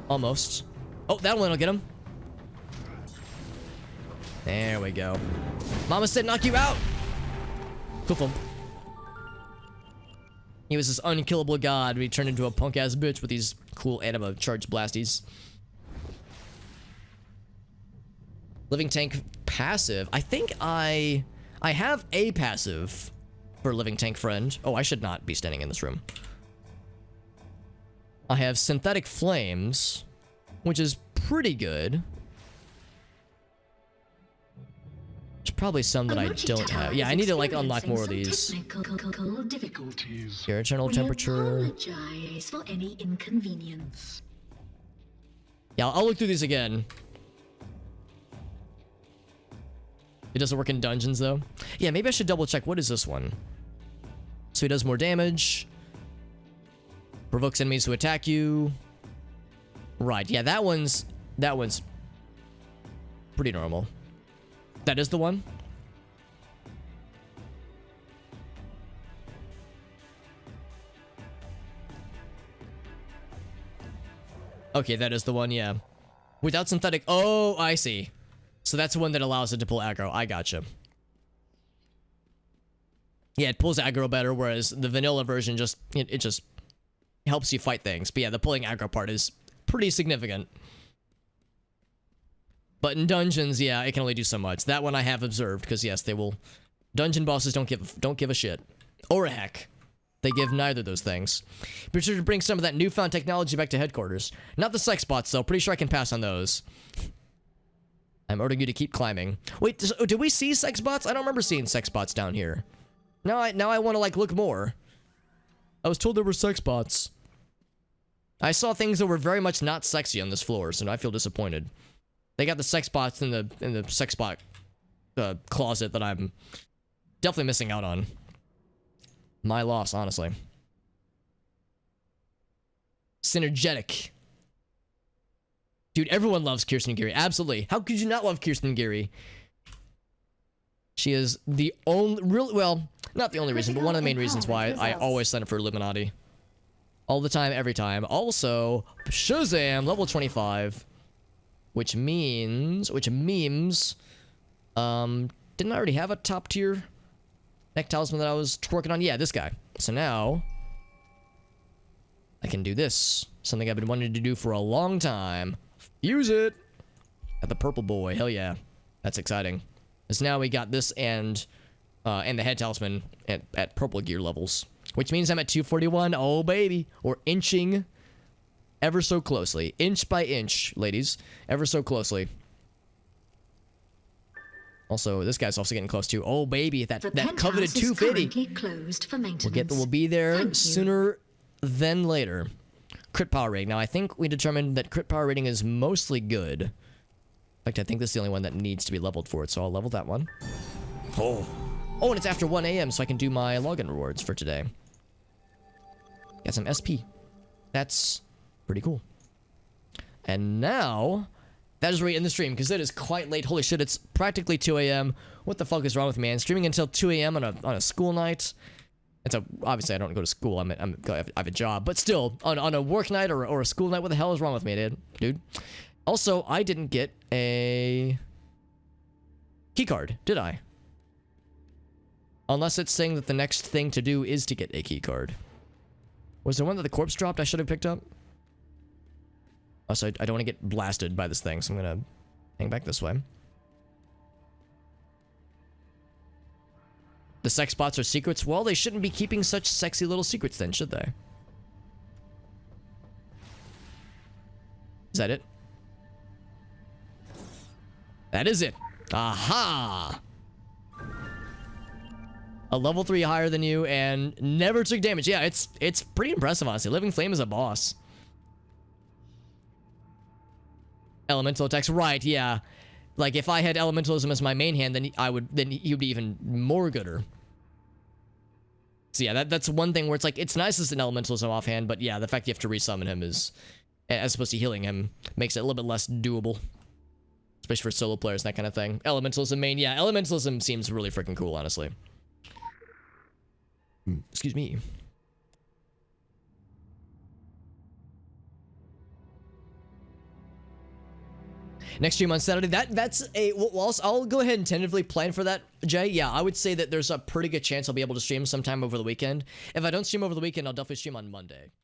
Almost. Oh, that one will get him. There we go. Mama said knock you out. Cool. He was this unkillable god, but he turned into a punk-ass bitch with these cool anima charged blasties. Living Tank passive. I think I have a passive for Living Tank friend. Oh, I should not be standing in this room. I have Synthetic Flames, which is pretty good. There's probably some that I don't have. Yeah, I need to like unlock more of these. Your eternal temperature. Apologize for any inconvenience. Yeah, I'll look through these again. It doesn't work in dungeons though. Yeah, maybe I should double check. What is this one? So he does more damage. Provokes enemies to attack you. Right, yeah, that one's pretty normal. That is the one? Okay, that is the one, yeah. Without synthetic... Oh, I see. So that's the one that allows it to pull aggro. I gotcha. Yeah, it pulls aggro better, whereas the vanilla version just... It just helps you fight things. But yeah, the pulling aggro part is pretty significant. But in dungeons, yeah, it can only do so much. That one I have observed, because yes, they will... Dungeon bosses don't give a shit. Or a heck. They give neither of those things. Be sure to bring some of that newfound technology back to headquarters. Not the sex bots, though. Pretty sure I can pass on those. I'm ordering you to keep climbing. Wait, did we see sex bots? I don't remember seeing sex bots down here. Now I want to, like, look more. I was told there were sex bots. I saw things that were very much not sexy on this floor, so I feel disappointed. They got the sex bots in the sex bot closet that I'm definitely missing out on. My loss, honestly. Synergetic. Dude, everyone loves Kirsten Geary. Absolutely. How could you not love Kirsten Geary? She is the only... well, not the only reason, but one of the main reasons why I always sign up for Illuminati. All the time, every time. Also, Shazam, level 25. Which means... didn't I already have a top tier neck talisman that I was working on. Yeah, this guy. So now I can do this. Something I've been wanting to do for a long time. Use it. At the purple boy. Hell yeah. That's exciting. Because now we got this and the head talisman at purple gear levels. Which means I'm at 241. Oh, baby. Or inching ever so closely. Inch by inch, ladies. Ever so closely. Also, this guy's also getting close to. Oh, baby. That coveted 250. Closed for maintenance. We'll be there sooner than later. Crit power rating. Now, I think we determined that crit power rating is mostly good. In fact, I think this is the only one that needs to be leveled for it, so I'll level that one. Oh, and it's after 1 a.m., so I can do my login rewards for today. Got some SP. That's pretty cool. And now, that is where we end the stream, because it is quite late. Holy shit, it's practically 2 a.m. What the fuck is wrong with me, man? Streaming until 2 a.m. on a school night? And so, obviously, I don't go to school. I have a job. But still, on a work night or a school night, what the hell is wrong with me, dude? Also, I didn't get a keycard, did I? Unless it's saying that the next thing to do is to get a keycard. Was there one that the corpse dropped I should have picked up? Also, I don't want to get blasted by this thing, so I'm going to hang back this way. The sex spots are secrets? Well, they shouldn't be keeping such sexy little secrets then, should they? Is that it? That is it. Aha! A level 3 higher than you and never took damage. Yeah, it's pretty impressive, honestly. Living Flame is a boss. Elemental attacks, right, yeah. Like, if I had Elementalism as my main hand, then he would be even more gooder. So yeah, that's one thing where it's like, it's nice as an Elementalism offhand, but yeah, the fact you have to resummon him is, as opposed to healing him, makes it a little bit less doable. Especially for solo players and that kind of thing. Elementalism main, yeah, Elementalism seems really freaking cool, honestly. Excuse me. Next stream on Saturday. That's a... Well, I'll go ahead and tentatively plan for that, Jay. Yeah, I would say that there's a pretty good chance I'll be able to stream sometime over the weekend. If I don't stream over the weekend, I'll definitely stream on Monday.